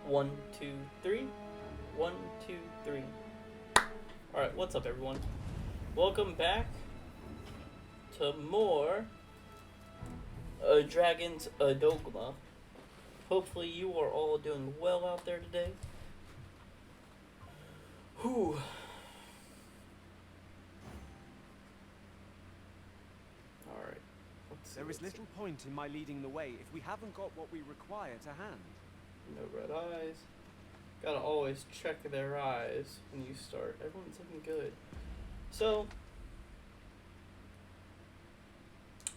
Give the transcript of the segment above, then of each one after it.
One, two, three. One, two, three. Alright, what's up, everyone? Welcome back to more Dragon's Dogma. Hopefully, you are all doing well out there today. Whew. Alright. There is little point in my leading the way if we haven't got what we require to hand. No red eyes. Gotta always check their eyes when you start. Everyone's looking good. So,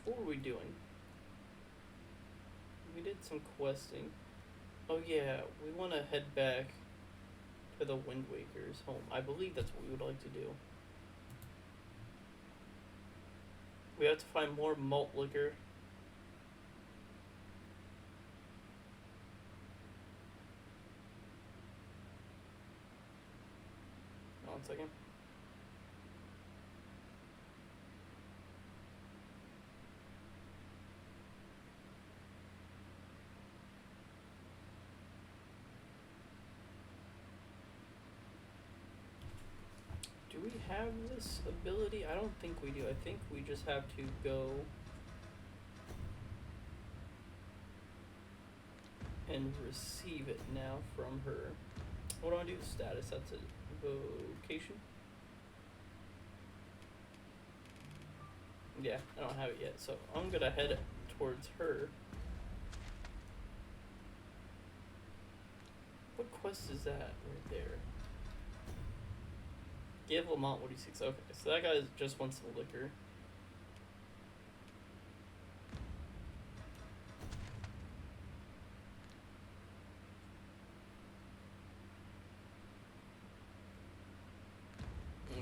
what were we doing? We did some questing. Oh yeah, we want to head back to the Wind Waker's home. I believe that's what we would like to do. We have to find more malt liquor. One second. Do we have this ability? I don't think we do. I think we just have to go and receive it now from her. What do I do? Status. That's it. Vocation. Yeah, I don't have it yet, so I'm gonna head towards her. What quest is that right there? Give Lamont what he seeks. Okay, so that guy just wants some liquor.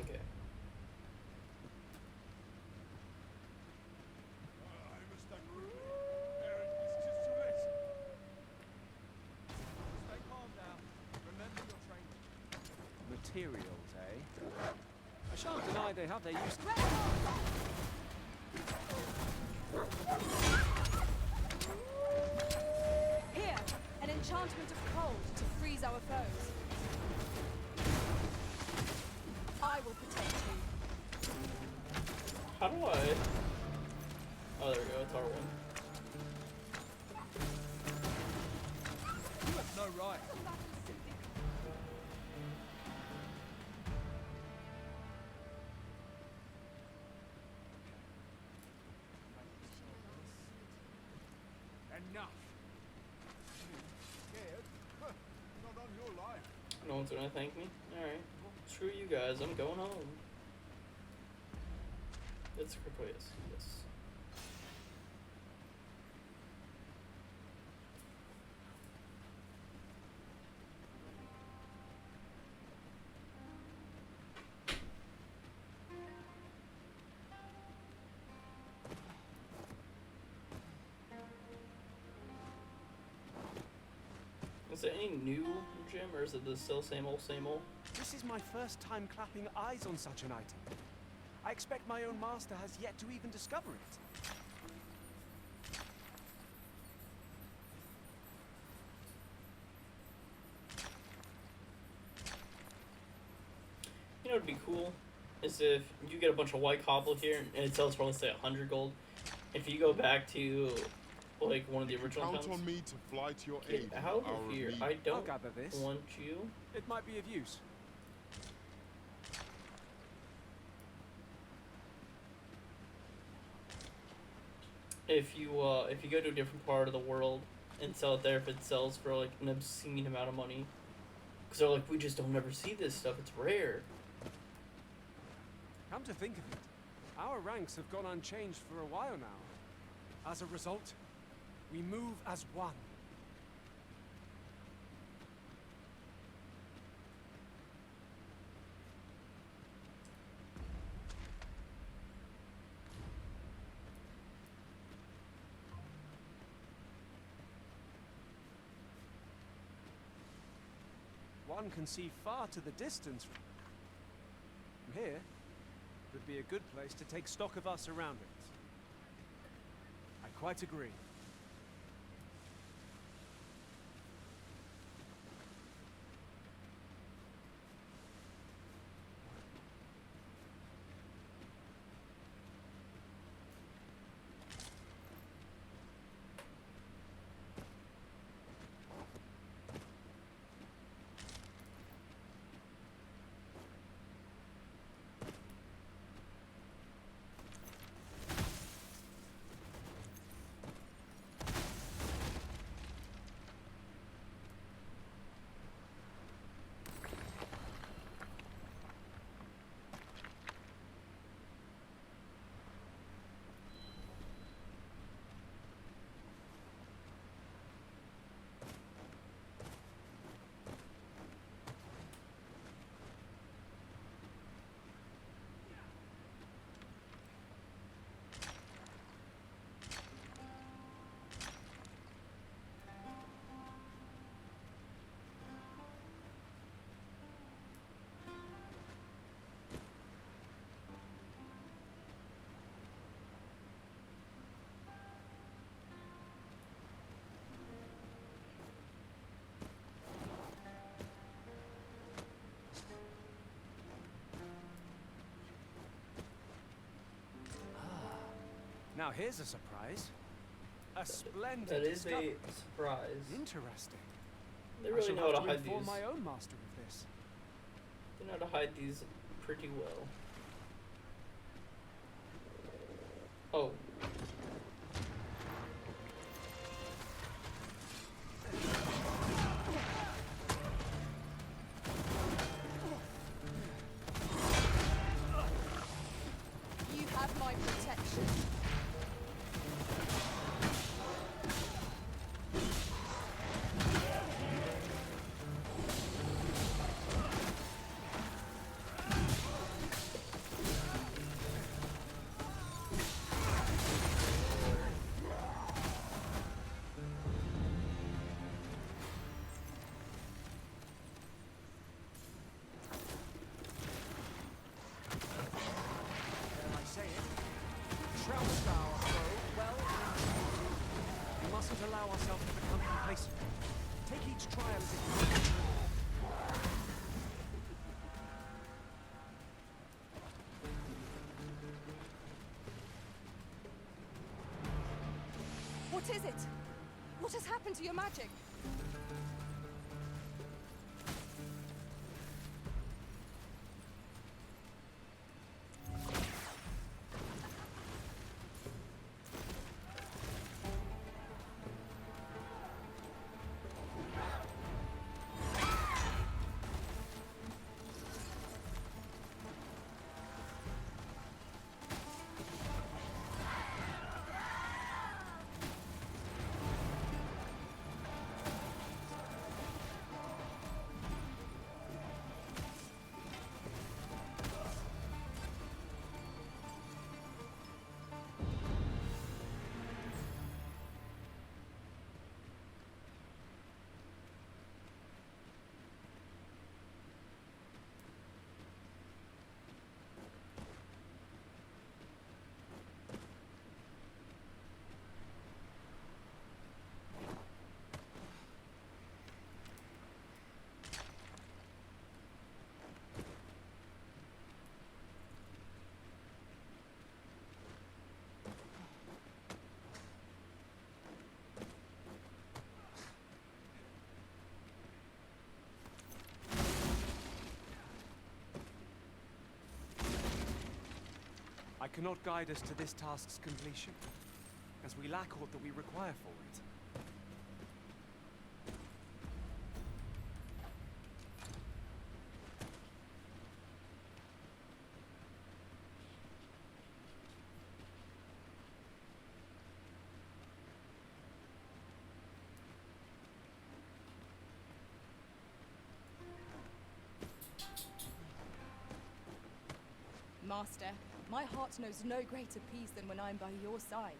Okay. Materials, eh? I shan't deny they have their use. Here, an enchantment of cold to freeze our foes. I will protect you. How do I? Oh, there we go. It's R1. You have no right. Enough. Scared? Not on your life. No one's gonna thank me? Alright. Screw you guys. I'm going home. That's Cryptoyas. Yes. Is there any new gem, or is it the still same old, same old? This is my first time clapping eyes on such an item. I expect my own master has yet to even discover it. You know what'd be cool? Is if you get a bunch of white cobble here, and it sells for, let's say, 100 gold. If you go back to, like, one of the original Count towns, on me to fly to your get aid. out of Our here. need. I I'll don't gather this. want you. It might be of use. If you go to a different part of the world and sell it there, if it sells for like an obscene amount of money, because they're like, we just don't ever see this stuff. It's rare. Come to think of it, our ranks have gone unchanged for a while now. As a result, we move as one. One can see far to the distance. From here, would be a good place to take stock of our surroundings. I quite agree. Now here's a surprise. A splendid That is discovery. a surprise. Interesting. They I really shall know how have to to hide inform these. my own master of this. They know how to hide these pretty well. Oh. You have my protection. Dare I say it? Trounced our foe well and we mustn't allow ourselves to become complacent. Take each trial as it comes. What is it? What has happened to your magic? I cannot guide us to this task's completion, as we lack aught that we require for it. Master, my heart knows no greater peace than when I'm by your side.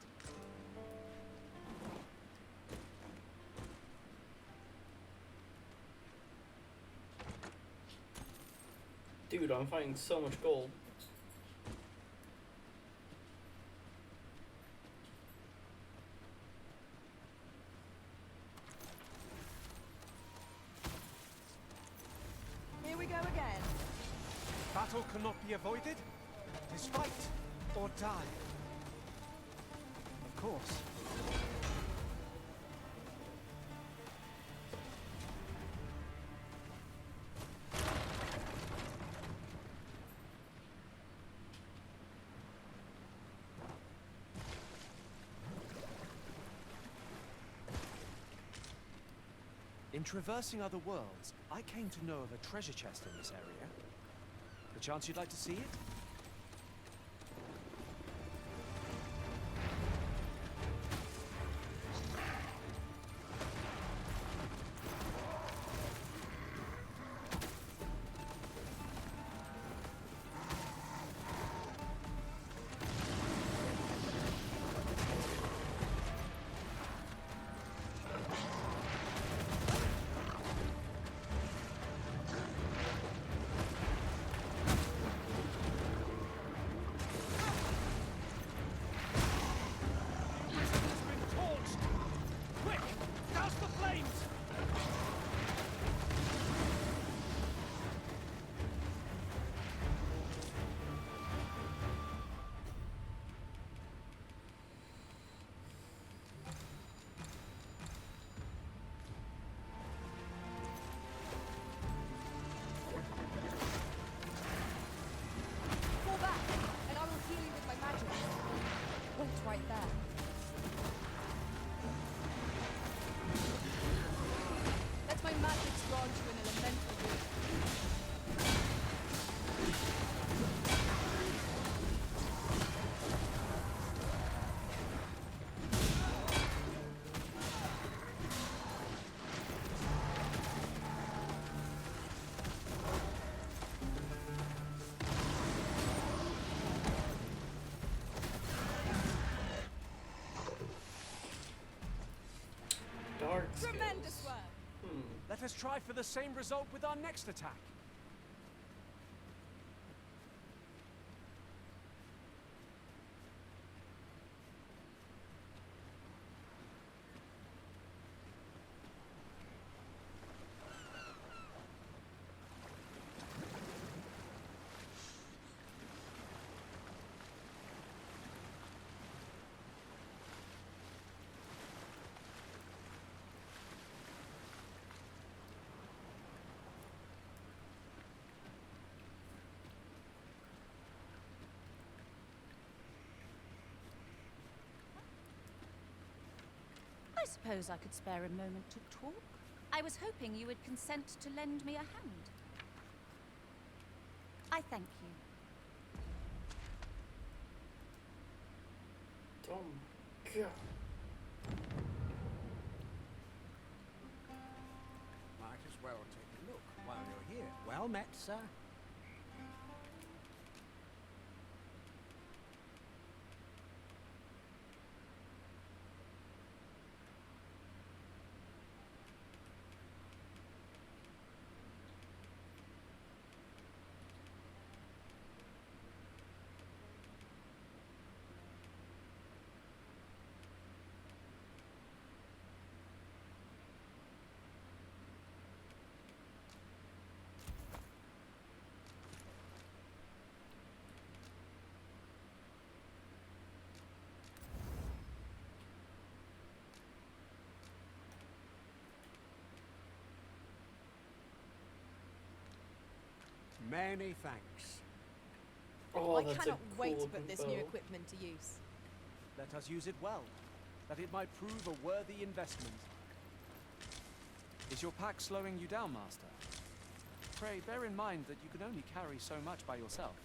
Dude, I'm finding so much gold. Here we go again. Battle cannot be avoided. It is fight or die. Of course. In traversing other worlds, I came to know of a treasure chest in this area. Perchance you'd like to see it? Mark Tremendous skills. work. Let us try for the same result with our next attack. I suppose I could spare a moment to talk. I was hoping you would consent to lend me a hand. I thank you. Oh my god. Might as well take a look while you're here. Well met, sir. Many thanks. Oh, I that's cannot a cool wait to looking put this bow. new equipment to use. Let us use it well, that it might prove a worthy investment. Is your pack slowing you down, Master? Pray bear in mind that you can only carry so much by yourself.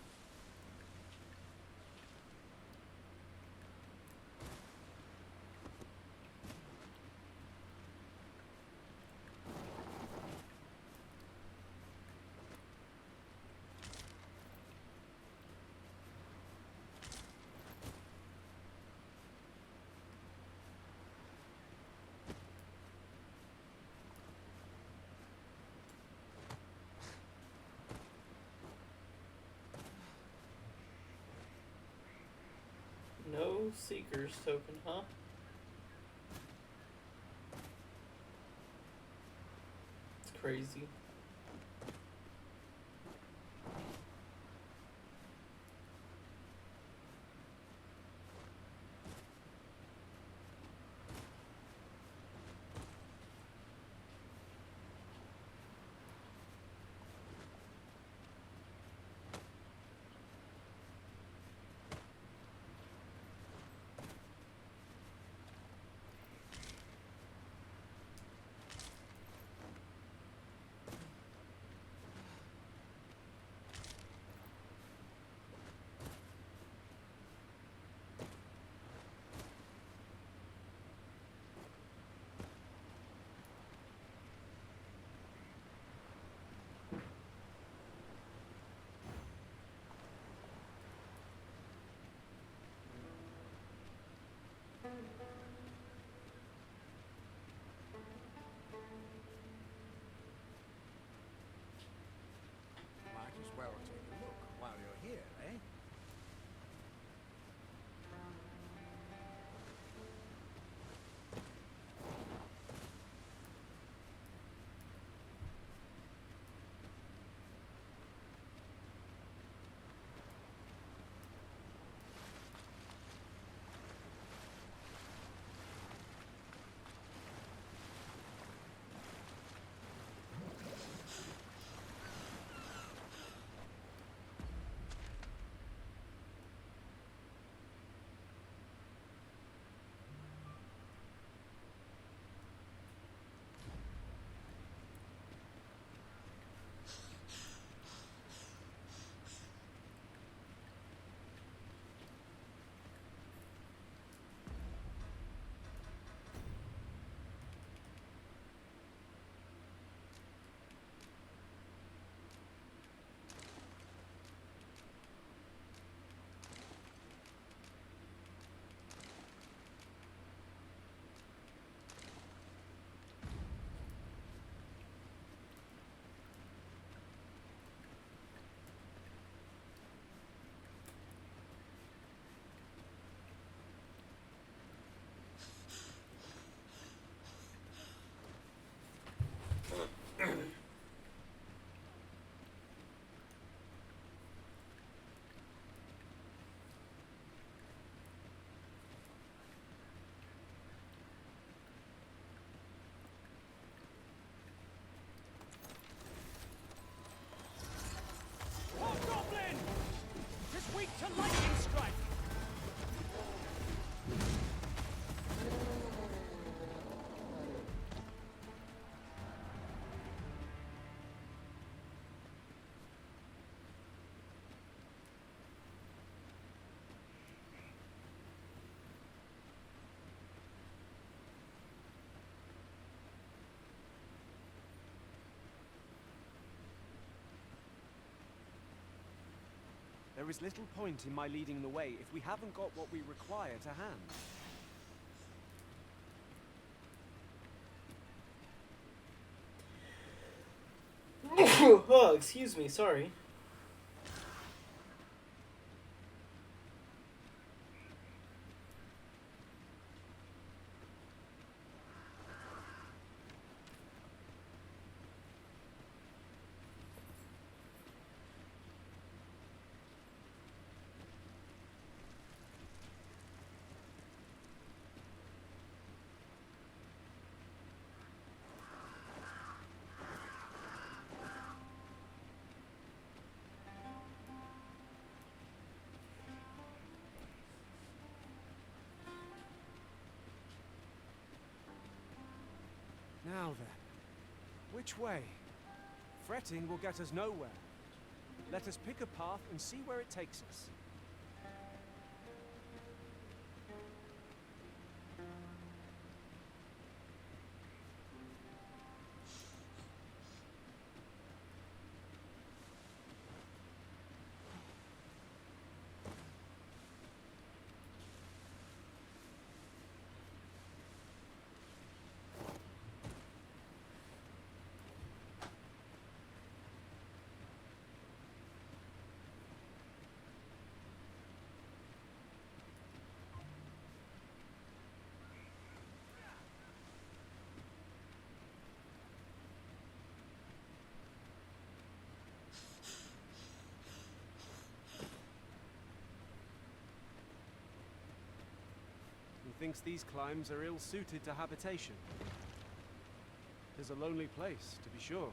No Seeker's token, huh? It's crazy. There is little point in my leading the way if we haven't got what we require to hand. Oh, excuse me, sorry. Now then, which way? Fretting will get us nowhere. Let us pick a path and see where it takes us. Thinks these climbs are ill-suited to habitation. Tis a lonely place, to be sure.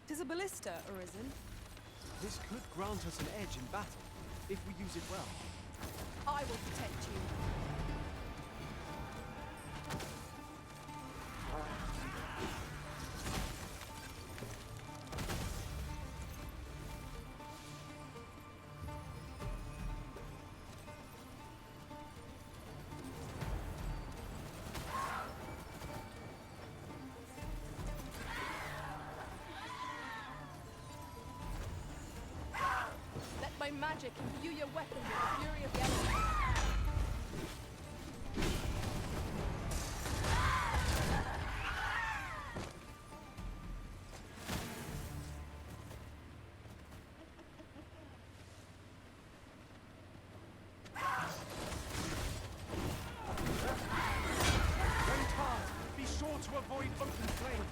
Tis a ballista arisen. This could grant us an edge in battle, if we use it well. I will protect you. Let my magic imbue your weapon with the fury of the elements. When hard, be sure to avoid open flame.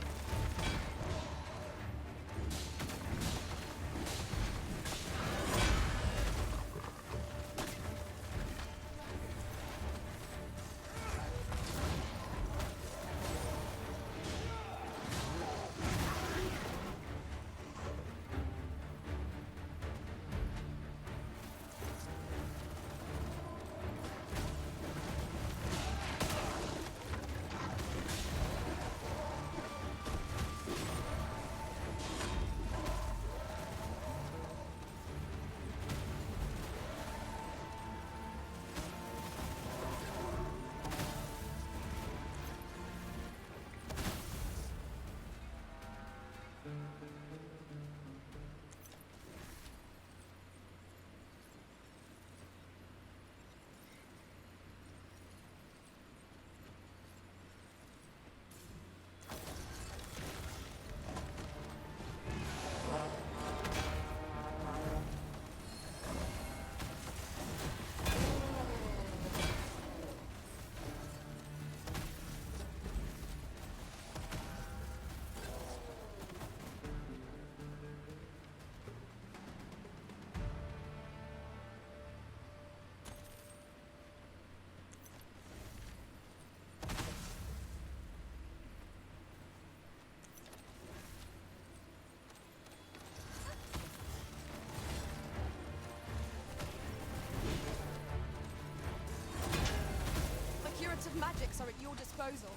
Of magics are at your disposal.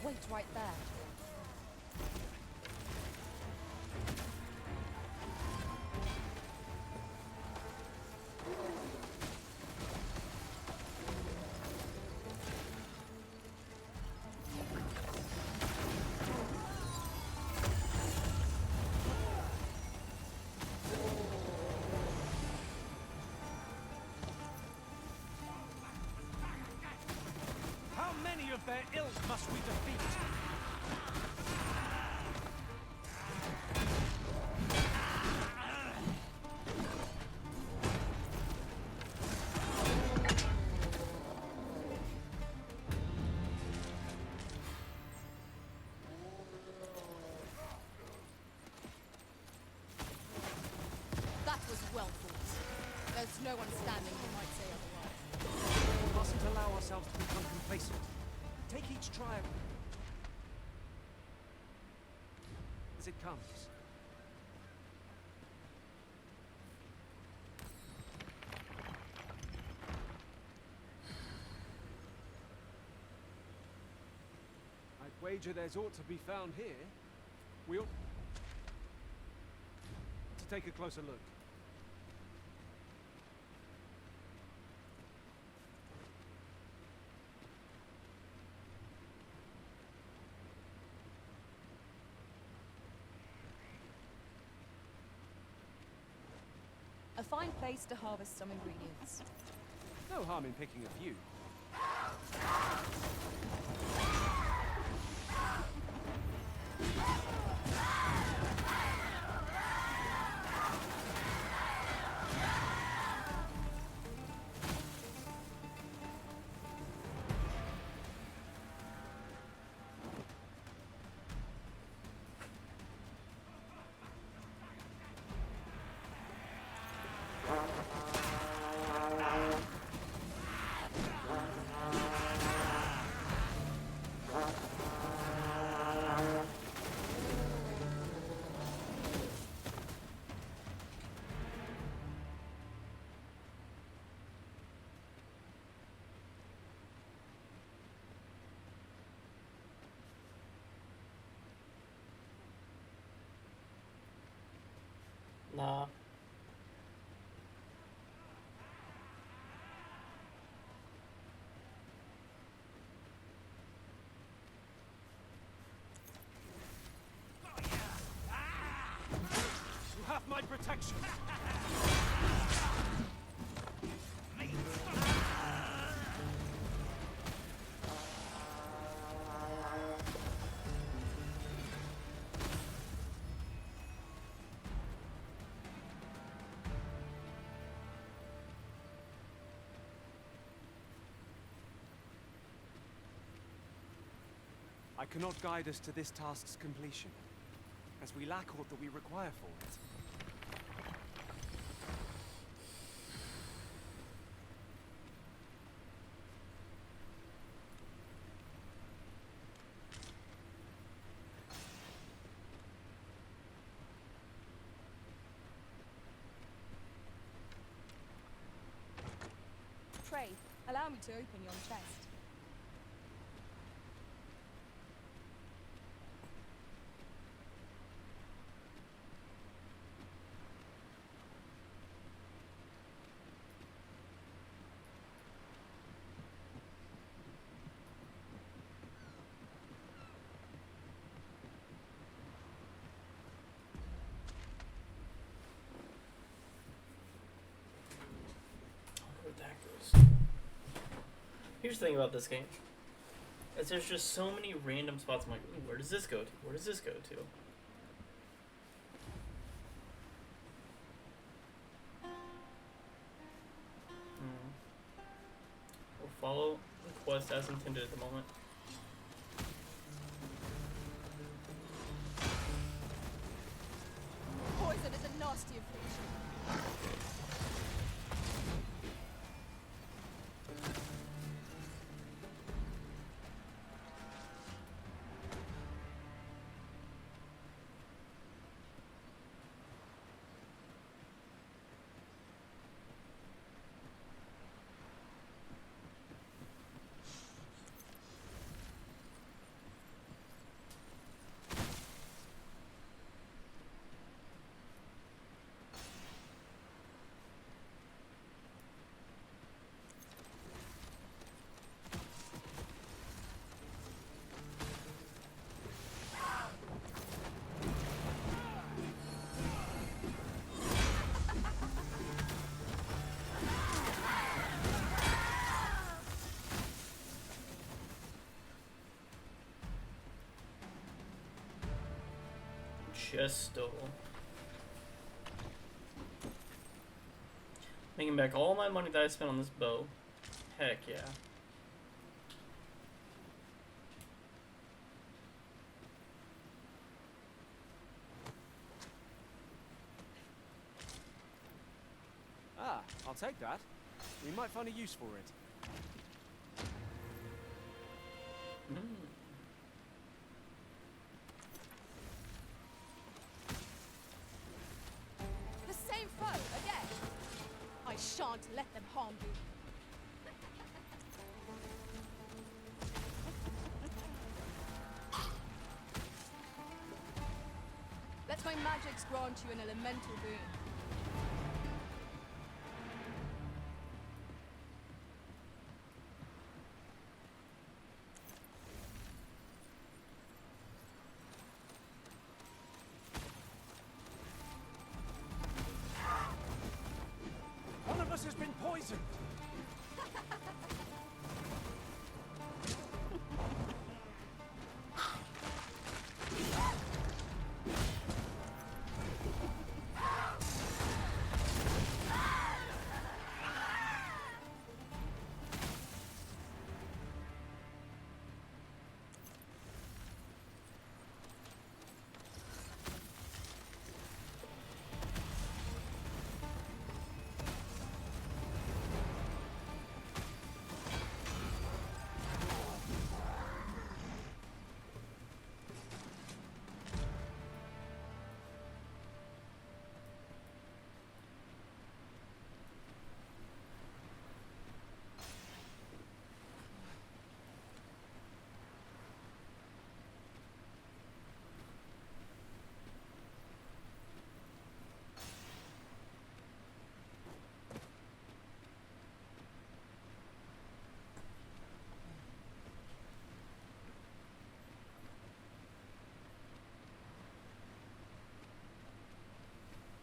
Wait right there. of their ilk must we defeat. That was well fought. There's no one standing who might say otherwise. We mustn't allow ourselves to become complacent. Take each trial as it comes. I'd wager there's ought to be found here. We ought to take a closer look. A fine place to harvest some ingredients. No harm in picking a few. Nah. You have my protection. I cannot guide us to this task's completion, as we lack aught that we require for it. Pray, allow me to open yon chest. Where that goes. Here's the thing about this game. Is there's just so many random spots. I'm like, ooh, where does this go to? Where does this go to? We'll follow the quest as intended at the moment. Poison is a nasty affliction. Chesto. Making back all my money that I spent on this bow. Heck yeah. Ah, I'll take that. We might find a use for it. Mm. The same foe again. I shan't let them harm you. Let my magics grant you an elemental boon. One of us has been poisoned.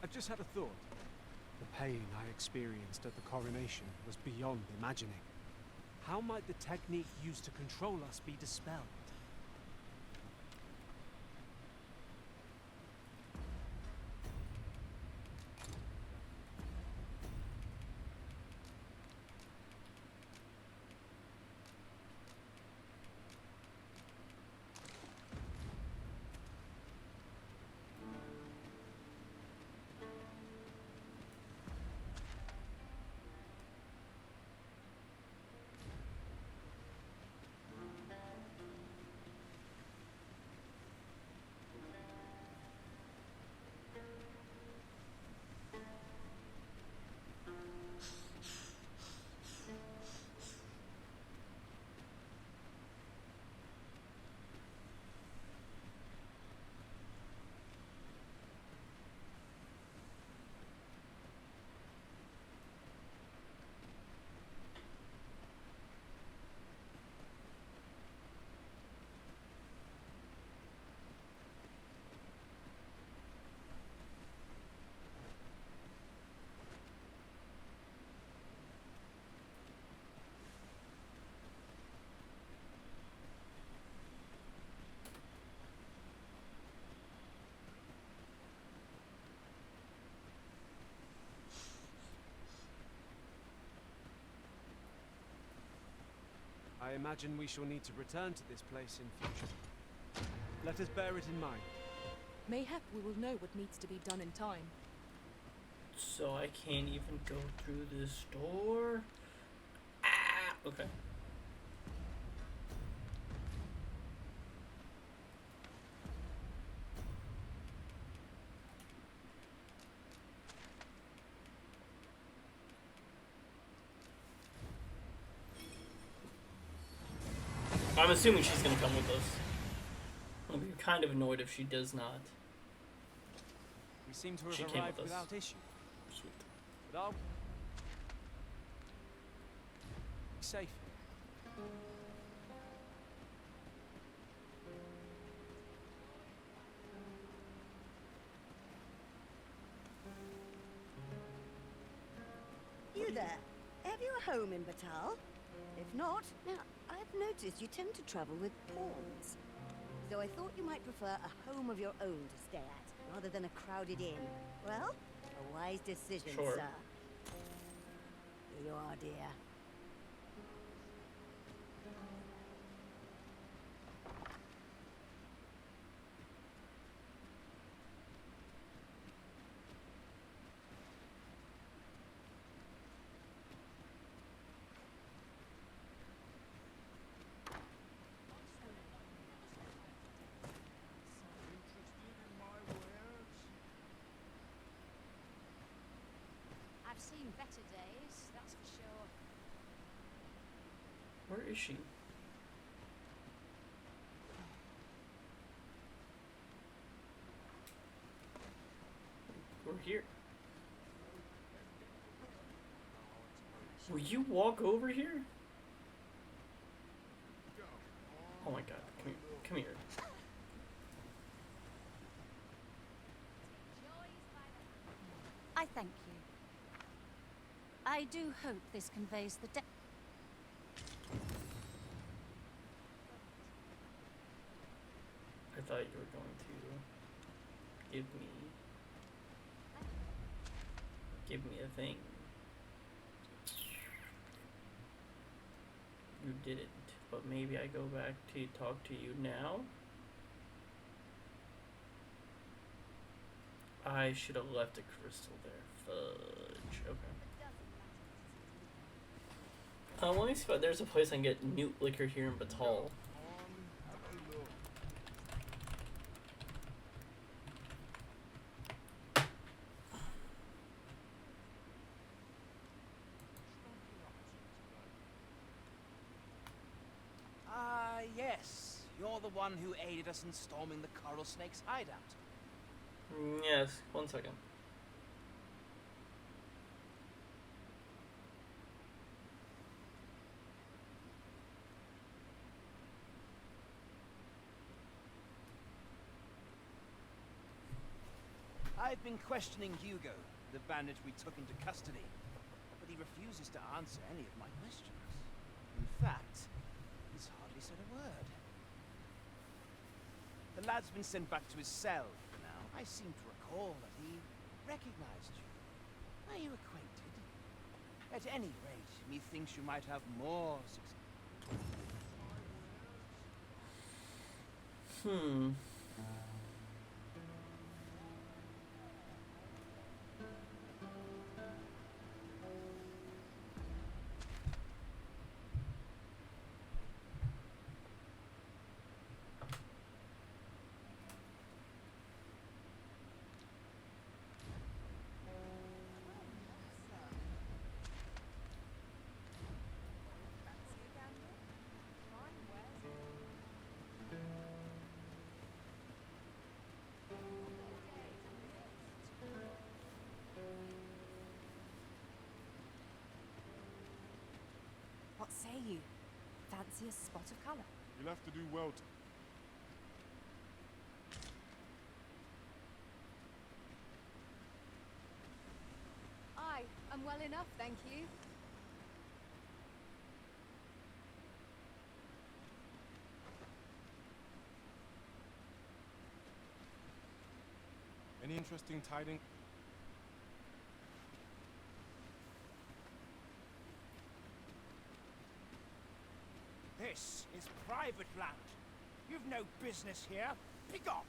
I've just had a thought. The pain I experienced at the coronation was beyond imagining. How might the technique used to control us be dispelled? I imagine we shall need to return to this place in future. Let us bear it in mind. Mayhap we will know what needs to be done in time. So I can't even go through this door? Ah! Okay. I'm assuming she's gonna come with us. I'll be kind of annoyed if she does not. We seem to She have came arrived with us. without issue. Sweet. But I'll be safe. You there? Have you a home in Batal? If not, now, I've noticed you tend to travel with pawns. So I thought you might prefer a home of your own to stay at, rather than a crowded inn. Well, a wise decision, Sure. sir. Here you are, dear. I've seen better days, that's for sure. Where is she? We're here. Will you walk over here? Oh my god, come here. Come here. I thank you. I do hope this conveys the depth. I thought you were going to give me a thing. You didn't, but maybe I go back to talk to you now. I should have left a crystal there. Fudge. Okay. Let me see if there's a place I can get Newt liquor here in Batal. Ah, yes. You're the one who aided us in storming the Coral Snake's hideout. Yes, 1 second. I've been questioning Hugo, the bandit we took into custody, but he refuses to answer any of my questions. In fact, he's hardly said a word. The lad's been sent back to his cell for now. I seem to recall that he recognized you. Are you acquainted? At any rate, methinks you might have more success. Hmm. What say you? Fancy a spot of colour? You'll have to do well to... I'm well enough, thank you. Any interesting tidings? This is private land. You've no business here. Begone!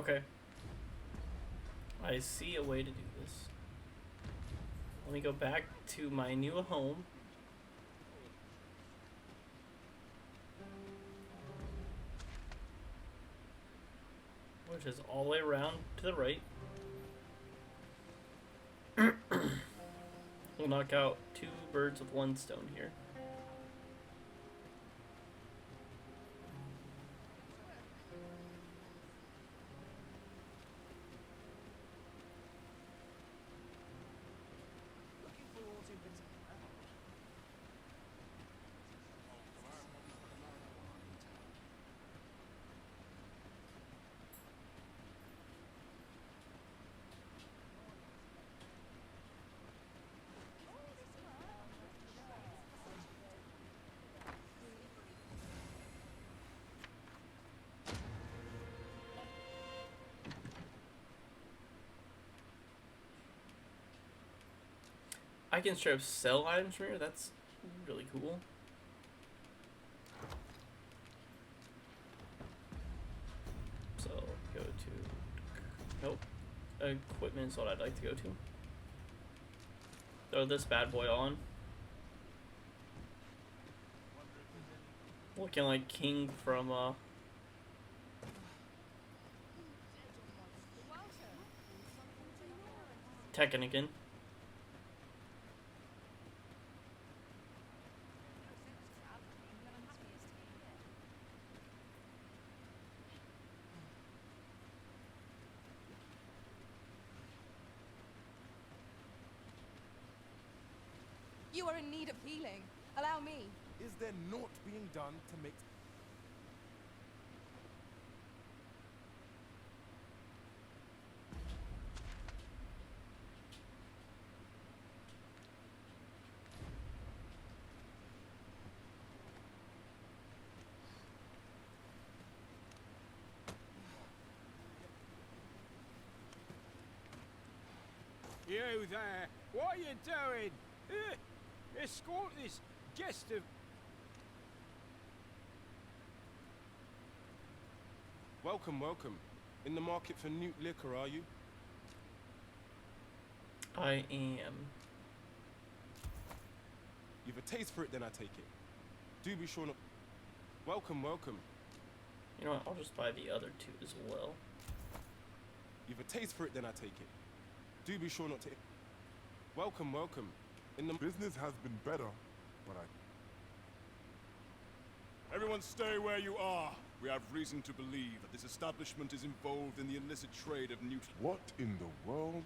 Okay. I see a way to do this. Let me go back to my new home. Which is all the way around to the right. We'll knock out 2 birds with 1 stone here. I can straight up sell items from here. That's really cool. So go to nope. Equipment is what I'd like to go to. Throw this bad boy on. Looking like King from Tekken again. You are in need of healing. Allow me. Is there naught being done to make... You there, what are you doing? Escort this guest of... Welcome, welcome. In the market for new liquor, are you? I am. You've a taste for it, then I take it. Do be sure not... Welcome, welcome. You know what? I'll just buy the other 2 as well. You've a taste for it, then I take it. Do be sure not to... Welcome, welcome. In the... Business has been better, but Everyone stay where you are. We have reason to believe that this establishment is involved in the illicit trade of newt... What in the world?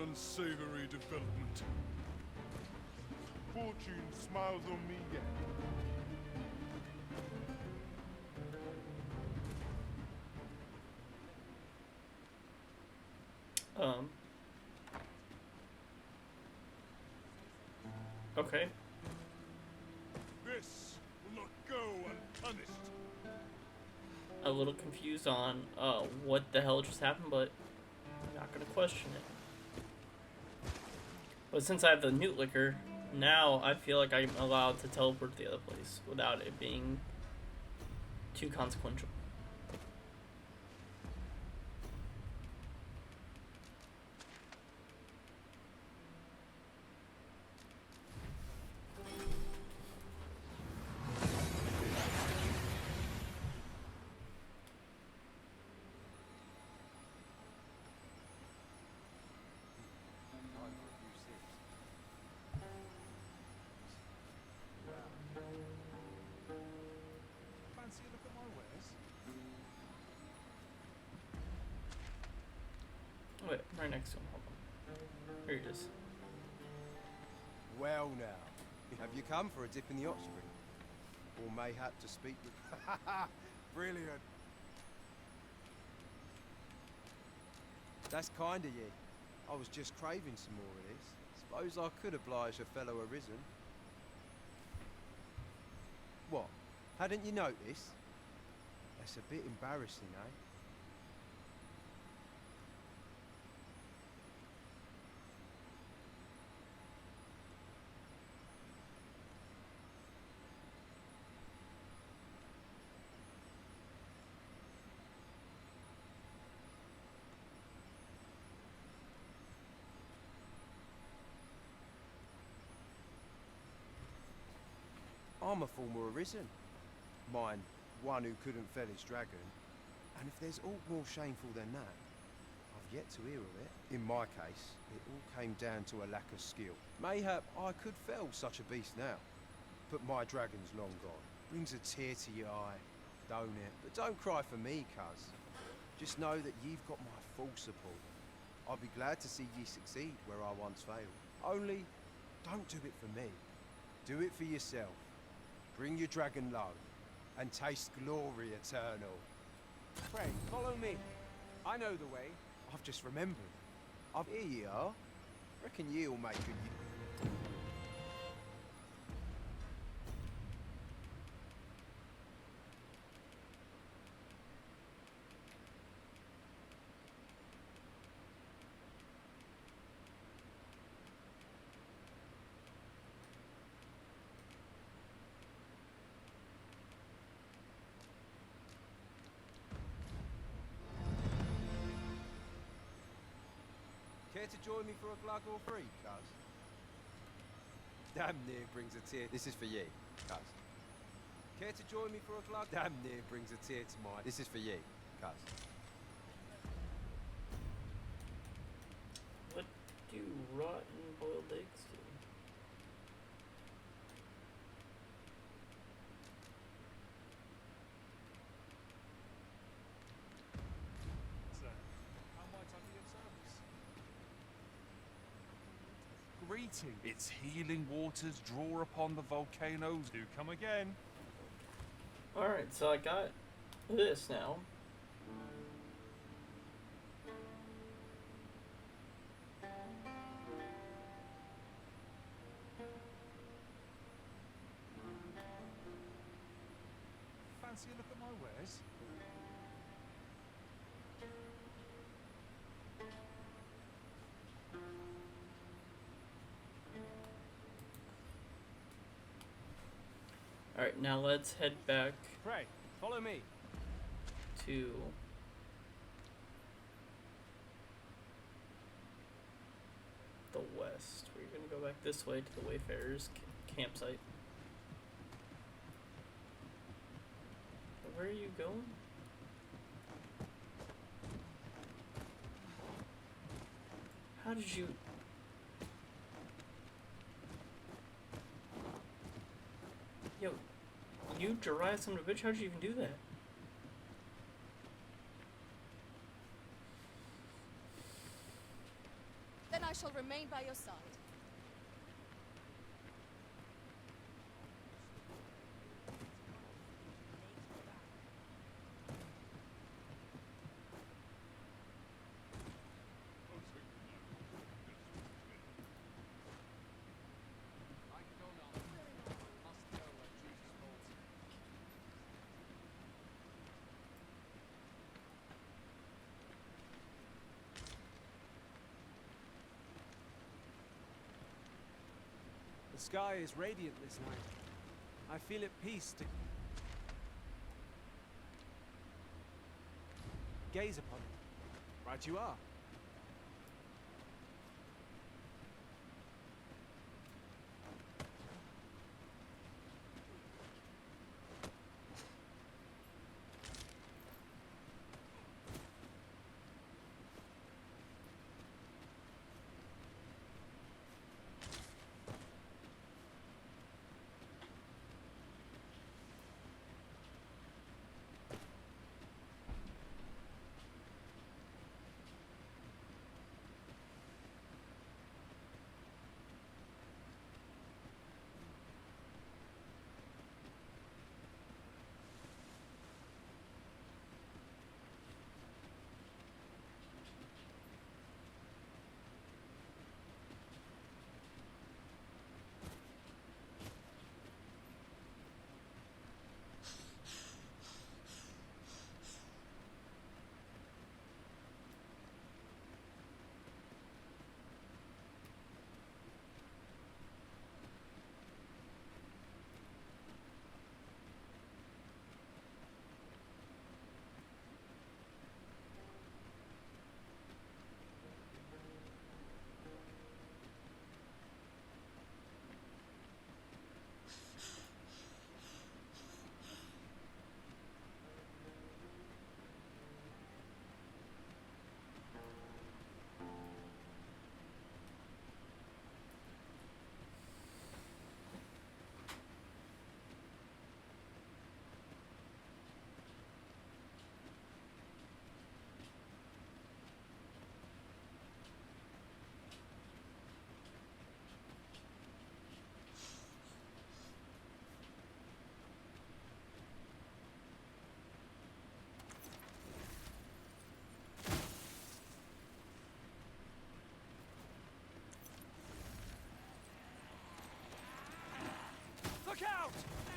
Unsavory development. Fortune smiles on me yet. Okay. This will not go unpunished. A little confused on what the hell just happened, but I'm not gonna question it. But since I have the newt liquor, now I feel like I'm allowed to teleport to the other place without it being too consequential. Fancy a look at my wares? Wait, right next to him. Hold on. Here he is. Well now, have you come for a dip in the hot spring? Or mayhap to speak with... Brilliant. That's kind of ye. I was just craving some more of this. Suppose I could oblige a fellow arisen. What? Hadn't you noticed? That's a bit embarrassing, eh? I'm a former arisen. Mine, one who couldn't fell his dragon. And if there's aught more shameful than that, I've yet to hear of it. In my case, it all came down to a lack of skill. Mayhap I could fell such a beast now, but my dragon's long gone. Brings a tear to your eye, don't it? But don't cry for me, cuz. Just know that you've got my full support. I'll be glad to see ye succeed where I once failed. Only, don't do it for me. Do it for yourself. Bring your dragon low, and taste glory eternal. Pray, follow me. I know the way. I've just remembered. Here ye are. Reckon ye'll make good Care to join me for a glug or three, cuz? Damn near brings a tear. This is for ye, cuz. Care to join me for a glug? Damn near brings a tear to my. This is for ye, cuz. What do rotten boiled eggs do? So, how might I be of service? Greeting. Its healing waters draw upon the volcanoes. Do come again. Alright, so I got this now. Fancy a look at my wares? Alright, now let's head back Pray, follow me. to the west. We're gonna go back this way to the Wayfarers campsite. Where are you going? How did you... Yo, you Jiraiya son of a bitch, how did you even do that? Then I shall remain by your side. The sky is radiant this night. I feel at peace to gaze upon it. Right you are.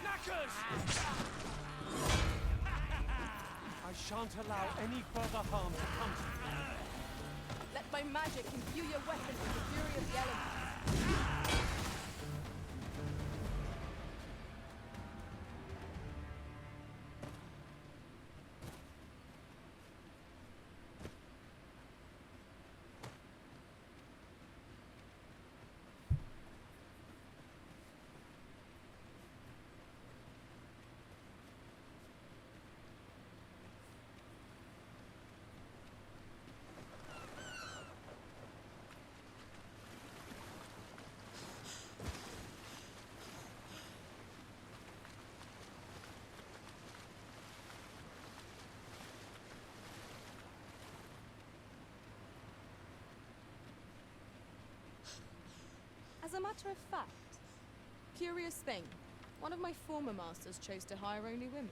knackers! I shan't allow any further harm to come to you. Let my magic imbue your weapon with the fury of the elements. As a matter of fact, curious thing, one of my former masters chose to hire only women.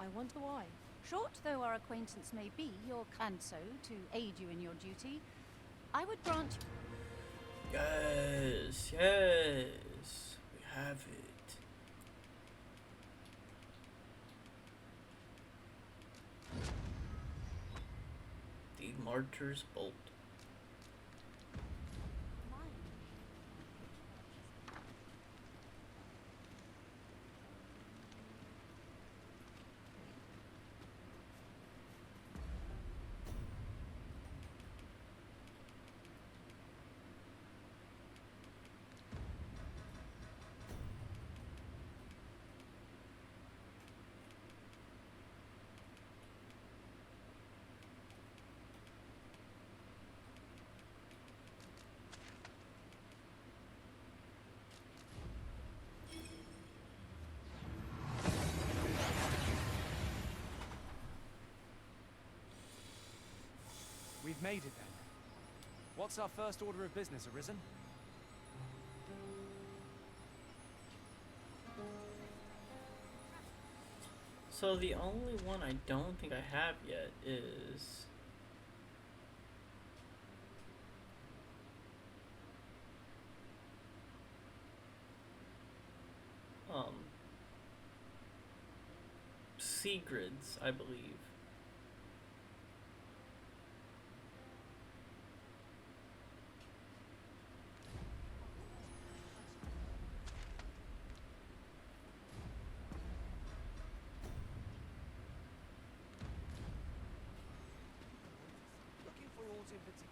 I wonder why. Short though our acquaintance may be, your canso to aid you in your duty, I would grant you. Yes, yes, we have it. The Martyr's Bolt. We've made it then. What's our first order of business, Arisen? So the only one I don't think I have yet is Sigrid's, I believe. Looking for aught in particular?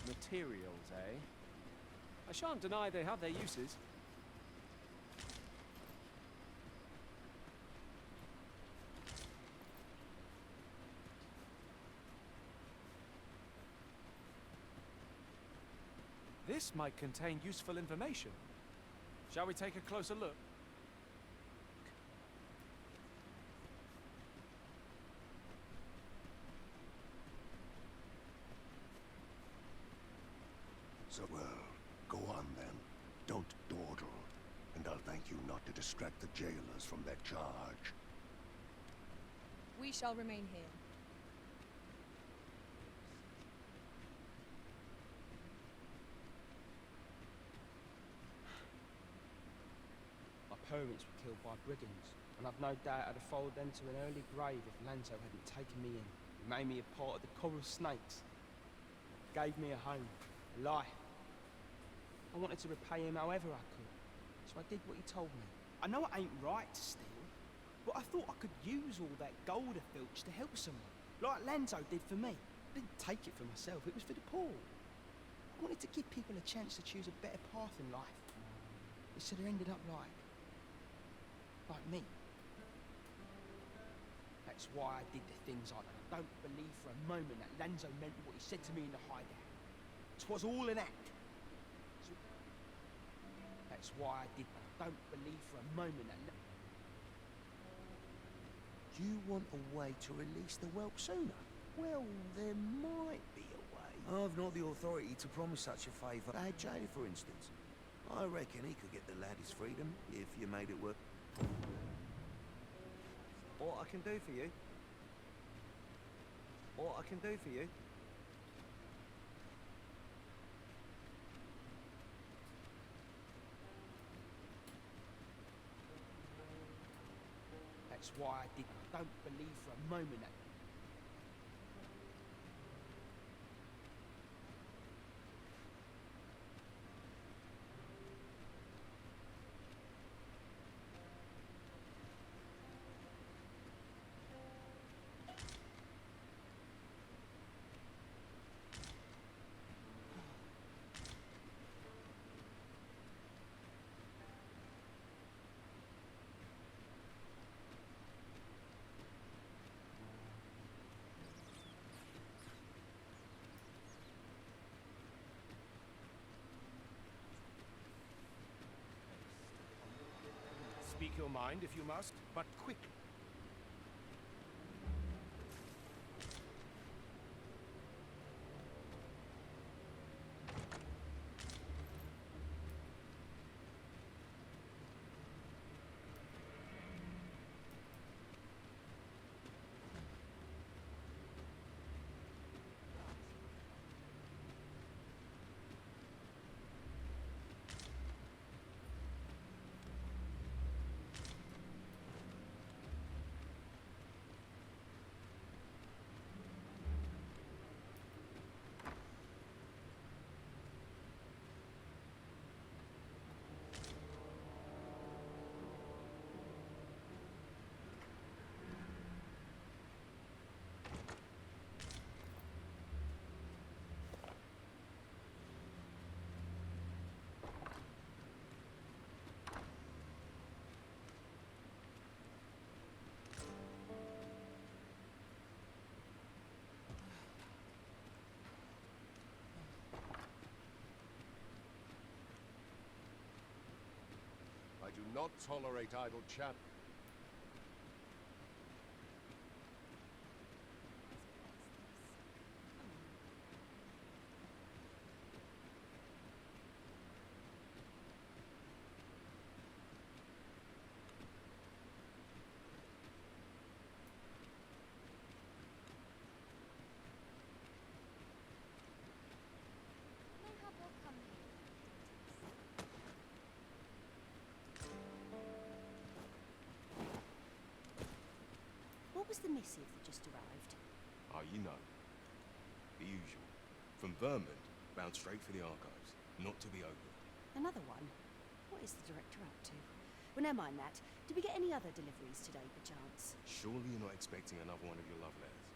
Materials, eh? I shan't deny they have their uses. This might contain useful information. Shall we take a closer look? So, well, go on then. Don't dawdle. And I'll thank you not to distract the jailers from their charge. We shall remain here. My parents were killed by brigands, and I've no doubt I'd have followed them to an early grave if Lanzo hadn't taken me in. He made me a part of the Coral Snakes. Gave me a home, a life. I wanted to repay him however I could, so I did what he told me. I know it ain't right to steal, but I thought I could use use all that gold I filched to help someone, like Lanzo did for me. I didn't take it for myself, it was for the poor. I wanted to give people a chance to choose a better path in life. Instead of ended up like me. That's why I did the things I did. I don't believe for a moment that Lanzo meant what he said to me in the hideout. 'Twas all an act. That's why I did. I don't believe for a moment that. You want a way to release the whelp sooner? Well, there might be a way. I've not the authority to promise such a favour. AJ, for instance. I reckon he could get the lad his freedom if you made it work. What I can do for you? What I can do for you? That's why I did. I don't believe for a moment that. Speak your mind if you must, but quickly. I do not tolerate idle chat. What was the missive that just arrived? Oh, you know. The usual. From Vermont, bound straight for the archives. Not to be opened. Another one? What is the director up to? Well, never mind that. Did we get any other deliveries today, perchance? Surely you're not expecting another one of your love letters.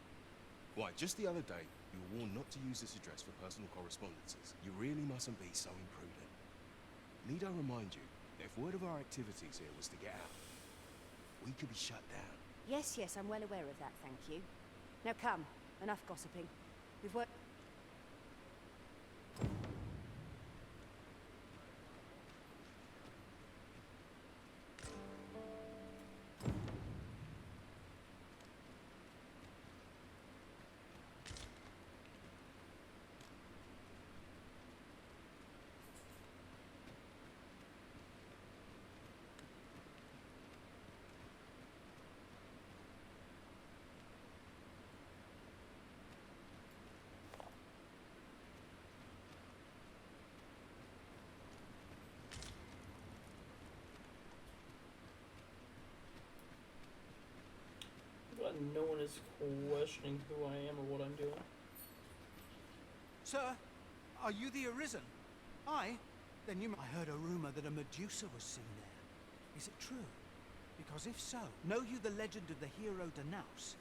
Why, just the other day, you were warned not to use this address for personal correspondences. You really mustn't be so imprudent. Need I remind you that if word of our activities here was to get out, we could be shut down. Yes, yes, I'm well aware of that, thank you. Now come, enough gossiping. We've worked... But no one is questioning who I am or what I'm doing. Sir, are you the Arisen? Aye? Then you... I heard a rumor that a Medusa was seen there. Is it true? Because if so, know you the legend of the hero Danaus?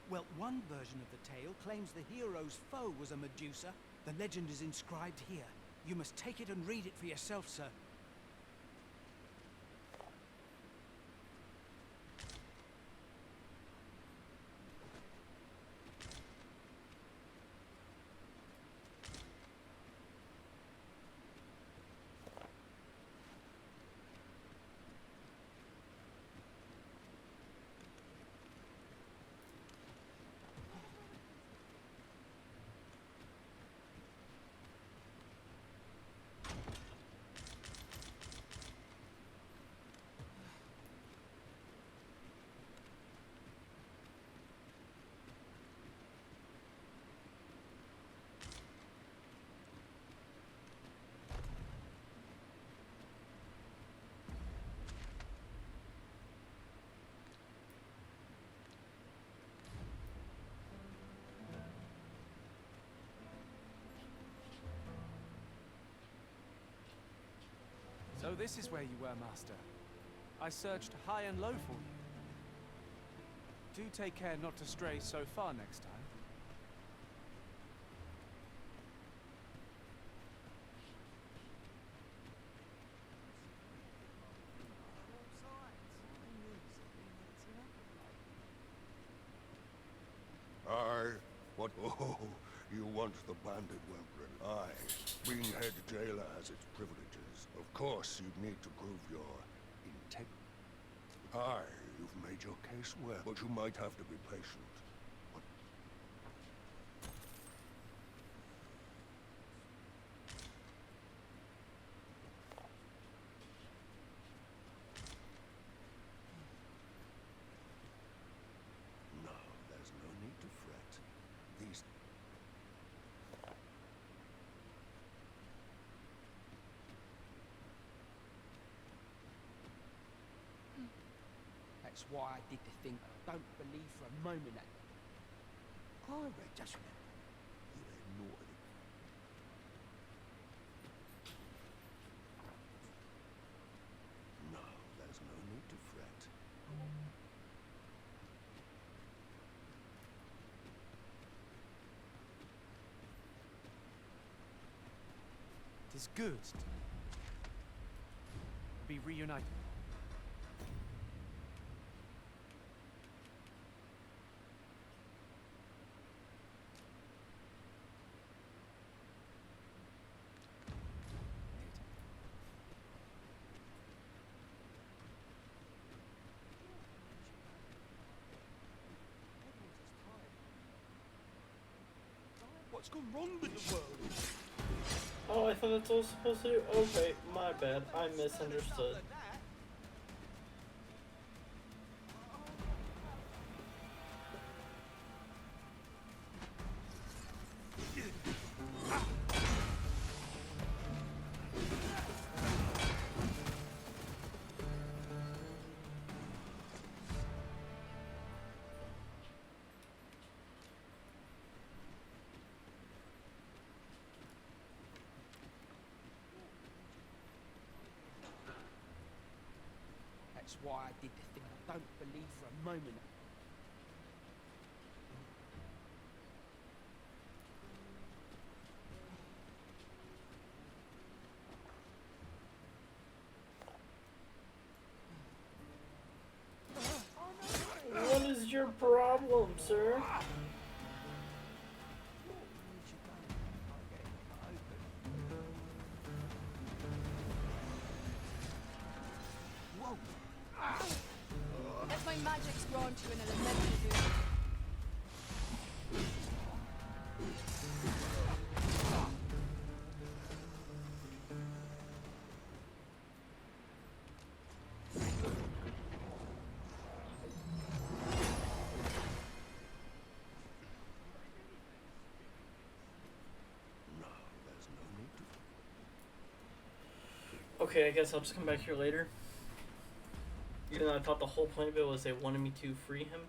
Well, one version of the tale claims the hero's foe was a Medusa. The legend is inscribed here. You must take it and read it for yourself, sir. So this is where you were, Master. I searched high and low for you. Do take care not to stray so far next time. Aye. What? Oh, you want the bandit Welgren? Aye. Being head jailer has its privileges. Of course, you'd need to prove your integrity. Aye, you've made your case well, but you might have to be patient. What? No, there's no need to fret. These... That's why I did the thing. I don't believe for a moment that... I read just remember. You had naughty. No, there's no need to fret. It is good to be reunited. What's gone wrong with the world? Oh, I thought that's all supposed to do. Okay, my bad. I misunderstood. That's why I did the thing. I don't believe for a moment. What is your problem, sir? Let my magics grant you an elemental boon. No, there's no need to... Okay, I guess I'll just come back here later. Even though I thought the whole point of it was they wanted me to free him.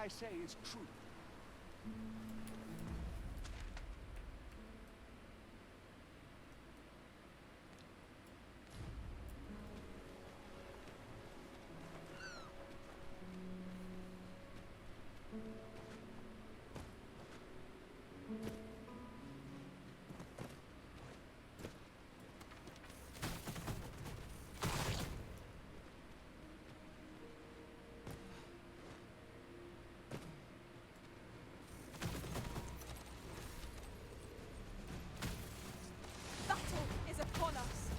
I say is true. Battle is upon us.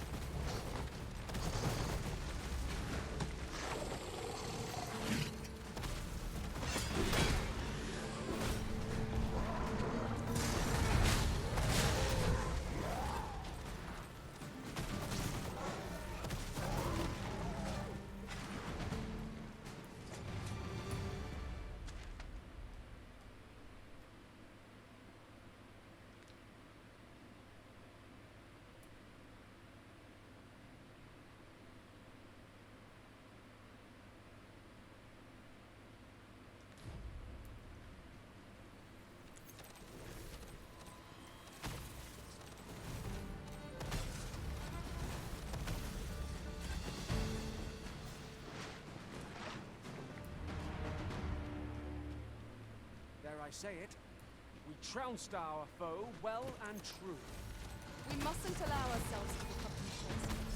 Dare I say it, we trounced our foe well and true. We mustn't allow ourselves to become complacent.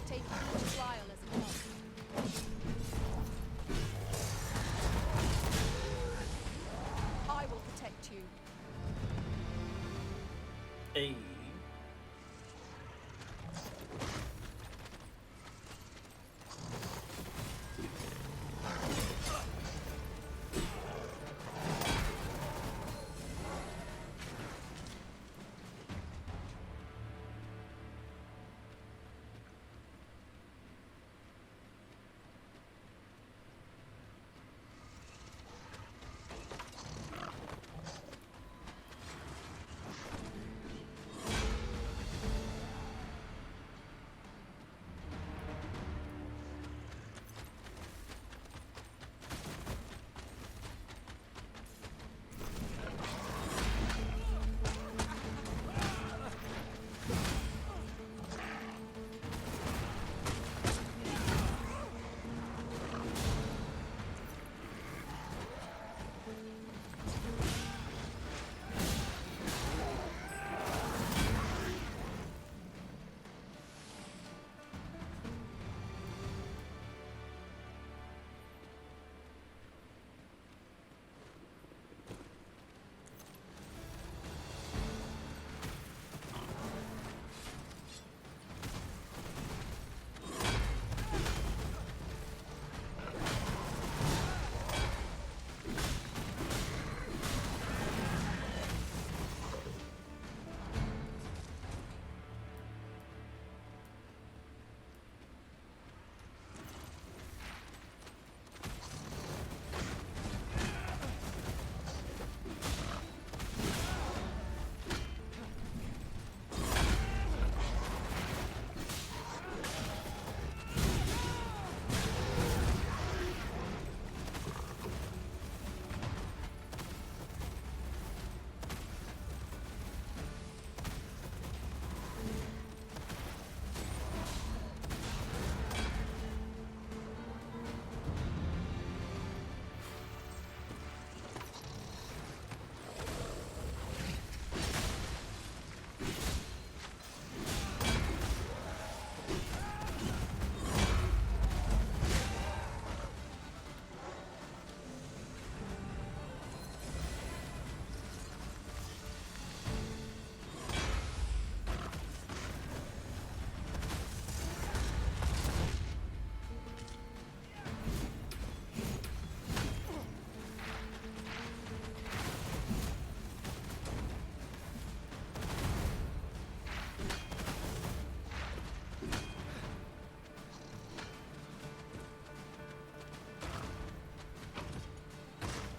Take each trial as it comes. I will protect you. Hey.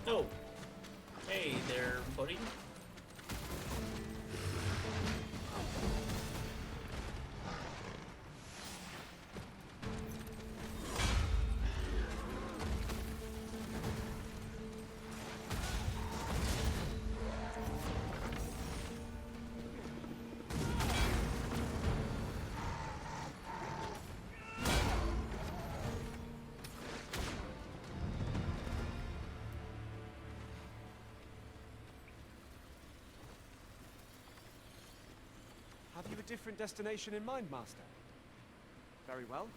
Oh. Hey there, buddy. different destination in mind, Master? Very well.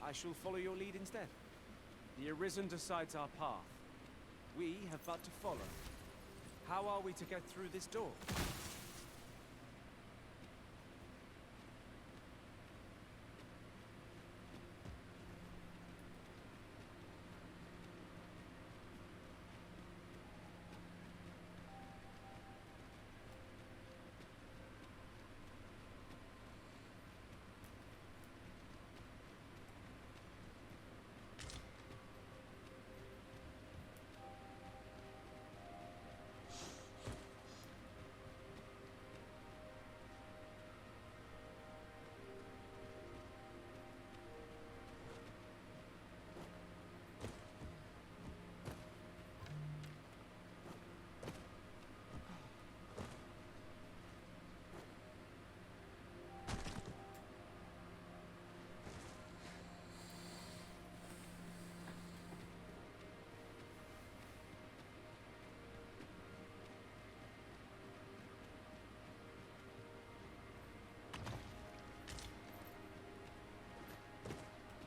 I shall follow your lead instead. The Arisen decides our path. We have but to follow. How are we to get through this door?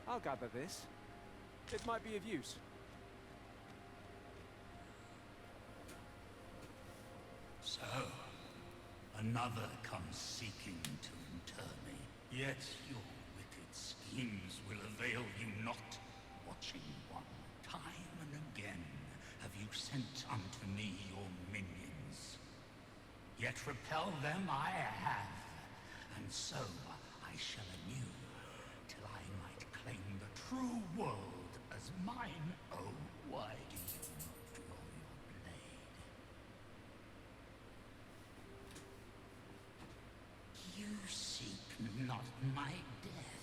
I'll gather this. It might be of use. So, another comes seeking to inter me. Yet your wicked schemes will avail you not. Watching one, time and again have you sent unto me your minions. Yet repel them I have, and so I shall anew, till I might claim the true world as mine own. Why do you not draw your blade? You seek not my death.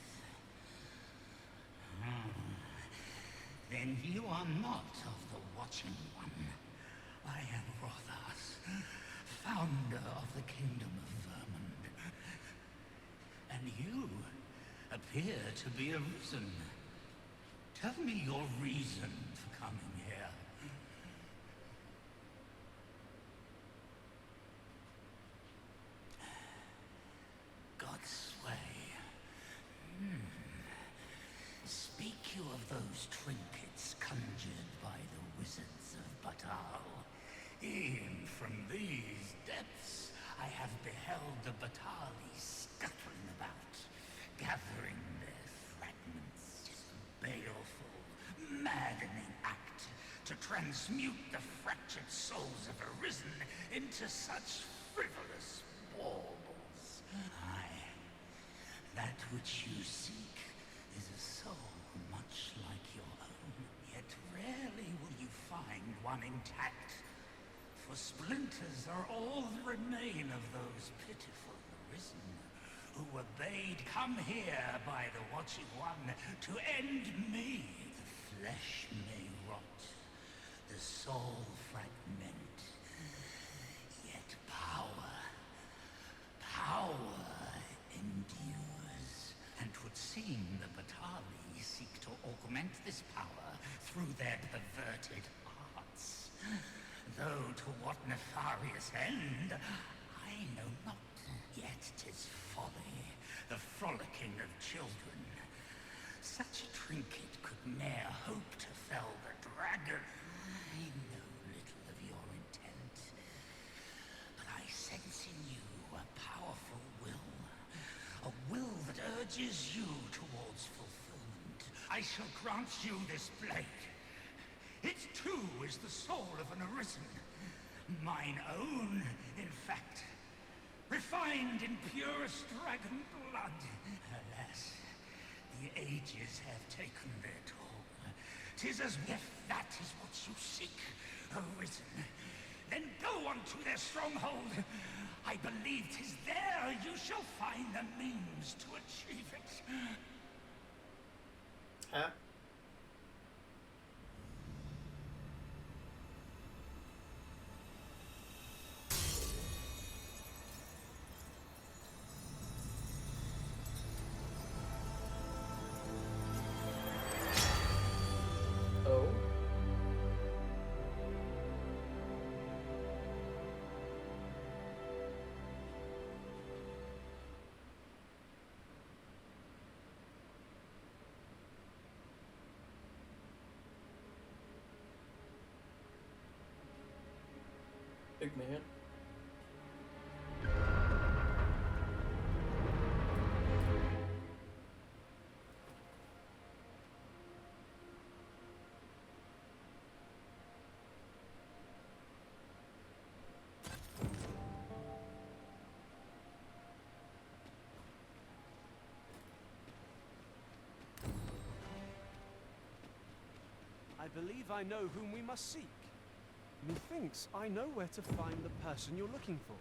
Then you are not of the Watching One. I am Rothas, founder of the Kingdom of Vermund. And you appear to be arisen. Tell me your reason for coming here. God's way. Speak you of those trinkets conjured by the wizards of Batal. E'en from these depths I have beheld the Batali scuttling about, gathering their fragments. 'Tis a baleful, maddening act to transmute the fractured souls of Arisen into such frivolous baubles. Aye, that which you seek is a soul much like your own. Yet rarely will you find one intact, for splinters are all that remain of those pitiful Arisen who were bade come here by the Watching One to end me. The flesh may rot, the soul fragment, yet power endures. And 'twould seem the Batali seek to augment this power through their perverted arts. Though to what nefarious end, I know not. Yet 'tis folly, the frolicking of children. Such a trinket could ne'er hope to fell the dragon. I know little of your intent, but I sense in you a powerful will that urges you towards fulfillment. I shall grant you this blade. It too is the soul of an Arisen. Mine own, in fact. Refined in purest dragon blood. Alas, the ages have taken their toll. 'Tis as if that is what you seek, Arisen. Then go on to their stronghold. I believe 'tis there you shall find the means to achieve it. Huh? Oh? Big man. I believe I know whom we must seek. Methinks I know where to find the person you're looking for.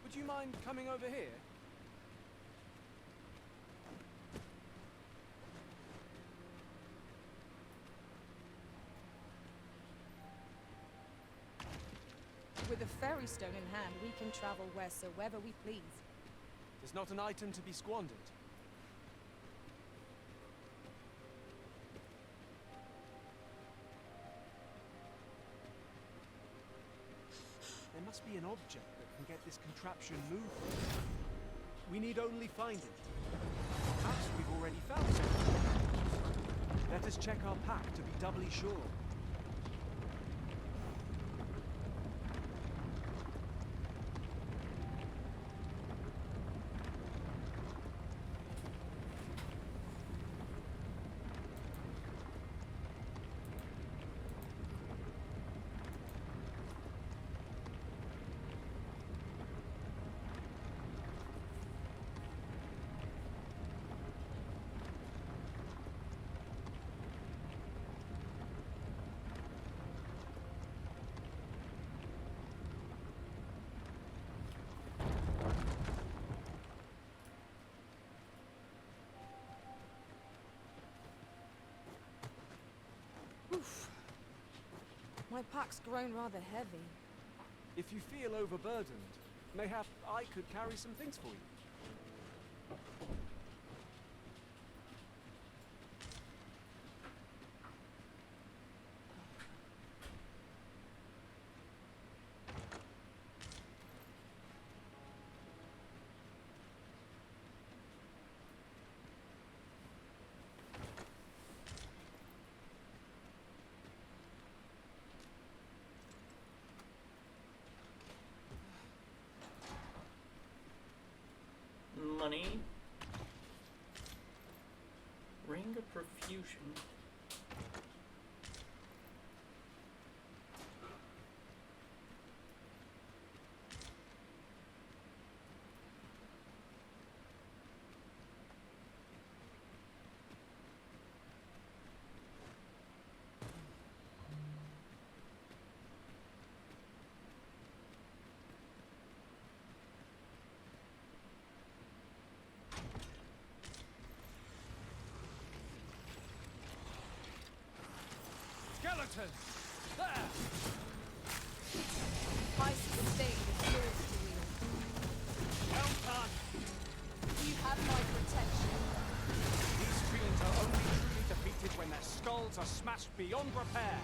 Would you mind coming over here? With a ferry stone in hand, we can travel wheresoever we please. There's not an item to be squandered. There must be an object that can get this contraption moving. We need only find it. Perhaps we've already found it. Let us check our pack to be doubly sure. Oof. My pack's grown rather heavy. If you feel overburdened, mayhap I could carry some things for you. Money. Ring of Profusion. Skeletons! There! I sustain is yours to wield. Well done! You have my protection. These fiends are only truly defeated when their skulls are smashed beyond repair.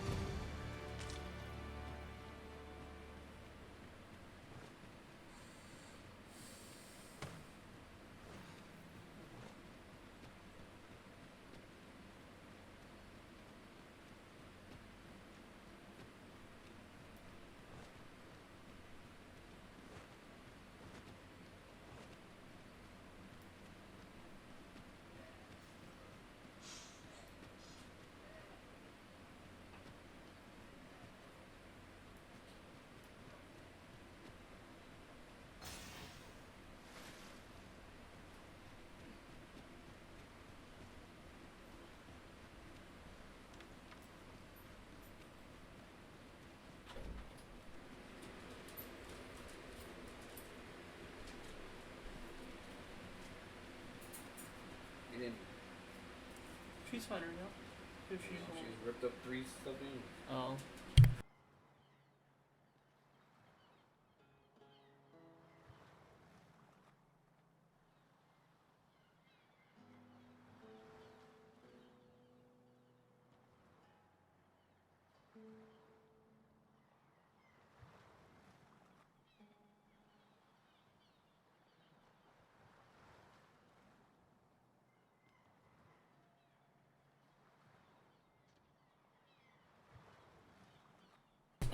She's fine right now. If she's ripped up 3 stuff in. Oh.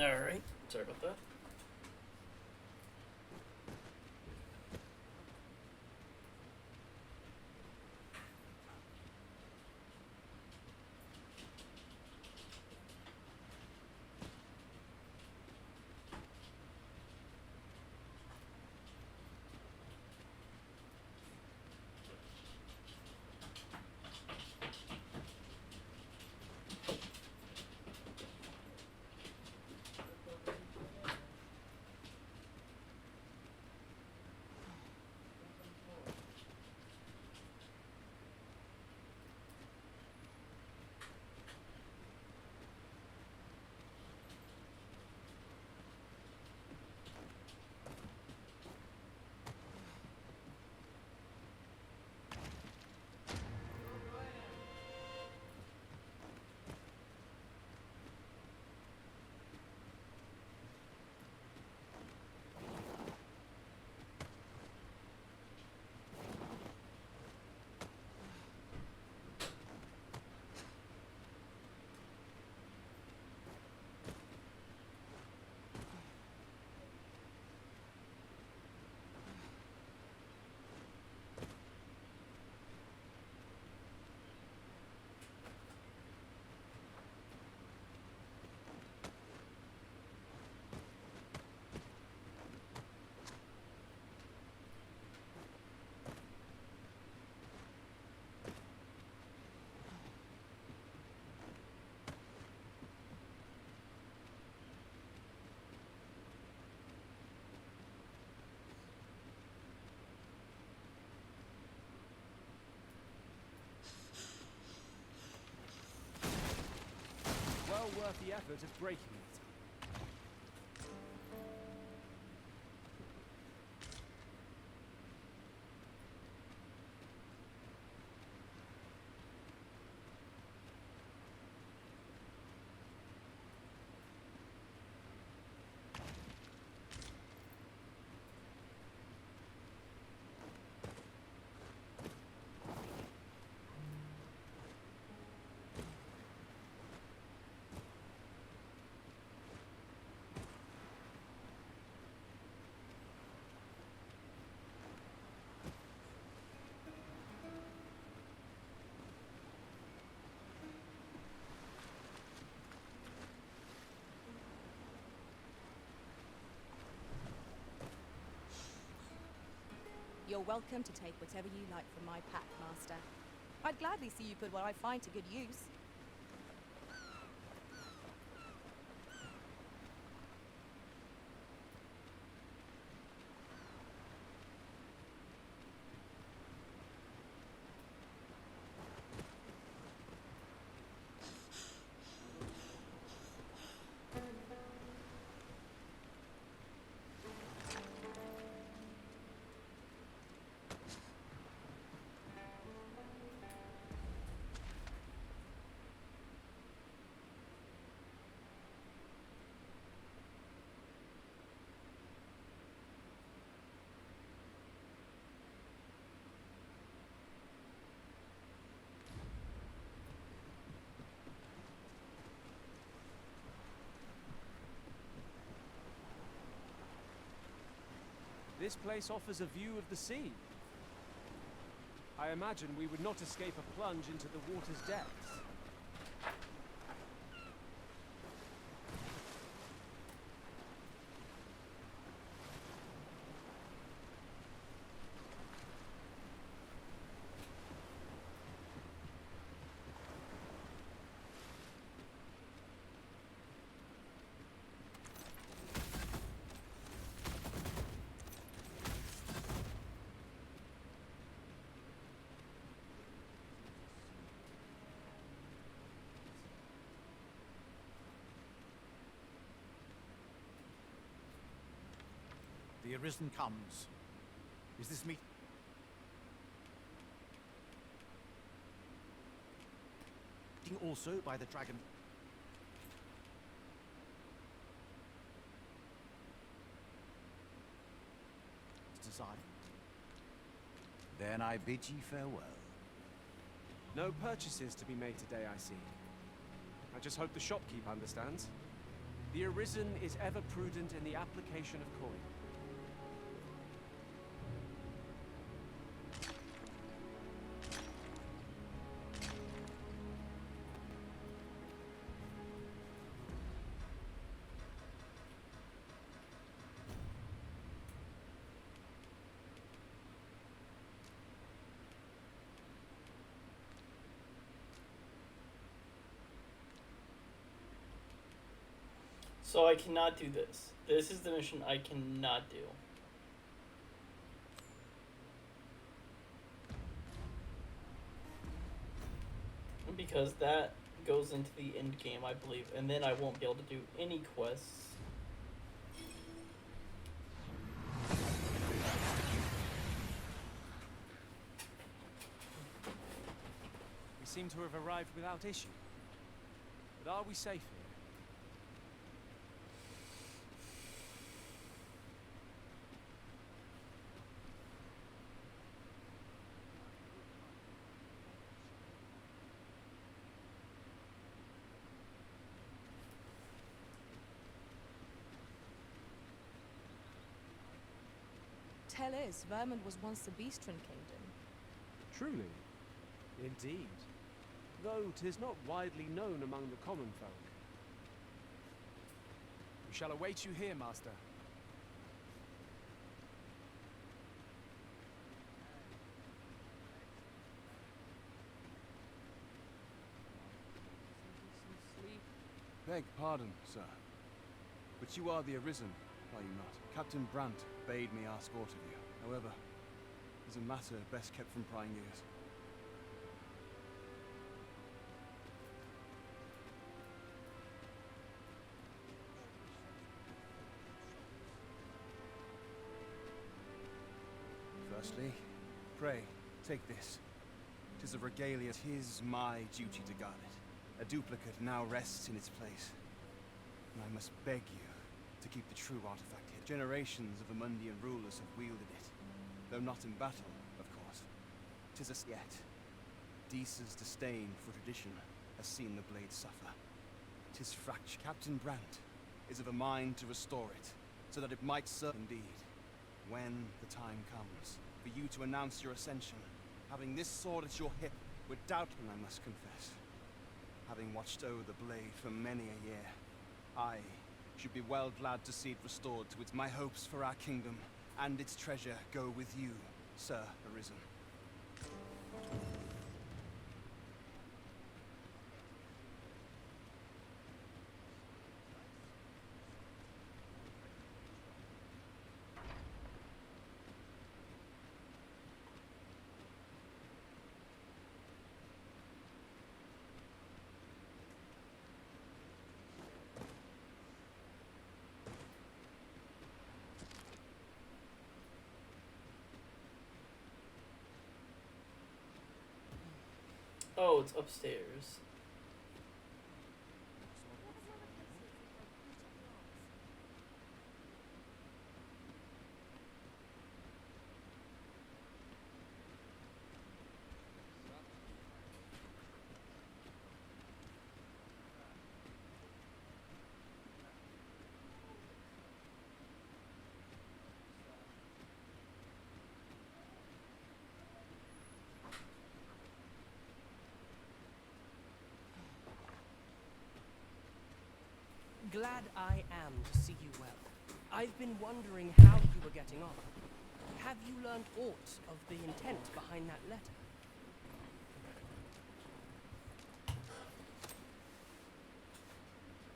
Alright, sorry about that. Well worth the effort of breaking it. You're welcome to take whatever you like from my pack, Master. I'd gladly see you put what I find to good use. This place offers a view of the sea. I imagine we would not escape a plunge into the water's depths. The Arisen comes. Is this meeting also by the dragon? Desire. Then I bid ye farewell. No purchases to be made today, I see. I just hope the shopkeep understands. The Arisen is ever prudent in the application of coin. So I cannot do this. This is the mission I cannot do. Because that goes into the end game, I believe, and then I won't be able to do any quests. We seem to have arrived without issue. But are we safe here? Tell is, Vermund was once the Beastren Kingdom. Truly? Indeed. Though 'tis not widely known among the common folk. We shall await you here, Master. Beg pardon, sir. But you are the Arisen, are you not? Captain Brandt bade me ask aught of you. However, it is a matter best kept from prying ears. Firstly, pray, take this. 'Tis a regalia, 'tis my duty to guard it. A duplicate now rests in its place. And I must beg you to keep the true artifact here. Generations of Amundian rulers have wielded it, though not in battle, of course. 'Tis a yet. Deesa's disdain for tradition has seen the blade suffer. 'Tis fractured. Captain Brandt is of a mind to restore it, so that it might serve indeed, when the time comes, for you to announce your ascension. Having this sword at your hip would doubt, and I must confess, having watched over the blade for many a year, I should be well glad to see it restored to its. My hopes for our kingdom and its treasure go with you, Sir Arisen. Oh, it's upstairs. Glad I am to see you well. I've been wondering how you were getting on. Have you learned aught of the intent behind that letter?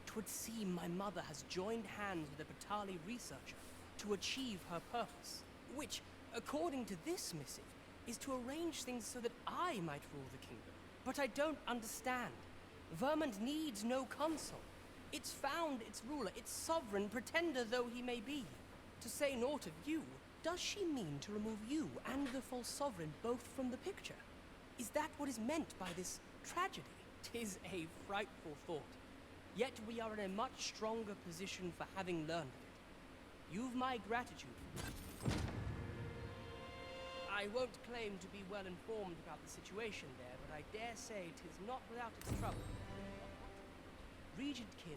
Twould seem my mother has joined hands with a Batali researcher to achieve her purpose, which, according to this missive, is to arrange things so that I might rule the kingdom. But I don't understand. Vermund needs no consul. It's found its ruler, its sovereign, pretender though he may be. To say naught of you, does she mean to remove you and the false sovereign both from the picture? Is that what is meant by this tragedy? 'Tis a frightful thought. Yet we are in a much stronger position for having learned of it. You've my gratitude. I won't claim to be well informed about the situation there, but I dare say 'tis not without its trouble. Regentkin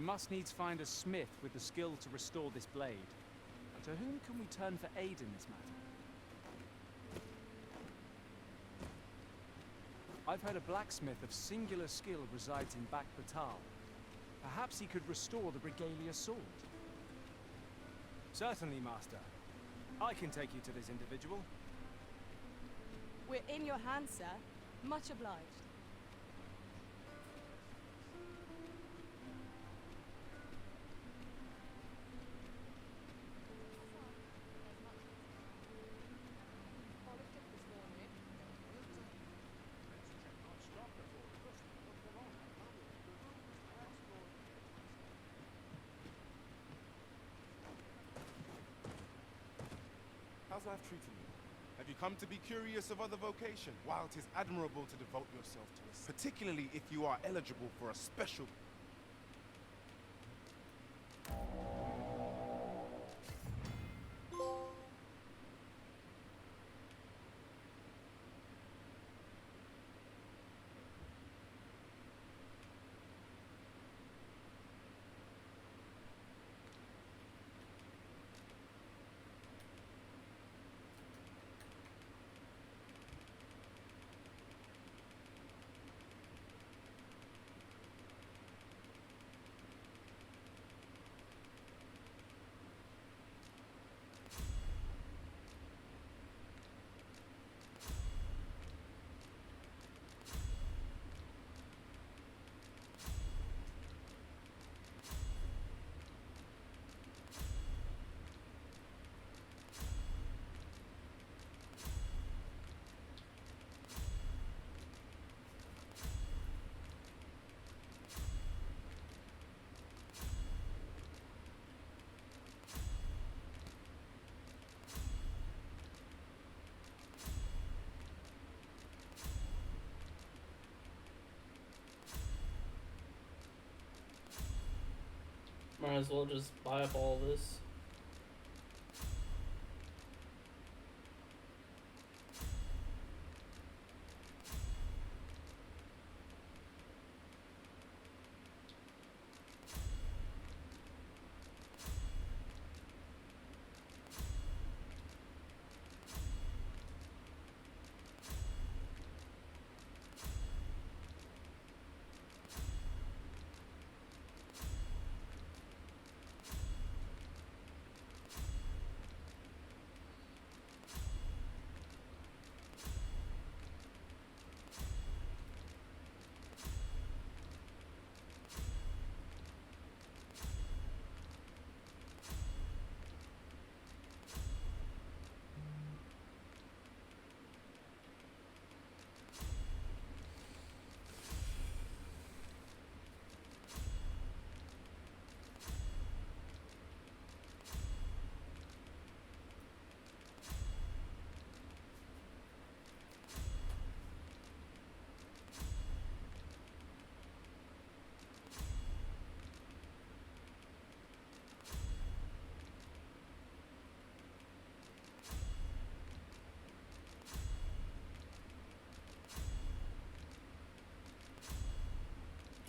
must needs find a smith with the skill to restore this blade. To whom can we turn for aid in this matter? I've heard a blacksmith of singular skill resides in Back Batal. Perhaps he could restore the Regalia sword. Certainly, Master. I can take you to this individual. We're in your hands, sir. Much obliged. How's life treating you? Have you come to be curious of other vocation? While it is admirable to devote yourself to it, particularly if you are eligible for a special... Might as well just buy up all this.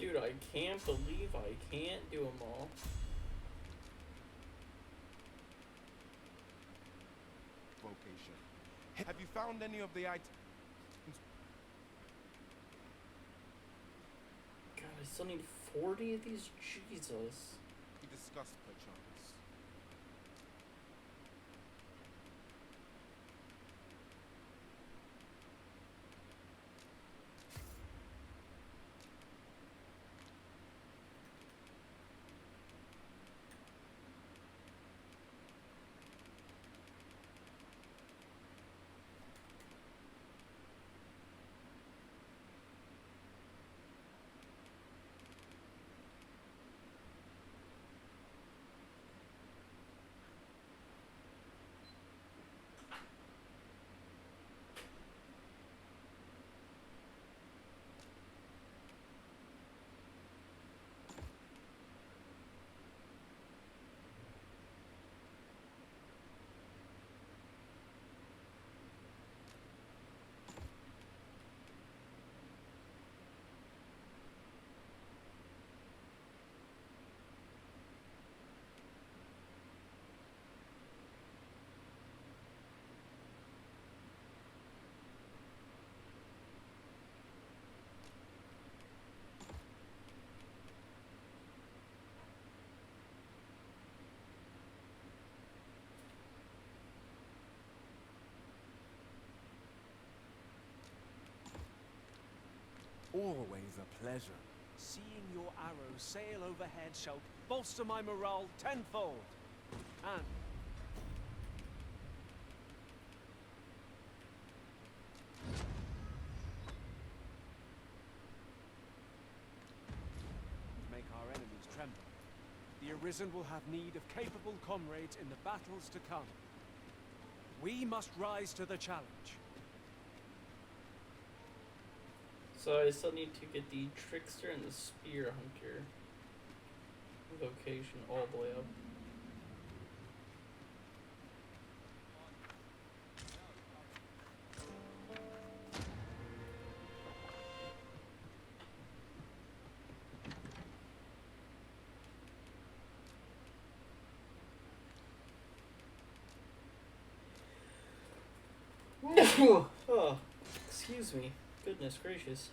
Dude, I can't believe I can't do them all. Vocation. Have you found any of the items? God, I still need 40 of these? Jesus. We discussed perchance. Always a pleasure. Seeing your arrows sail overhead shall bolster my morale tenfold. And make our enemies tremble. The Arisen will have need of capable comrades in the battles to come. We must rise to the challenge. So I still need to get the Trickster and the Spear Hunter vocation all the way up. Oh, excuse me. Goodness gracious.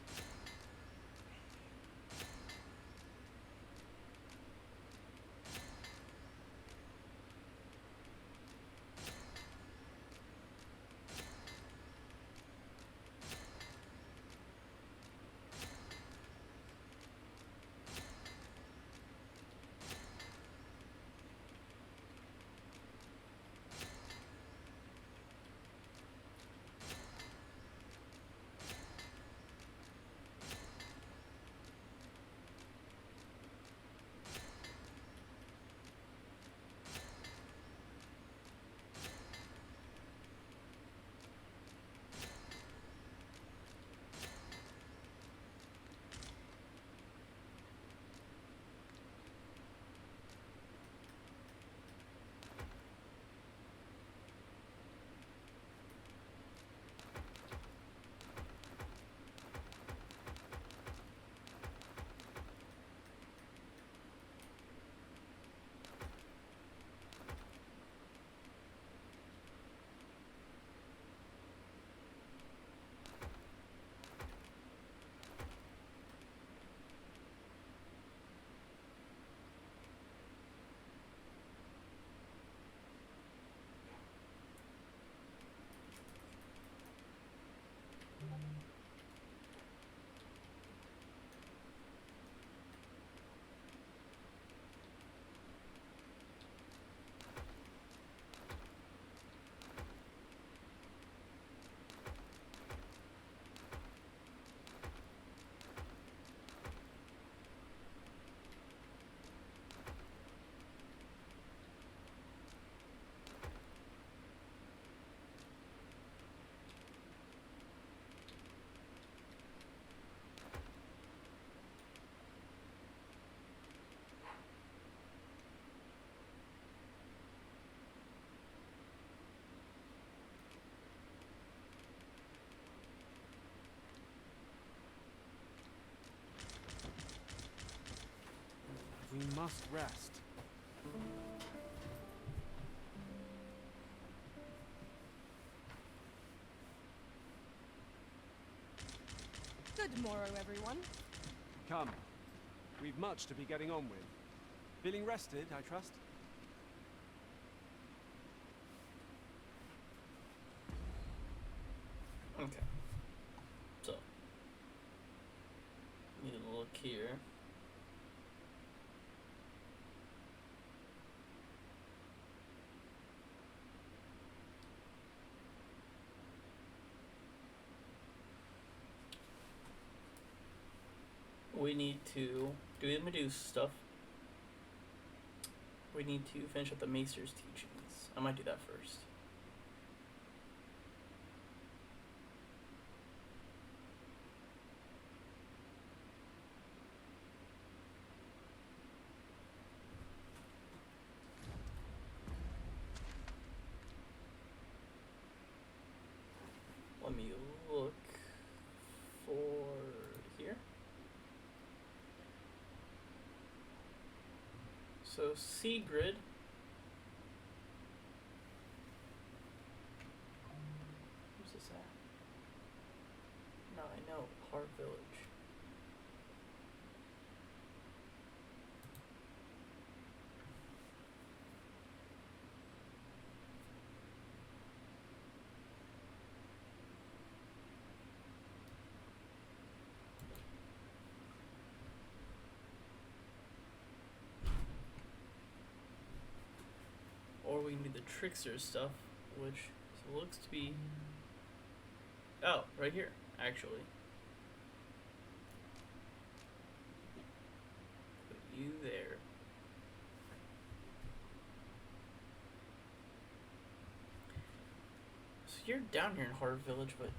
We must rest. Good morrow, everyone. Come. We've much to be getting on with. Feeling rested, I trust? Okay. So, need a look here. We need to do the Medusa stuff. We need to finish up the Maester's teachings. I might do that first. Let me look for here. So Sigrid. Where's this at? No, I know. Heart Village. we need the trickster stuff, which looks to be... Oh, right here, actually. Put you there. So you're down here in Hard Village, but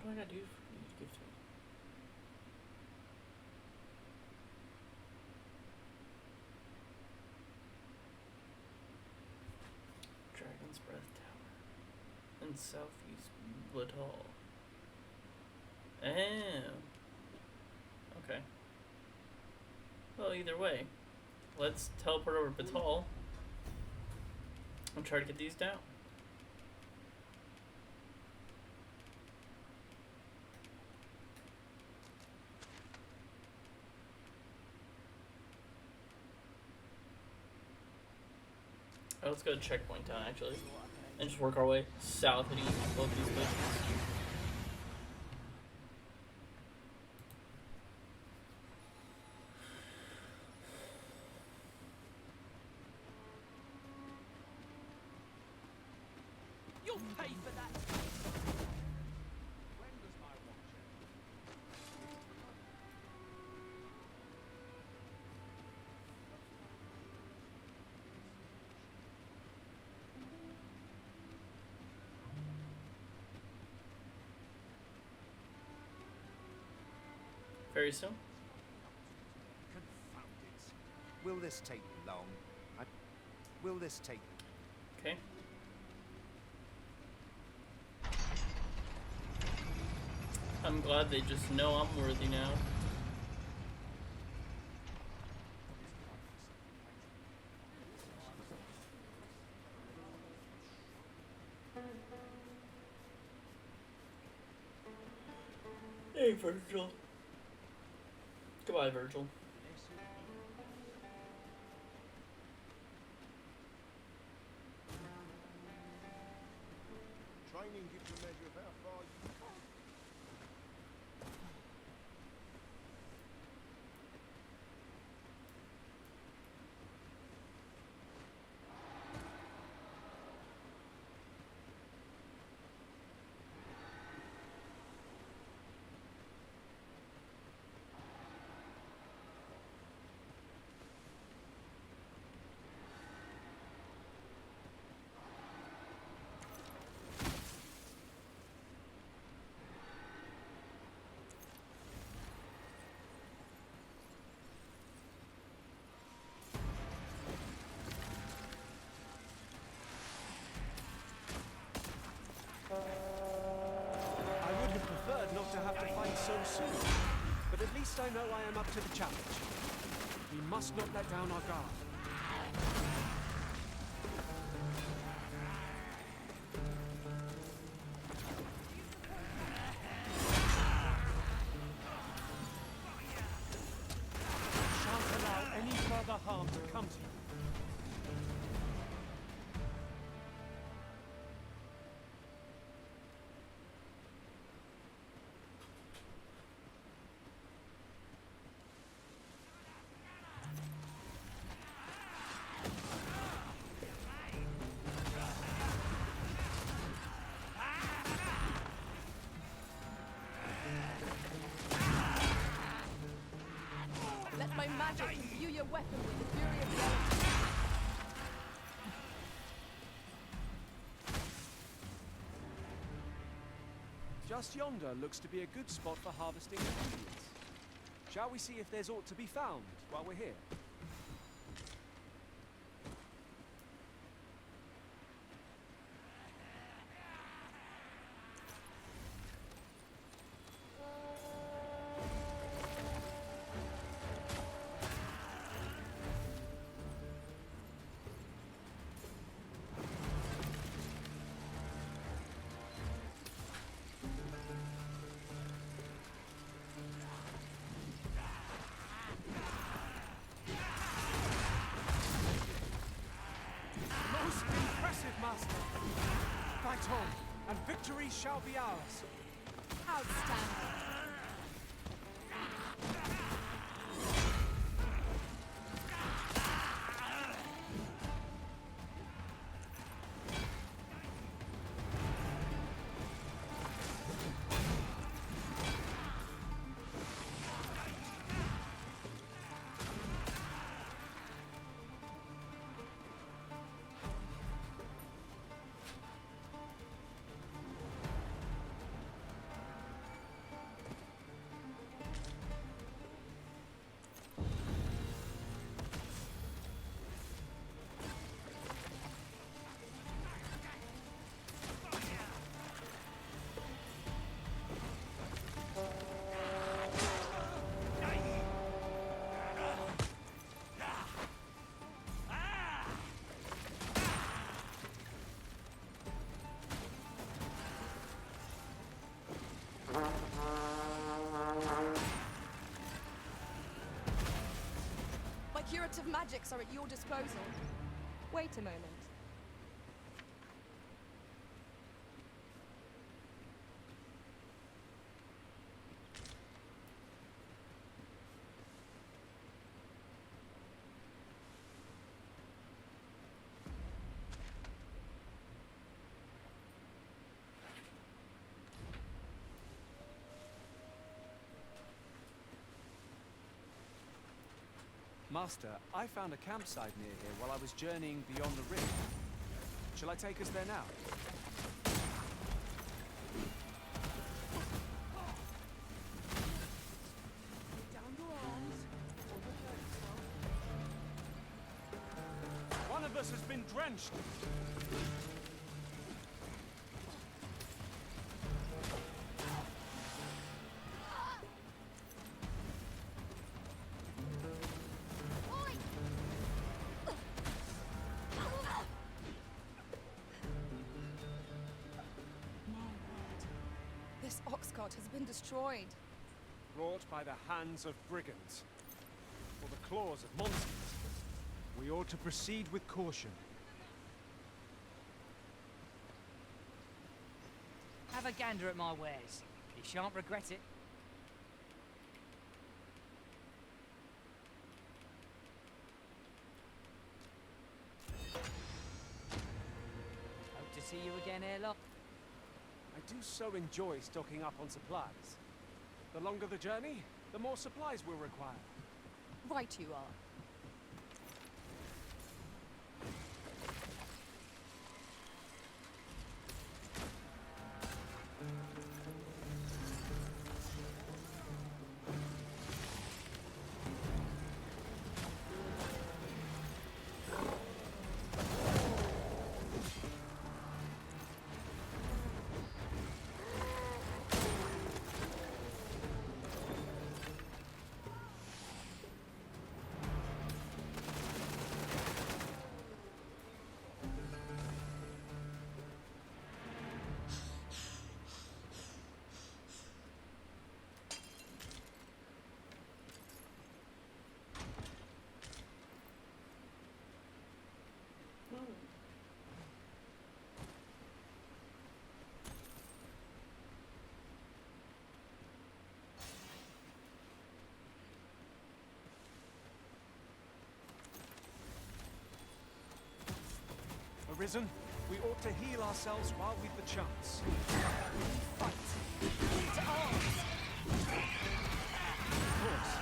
what do I gotta do for you to give to me? Dragon's Breath Tower in Southeast Batal. Oh. Okay. Well, either way, let's teleport over to Batal and try to get these down. Oh, let's go to Checkpoint Town, actually, and just work our way south and east of both these places. You'll pay for that. When does my watch Very soon. Confound it. Will this take long? Will this take... Okay. I'm glad they just know I'm worthy now. Hey, Virgil. Goodbye, Virgil. Training gives a measure of how far you come. I would have preferred not to have to fight so soon, but at least I know I am up to the challenge. We must not let down our guard. Shan't allow any further harm to come to you. Let my magic imbue your weapon with the fury of the elements. Just yonder looks to be a good spot for harvesting ingredients. Shall we see if there's aught to be found while we're here? Most impressive, Master! Fight on, and victory shall be ours. Outstanding. Curative magics are at your disposal. Wait a moment. Master, I found a campsite near here while I was journeying beyond the rift. Shall I take us there now? One of us has been drenched! This ox cart has been destroyed. Wrought by the hands of brigands, or the claws of monsters. We ought to proceed with caution. Have a gander at my wares. You shan't regret it. Hope to see you again ere long. I do so enjoy stocking up on supplies. The longer the journey, the more supplies we'll require. Right you are. Arisen, we ought to heal ourselves while we've the chance. Fight! To arms! Of course.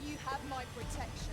You have my protection.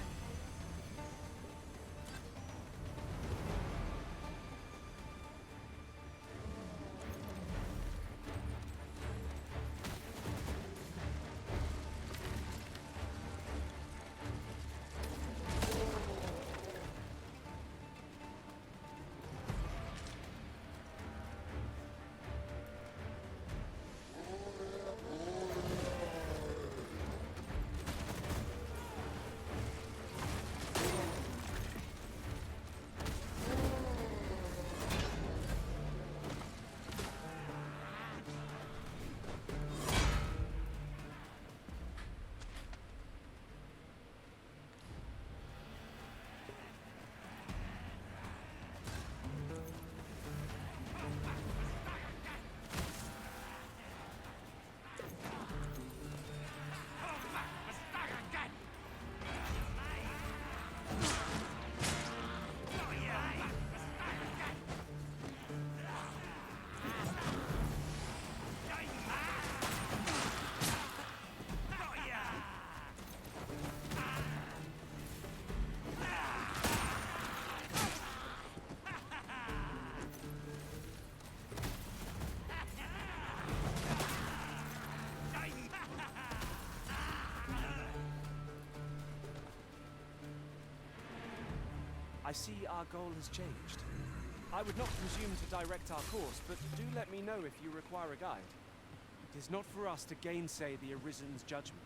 I see our goal has changed. I would not presume to direct our course, but do let me know if you require a guide. It is not for us to gainsay the Arisen's judgment.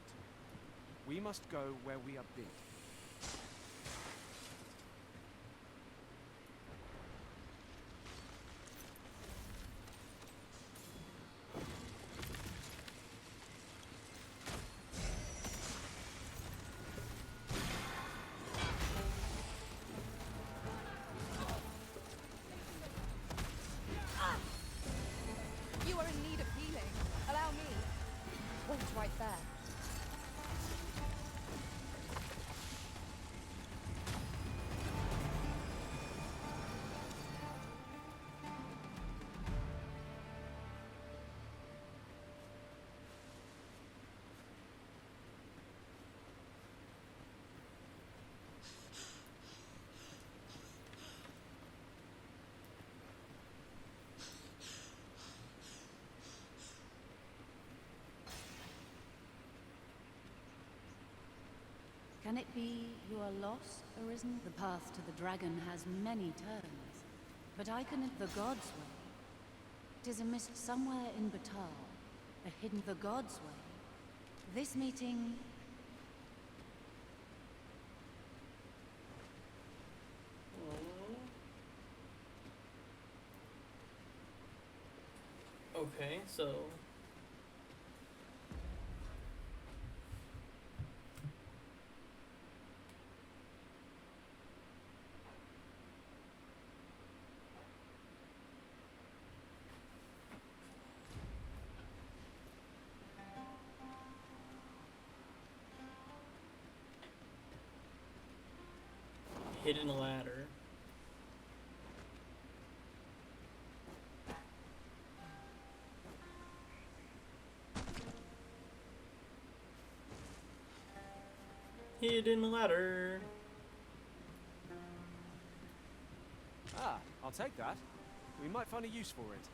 We must go where we are bid. You are in need of healing. Allow me. Point right there. Can it be you are lost, Arisen? The path to the dragon has many turns, but I can the God's way. 'Tis a mist somewhere in Batal, a hidden the God's way. This meeting... Okay, so hidden ladder. Hidden ladder. Ah, I'll take that. We might find a use for it.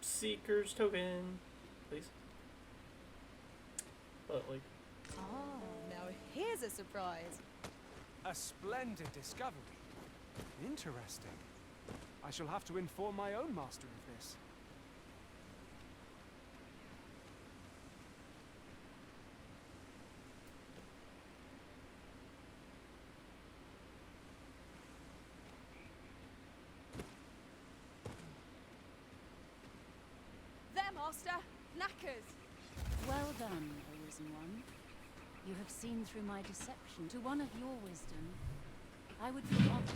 Seeker's token, please. But like, Ah, now here's a surprise. A splendid discovery. Interesting. I shall have to inform my own master of this. There, Master! Knackers! Well done, Arisen One. You have seen through my deception to one of your wisdom. I would feel honored.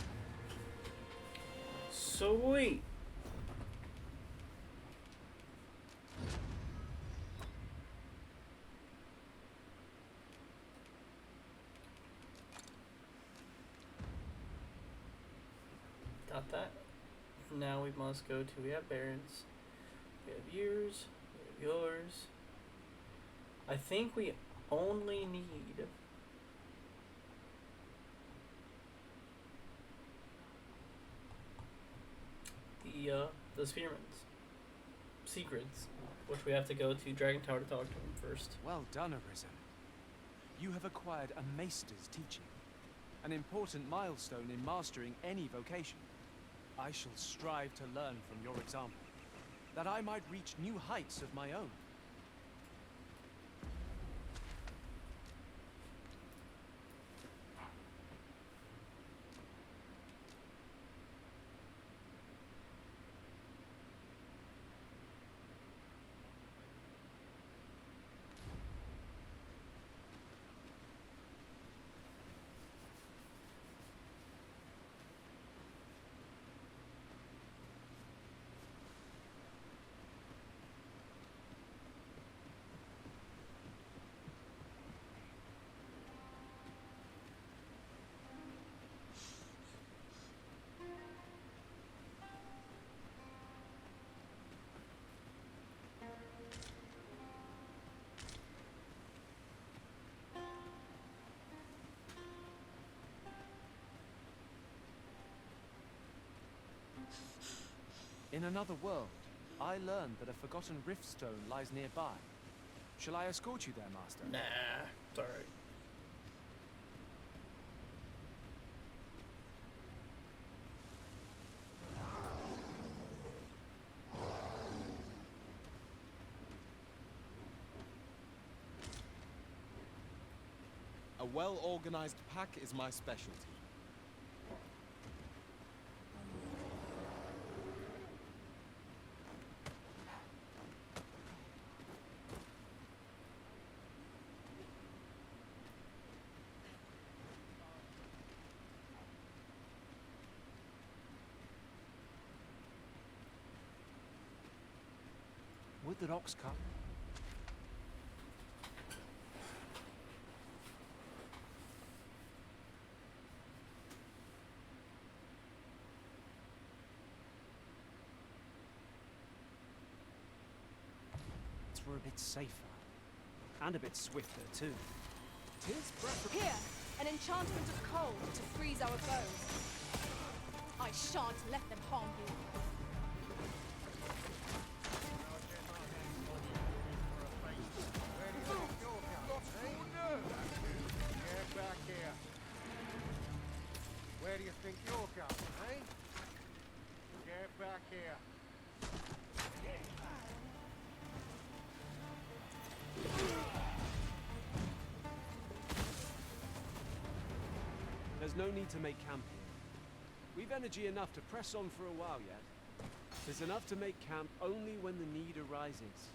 sweet. Got that. Now we must go to, we have Barons, we have yours, we have yours. I think we only need the Spearmans. Secrets, which we have to go to Dragon Tower to talk to him first. Well done, Arisen. You have acquired a Maester's teaching, an important milestone in mastering any vocation. I shall strive to learn from your example, that I might reach new heights of my own. In another world, I learned that a forgotten riftstone lies nearby. Shall I escort you there, Master? Nah, it's alright. A well-organized pack is my specialty. Would the ox come? We're a bit safer. And a bit swifter, too. Tis preferable. Here, an enchantment of cold to freeze our foes. I shan't let them harm you. Get back here. Where do you think you're going, eh? Get back here. There's no need to make camp here. We've energy enough to press on for a while yet. There's enough to make camp only when the need arises.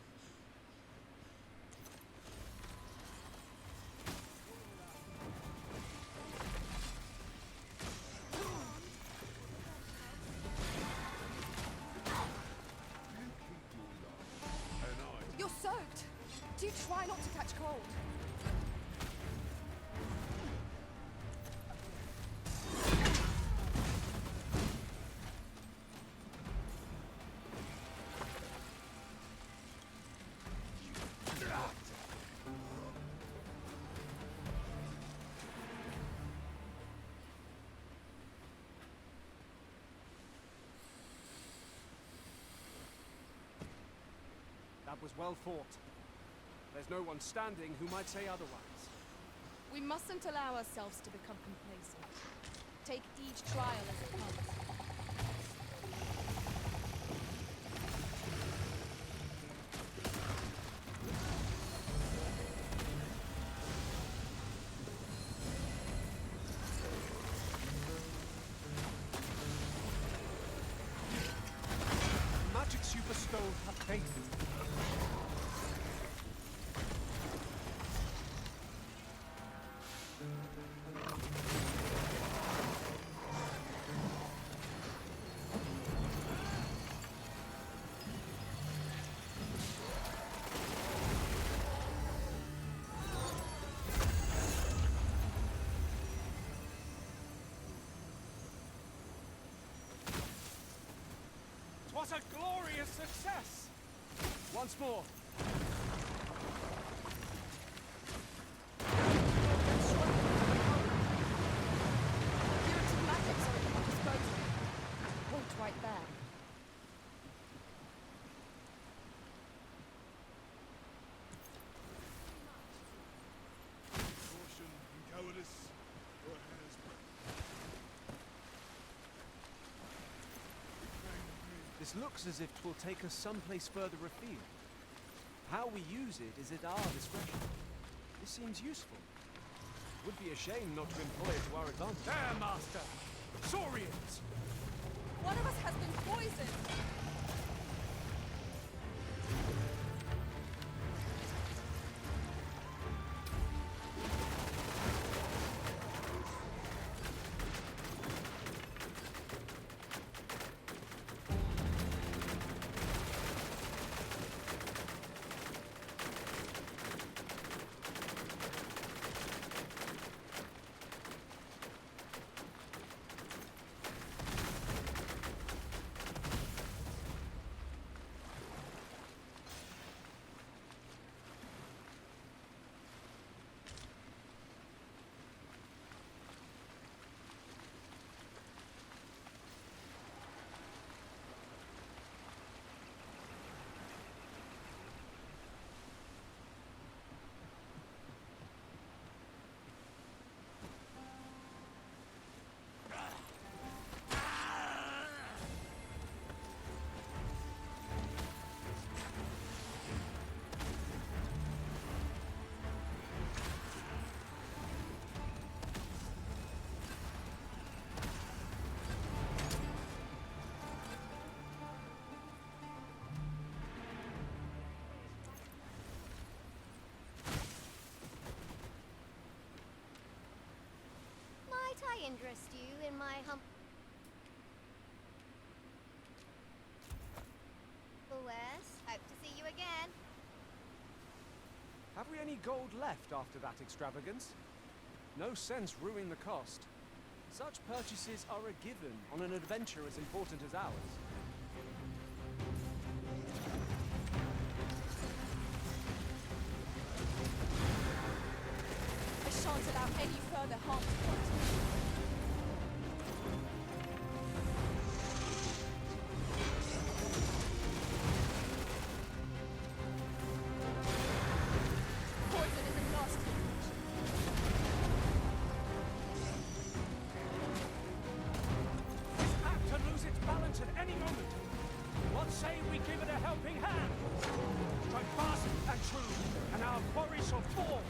You're soaked. Do try not to catch cold. That was well fought. There's no one standing who might say otherwise. We mustn't allow ourselves to become complacent. Take each trial as it comes. Magics you bestow have faith. What a glorious success! Once more. Curative magics are at your disposal. Hold right there. Caution and cowardice, or a hair's breadth. This looks as if 'twill take us someplace further afield. How we use it is at our discretion. This seems useful. Would be a shame not to employ it to our advantage. There, Master! Saurians! One of us has been poisoned! interest you in my wares. Hope to see you again. Have we any gold left after that extravagance? No sense ruining the cost. Such purchases are a given on an adventure as important as ours. I shan't allow any further harm to come to me. Poison is a nasty creature. It's apt to lose its balance at any moment. What say we give it a helping hand? Strike fast and true, and our quarry shall fall.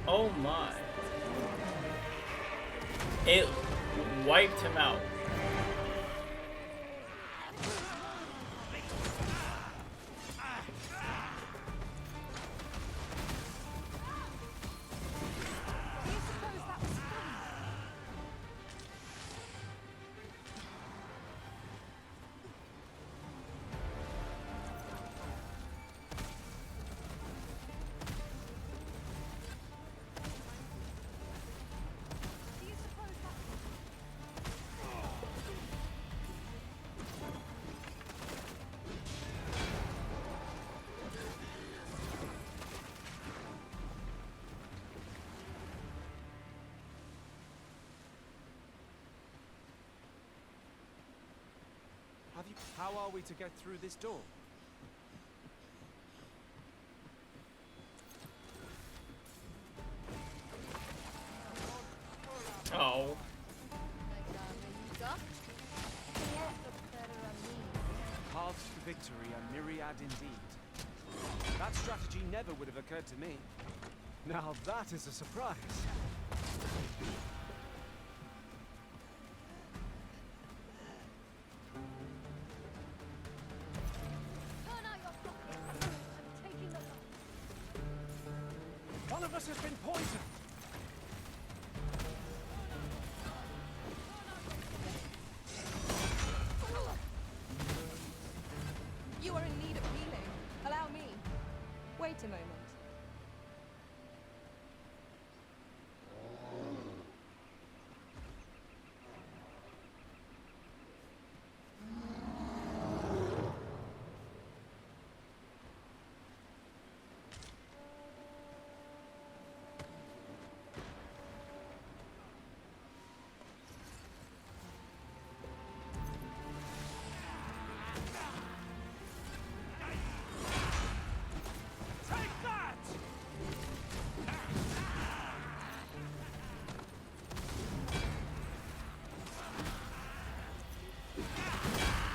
Oh my. It wiped him out. How are we to get through this door? Oh. Paths to victory are myriad indeed. That strategy never would have occurred to me. Now that is a surprise. One of us has been poisoned. You are in need of healing. Allow me. Wait a moment.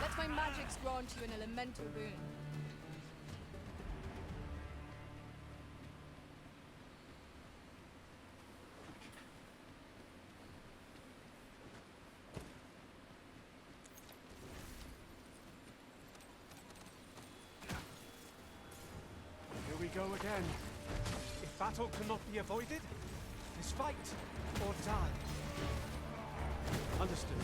Let my magics grant you an elemental boon. Here we go again. If battle cannot be avoided, is fight or die. Understood.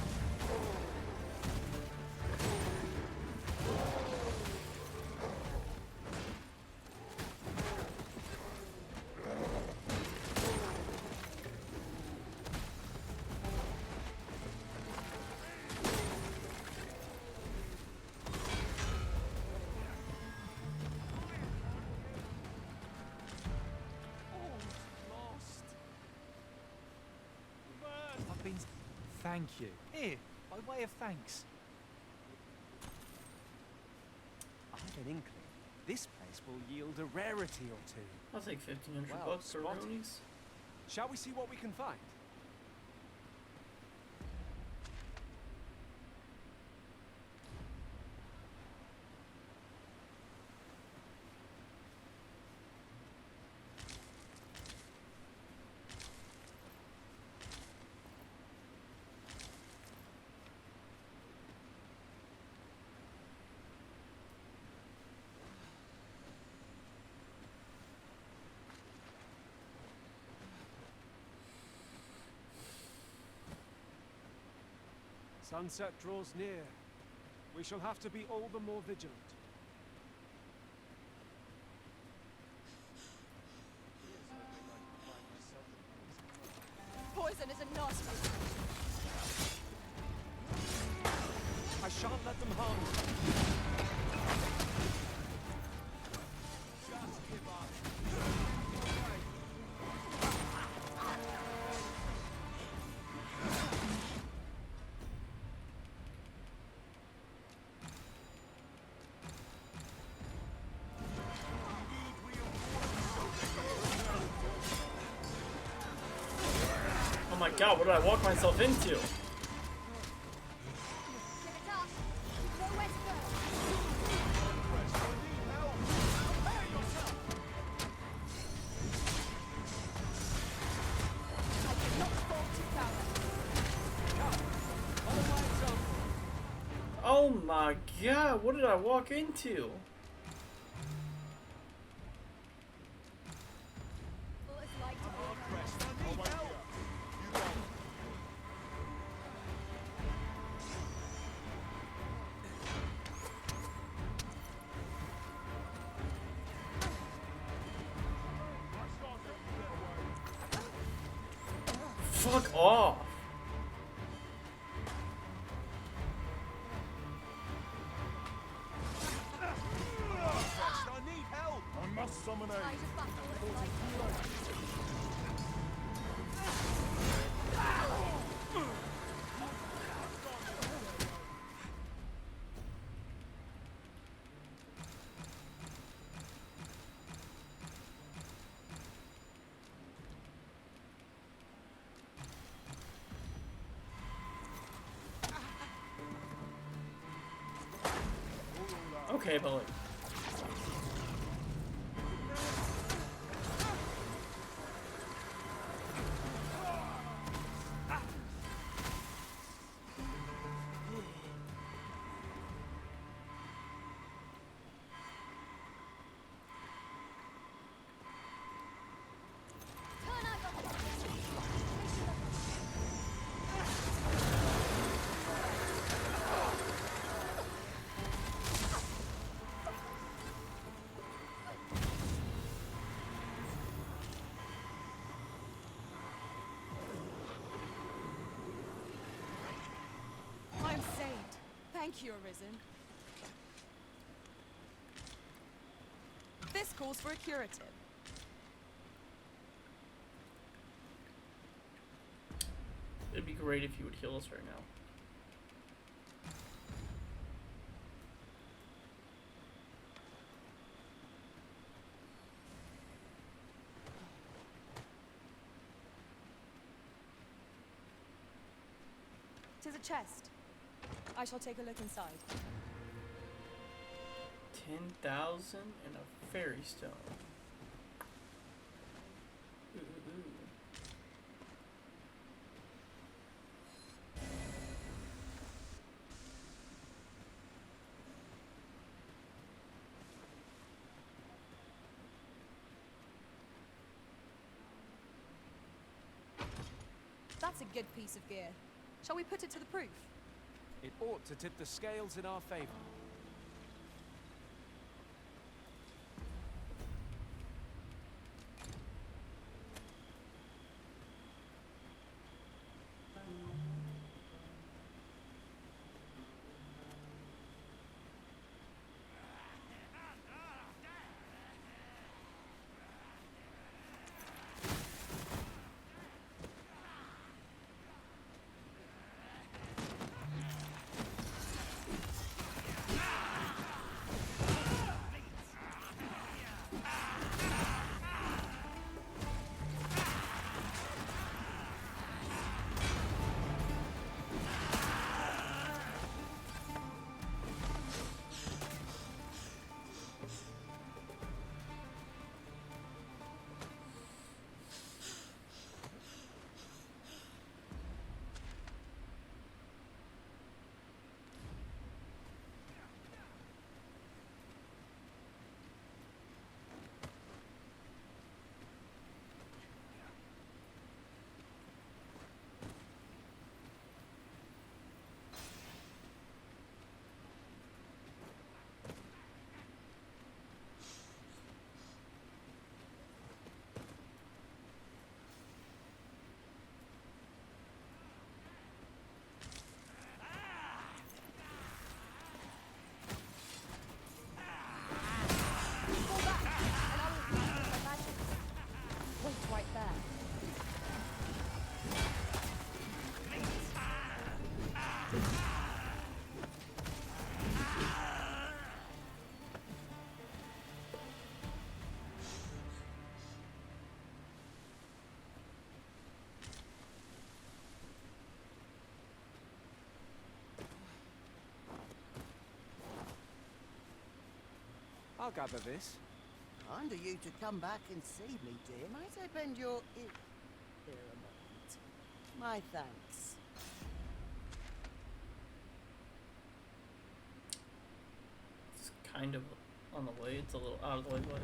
I've been... Thank you. Here, by way of thanks. I have an inkling. This place will yield a rarity or two. I'll take 1,500 Well bucks for spotted. Ronies. Shall we see what we can find? Sunset draws near. We shall have to be all the more vigilant. Poison is a nasty. I shan't let them harm you. Just give up. Oh my god, what did I walk myself into? Oh my god, what did I walk into? Fuck off! I need help! I must summon aid. Okay, but like... I'm saved. Thank you, Arisen. This calls for a curative. It'd be great if you would heal us right now. Tis a chest. I shall take a look inside. 10,000 and a fairy stone. Ooh, ooh, ooh. That's a good piece of gear. Shall we put it to the proof? It ought to tip the scales in our favor. I'll gather this. Kind of you to come back and see me, dear. Might I bend your ear a moment? My thanks. It's kind of on the way. It's a little out of the way, but...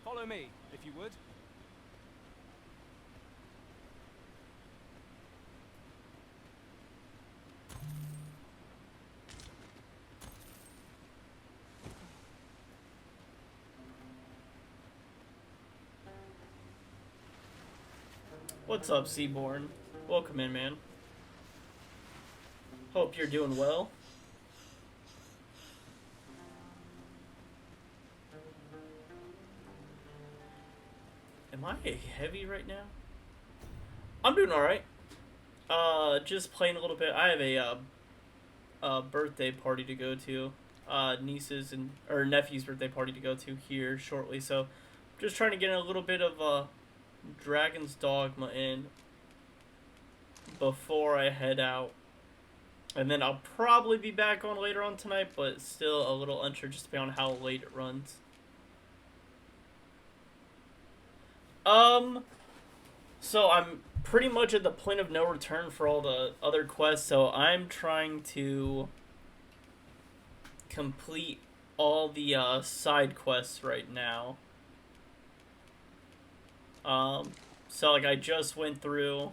Follow me, if you would. What's up, Seaborn? Welcome in, man. Hope you're doing well. Am I heavy right now? I'm doing alright. Just playing a little bit. I have a birthday party to go to. Niece's or nephew's birthday party to go to here shortly. So, just trying to get a little bit of Dragon's Dogma in before I head out. And then I'll probably be back on later on tonight, but still a little unsure just depending on how late it runs. So I'm pretty much at the point of no return for all the other quests, so I'm trying to complete all the side quests right now. So like I just went through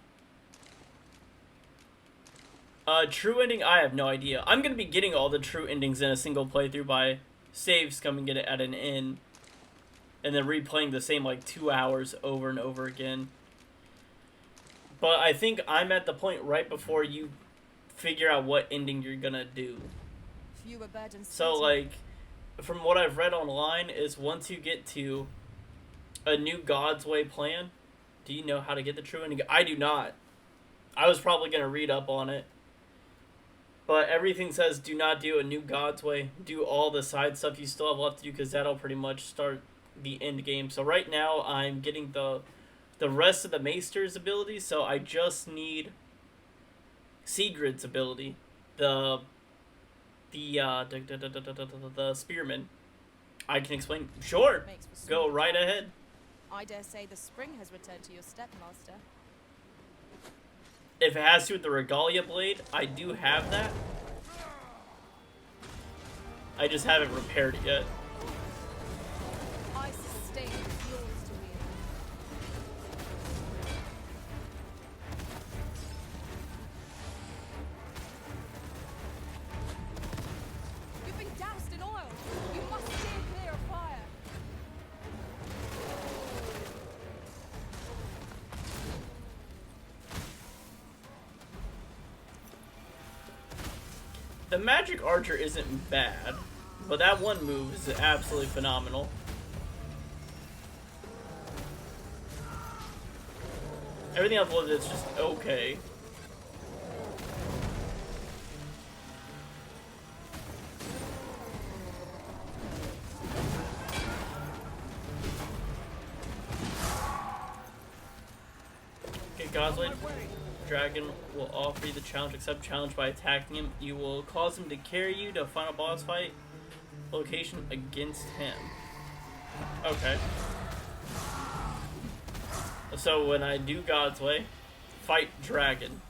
true ending. I have no idea. I'm gonna be getting all the true endings in a single playthrough by saves coming in at an end, and then replaying the same like 2 hours over and over again. But I think I'm at the point right before you figure out what ending you're gonna do. Fewer burdens. So like, from what I've read online, is once you get to a new God's Way plan, do you know how to get the true ending? I do not. I was probably gonna read up on it, but everything says do not do a new God's Way. Do all the side stuff you still have left to do, because that'll pretty much start the end game. So right now I'm getting the rest of the Maester's abilities, so I just need Sigrid's ability, the spearman. I can explain. Sure, go right ahead. I dare say the spring has returned to your step, Master. If it has to do with the Regalia blade, I do have that. I just haven't repaired it yet. I sustain yours to wield. You've been doused in oil. You must steer clear of fire. The magic archer isn't bad, but that one move is absolutely phenomenal. Everything else with it's just okay. Okay, Gosway Dragon will offer you the challenge. Accept challenge by attacking him. You will cause him to carry you to a final boss fight location against him. Okay. So when I do God's Way, fight Dragon.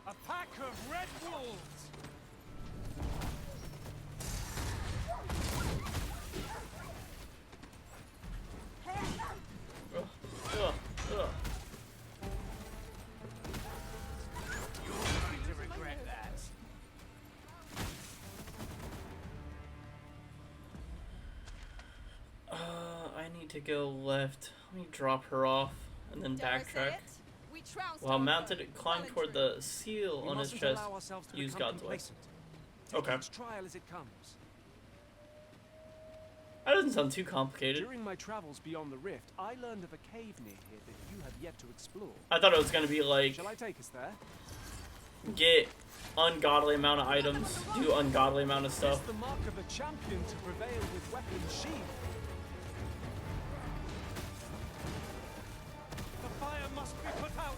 A pack of red wolves! You're going to regret that. to go left. Let me drop her off and then backtrack. While mounted, climb toward the seal We on his mustn't chest. allow ourselves to Use become God's way. complacent. Take Okay. each trial as it comes. That doesn't sound too complicated. During my travels beyond the rift, I learned of a cave near here that you have yet to explore. I thought it was gonna be like, Shall I take us there? get ungodly amount of items, do ungodly amount of stuff. It's the mark of a champion to prevail with weapons sheathed. The fire must be put out.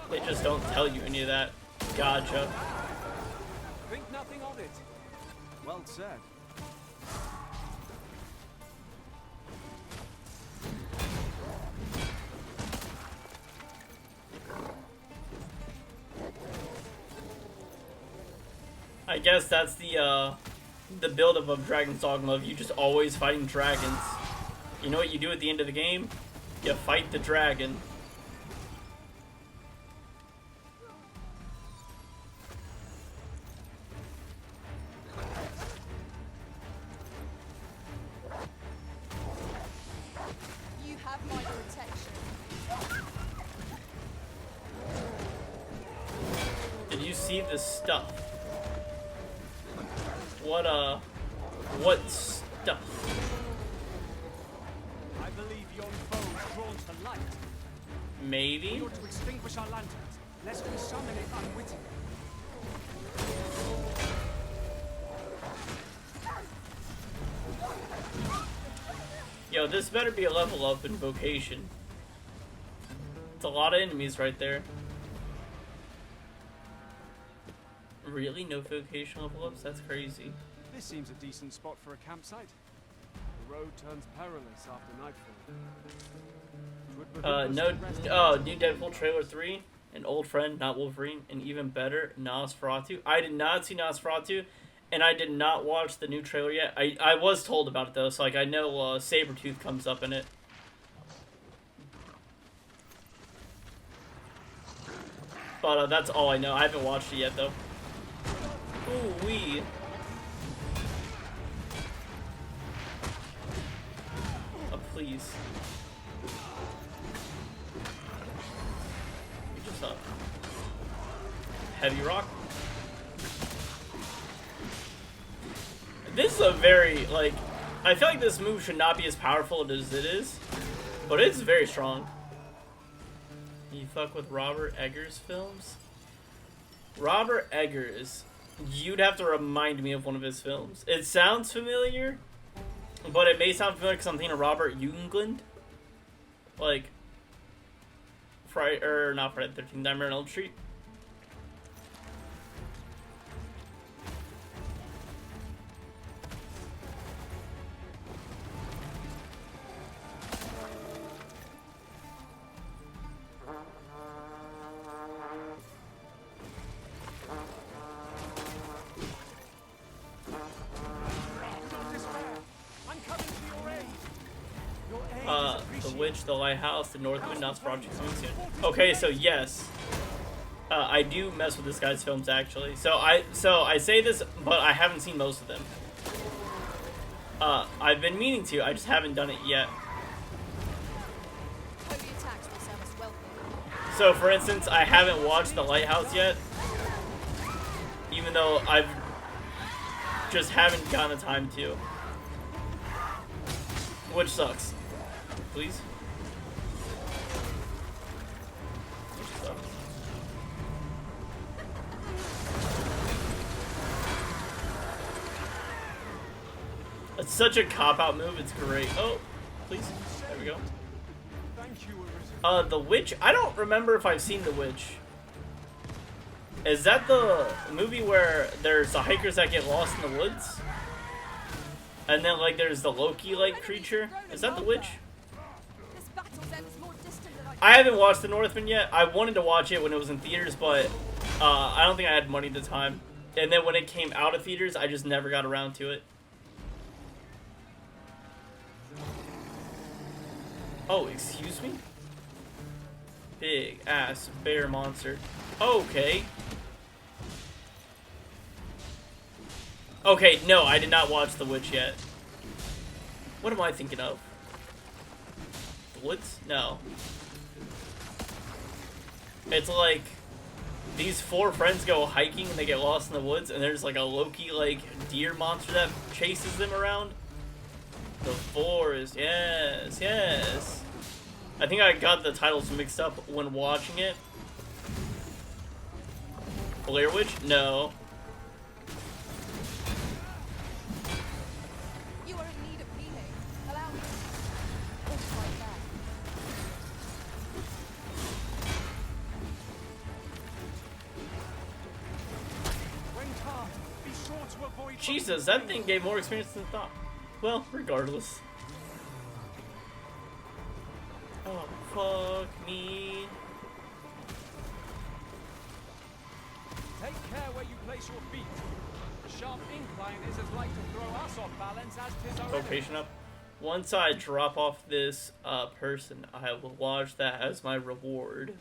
They just don't tell you any of that. Gotcha. Think nothing of it. Well said. I guess that's the build-up of Dragon's Dogma, of you just always fighting dragons. You know what you do at the end of the game? You fight the dragon. You have my protection. Did you see the stuff? What stuff? I believe yon foe is drawn to light. Maybe? We ought to extinguish our lanterns, lest we summon it unwittingly. Yo, this better be a level up in vocation. It's a lot of enemies right there. Really? No vocation level ups? That's crazy. This seems a decent spot for a campsite. The road turns perilous after nightfall. New Deadpool trailer 3, an old friend, not Wolverine, and even better, Nosferatu. I did not see Nosferatu, and I did not watch the new trailer yet. I was told about it though, so like I know Sabretooth comes up in it. But that's all I know. I haven't watched it yet though. Ooh wee. Please. You just up. Heavy rock. This is a very, like, I feel like this move should not be as powerful as it is, but it's very strong. You fuck with Robert Eggers films? Robert Eggers. You'd have to remind me of one of his films. It sounds familiar, but it may sound familiar because I'm thinking of Robert Englund. Like, not Friday the 13th, Nightmare on Elm Street. The Witch, The Lighthouse, The Northwind, Nosferatu coming soon. Okay, so yes, I do mess with this guy's films actually. So I say this, but I haven't seen most of them. I've been meaning to, I just haven't done it yet. So for instance, I haven't watched The Lighthouse yet, even though I've just haven't gotten the time to, which sucks. Please. It's such a cop-out move, it's great. Oh, please. There we go. Thank you, The Witch? I don't remember if I've seen The Witch. Is that the movie where there's the hikers that get lost in the woods? And then, like, there's the Loki-like creature? Is that The Witch? I haven't watched The Northman yet. I wanted to watch it when it was in theaters, but I don't think I had money at the time. And then when it came out of theaters, I just never got around to it. Oh, excuse me? Big ass bear monster. Okay. Okay, no, I did not watch The Witch yet. What am I thinking of? woods? No. It's like these 4 friends go hiking and they get lost in the woods, and there's like a Loki like deer monster that chases them around. The forest, yes, yes. I think I got the titles mixed up when watching it. Blair Witch? No. You are in need of healing. Allow me. Oh, right there. Be sure to avoid. Jesus, that thing gave more experience than I thought. Well, regardless. Oh, fuck me. Take care where you place your feet. The sharp incline is as like to throw us off balance as 'tis our enemy. Patient up. Once I drop off this person, I will lodge that as my reward.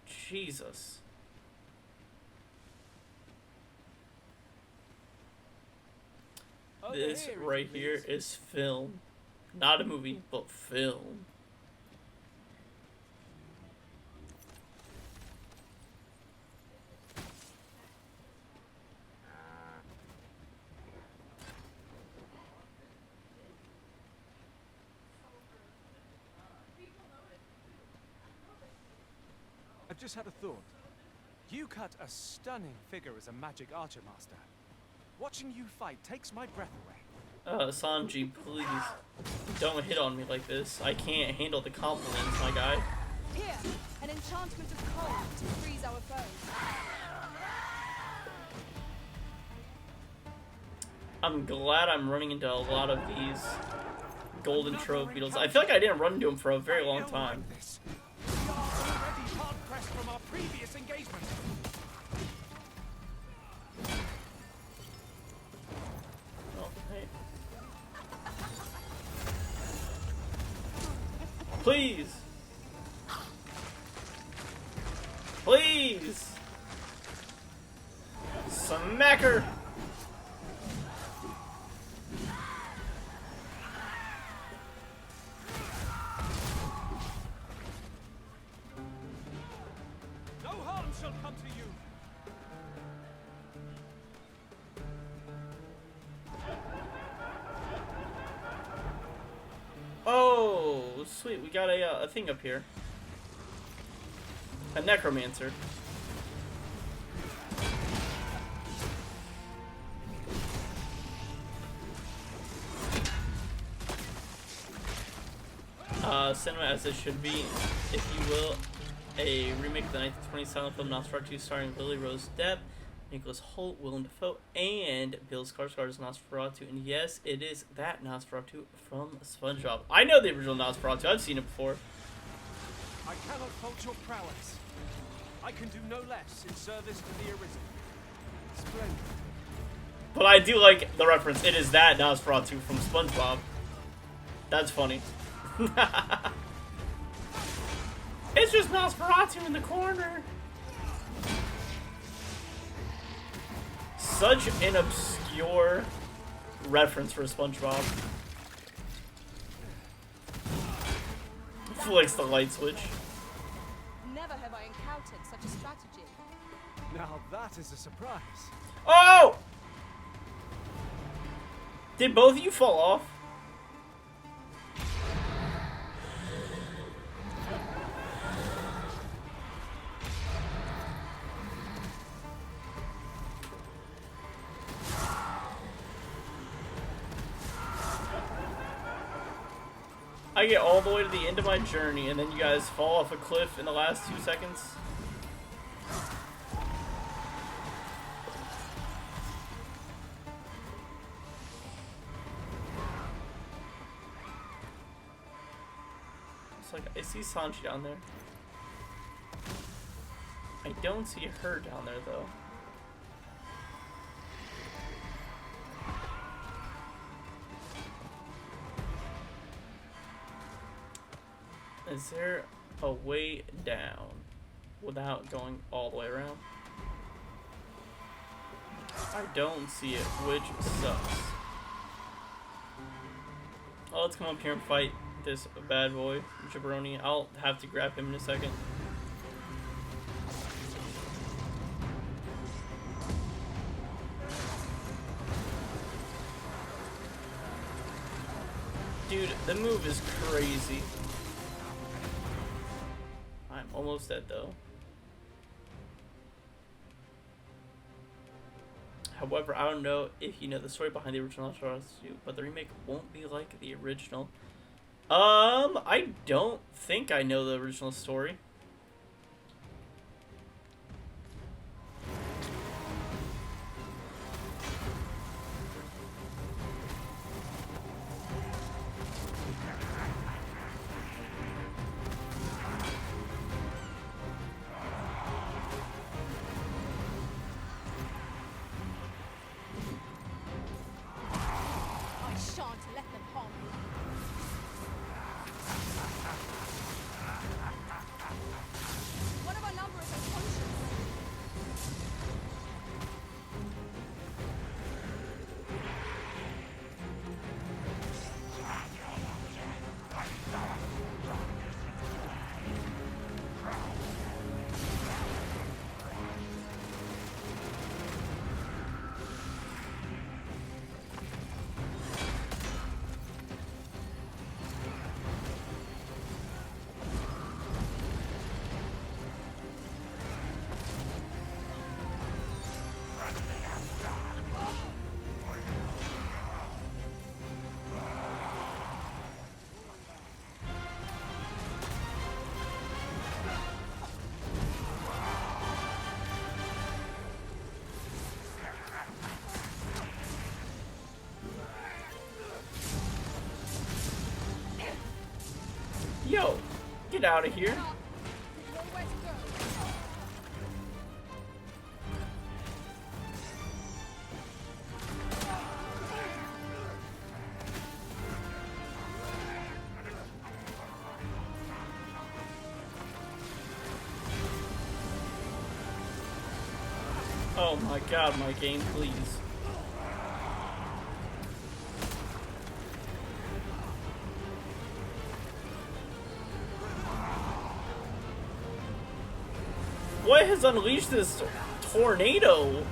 Jesus. This right here is film. Not a movie, but film. I've just had a thought. You cut a stunning figure as a magic archer master. Watching you fight takes my breath away. Sanji, please. Don't hit on me like this. I can't handle the compliments, my guy. Here, an enchantment of cold to freeze our foes. I'm glad I'm running into a lot of these golden trove beetles. I feel like I didn't run into them for a very long time. We are already hard pressed from our previous engagement. Oh, hey. Please! Please! Smacker! No harm shall come to you. Oh, sweet. We got a thing up here. A necromancer. Cinema as it should be, if you will. A remake of the 1920 silent film Nosferatu starring Lily Rose Depp, Nicholas Hoult, Willem Dafoe, and Bill Skarsgård as Nosferatu. And yes, it is that Nosferatu from SpongeBob. I know the original Nosferatu. I've seen it before. I cannot fault your prowess. I can do no less in service to the Arisen. Splendid. But I do like the reference. It is that Nosferatu from SpongeBob. That's funny. It's just Nosferatu in the corner. Such an obscure reference for SpongeBob. Flicks the light switch. Never have I encountered such a strategy. Now that is a surprise. Oh! Did both of you fall off? I get all the way to the end of my journey, and then you guys fall off a cliff in the last 2 seconds. It's like, I see Sanji down there. I don't see her down there, though. Is there a way down without going all the way around? I don't see it, which sucks. let's come up here and fight this bad boy, Jabroni. I'll have to grab him in a second. Dude, the move is crazy. I'm almost dead though. However, I don't know if you know the story behind the original Nosferatu, but the remake won't be like the original. I don't think I know the original story. I shan't let them harm you. One of our number is unconscious. Yo, get out of here. Oh my god, my game, please. What has unleashed this tornado?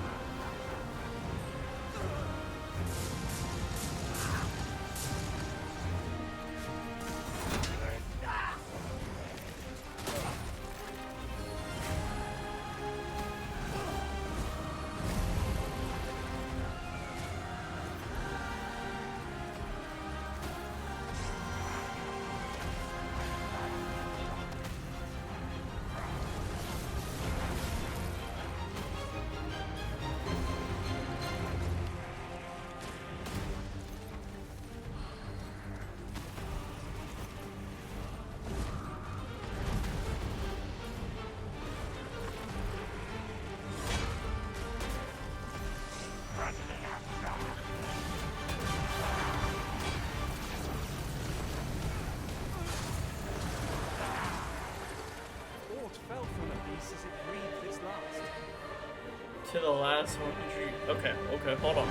To the last 100. Okay, hold on.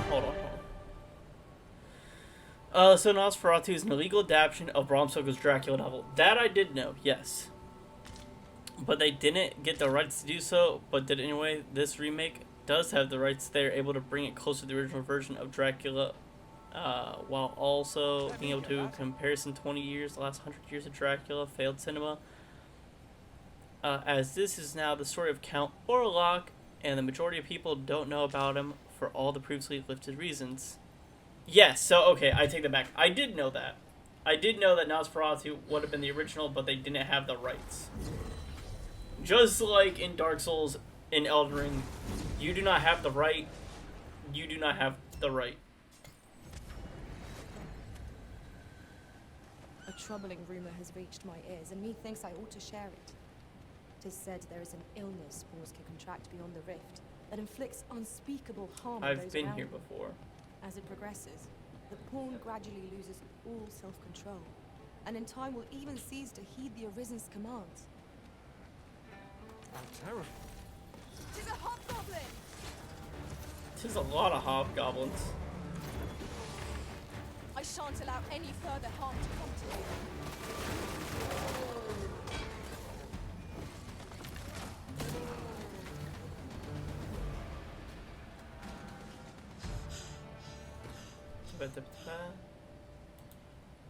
So Nosferatu is an illegal adaptation of Bram Stoker's Dracula novel. That I did know, yes. But they didn't get the rights to do so, but did anyway. This remake does have the rights. They're able to bring it closer to the original version of Dracula, while also being able to comparison 20 years, the last 100 years of Dracula, failed cinema. As this is now the story of Count Orlok, and the majority of people don't know about him for all the previously listed reasons. Yes, so, okay, I take that back. I did know that. I did know that Nosferatu would have been the original, but they didn't have the rights. Just like in Dark Souls, in Elden Ring, you do not have the right. You do not have the right. A troubling rumor has reached my ears, and methinks I ought to share it. 'Tis said there is an illness spores can contract beyond the rift that inflicts unspeakable harm on those I've been around here them. before. As it progresses, the pawn gradually loses all self-control, and in time will even cease to heed the Arisen's commands. How terrible. 'Tis a hobgoblin! 'Tis a lot of hobgoblins. I I shan't allow any further harm to come to you.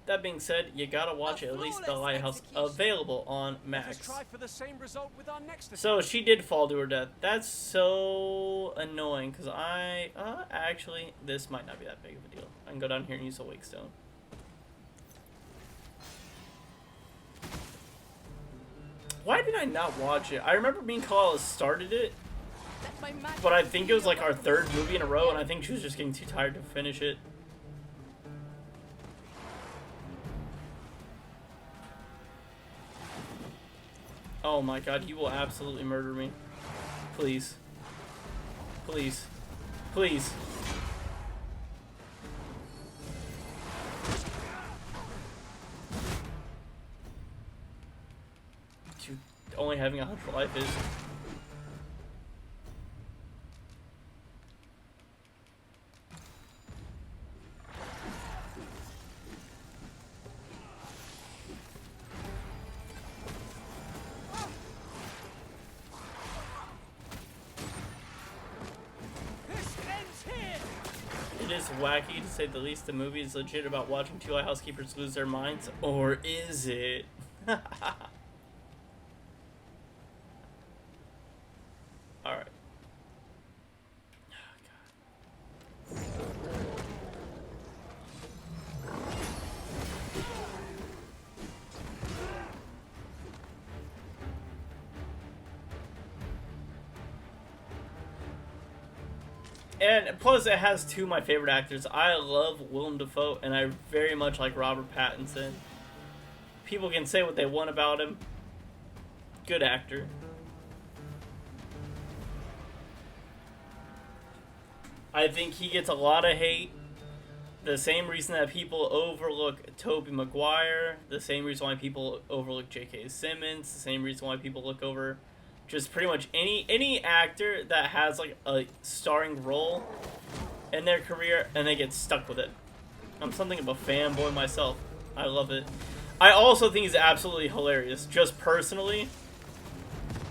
That being said, you gotta watch at least The Lighthouse, available on Let us Max. try for the same result with our next So she did fall to her death. That's so annoying because actually, this might not be that big of a deal. I can go down here and use a wake stone. Why did I not watch it? I remember me and Carla started it, but I think it was like our third movie in a row, and I think she was just getting too tired to finish it. Oh my god, he will absolutely murder me. Please. Please. Please. Dude, only having 100 life is... wacky to say the least. The movie is legit about watching two lighthouse keepers lose their minds, or is it? Alright. And plus, it has two of my favorite actors. I love Willem Dafoe, and I very much like Robert Pattinson. People can say what they want about him. Good actor. I think he gets a lot of hate. The same reason that people overlook Tobey Maguire. The same reason why people overlook J.K. Simmons. The same reason why people look over... just pretty much any actor that has like a starring role in their career and they get stuck with it. I'm something of a fanboy myself. I love it. I also think he's absolutely hilarious. Just personally,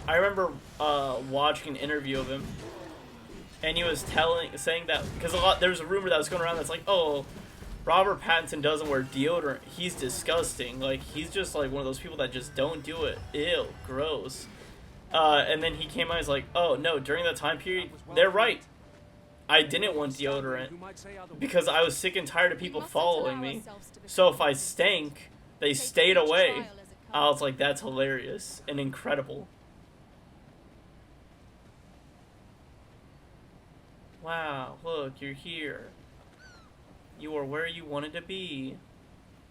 I remember watching an interview of him, and he was saying that because there was a rumor that was going around that's like, oh, Robert Pattinson doesn't wear deodorant. He's disgusting. Like he's just like one of those people that just don't do it. Ew, gross. And then he came out and was like, oh, no, during that time period, they're right. I didn't want deodorant because I was sick and tired of people following me. So if I stank, they stayed away. I was like, that's hilarious and incredible. Wow, look, you're here. You are where you wanted to be.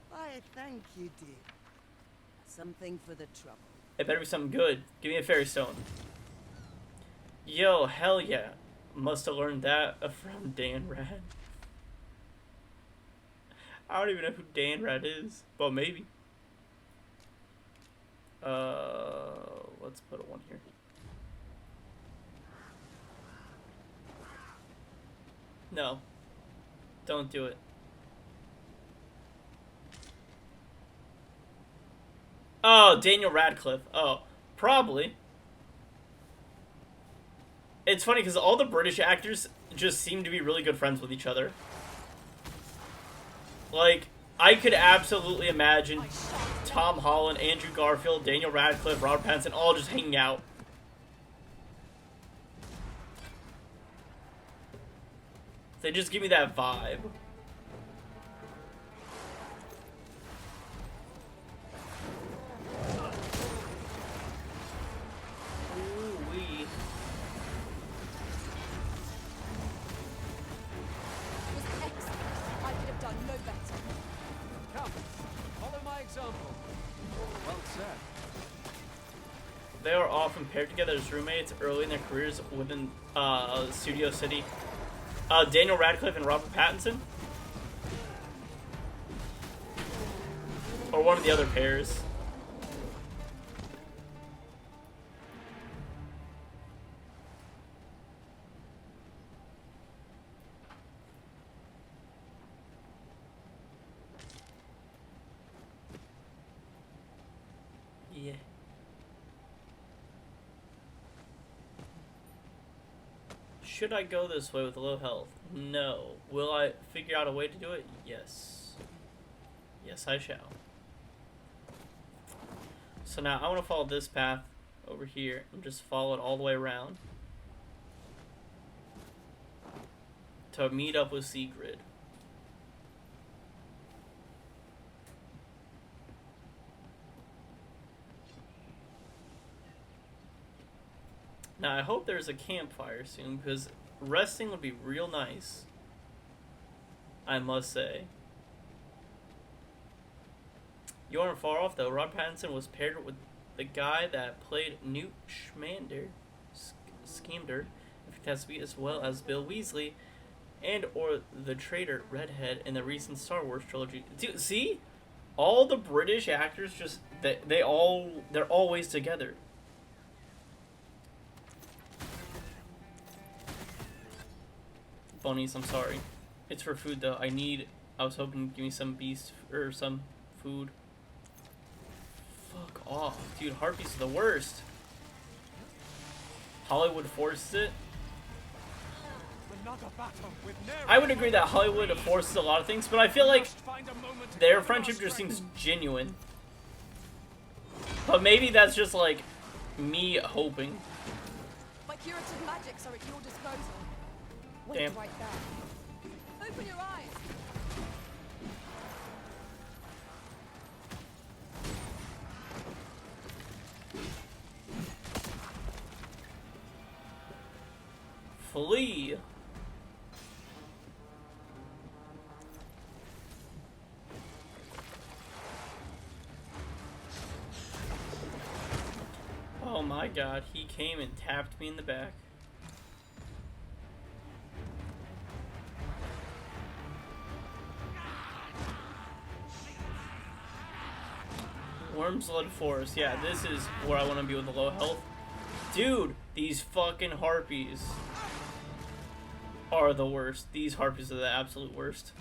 Why, thank you, dear. Something for the trouble. It better be something good. Give me a fairy stone. Yo, hell yeah. Must have learned that from Dan Rad. I don't even know who Dan Rad is, but maybe. Let's put a 1 here. No. Don't do it. Oh, Daniel Radcliffe. Oh, probably. It's funny because all the British actors just seem to be really good friends with each other. Like, I could absolutely imagine Tom Holland, Andrew Garfield, Daniel Radcliffe, Robert Pattinson all just hanging out. They just give me that vibe. Ooh-wee. Was excellent. I could have done no better. Come, follow my example. Well said. They are often paired together as roommates early in their careers within Studio City. Daniel Radcliffe and Robert Pattinson? Or one of the other pairs. Yeah. Should I go this way with low health? No. Will I figure out a way to do it? Yes. Yes, I shall. So now I want to follow this path over here and just follow it all the way around to meet up with Sigrid. Now I hope there's a campfire soon because resting would be real nice, I must say. You aren't far off though. Rob Pattinson was paired with the guy that played Newt Scamander, if it has to be, as well as Bill Weasley, and or the traitor Redhead in the recent Star Wars trilogy. Dude, see, all the British actors just they're always together. Phonies, I'm sorry. It's for food though. I was hoping to give me some beast or some food. Fuck off. Dude, harpies are the worst. Hollywood forces it. I would agree that Hollywood forces a lot of things, but I feel like their friendship just seems genuine. But maybe that's just like me hoping. My curative magics are at your disposal. Wait Damn. right there. Open your eyes. Flee. Oh my god, he came and tapped me in the back. Wormslood Forest. Yeah, this is where I want to be with the low health. Dude, these fucking harpies are the worst. These harpies are the absolute worst.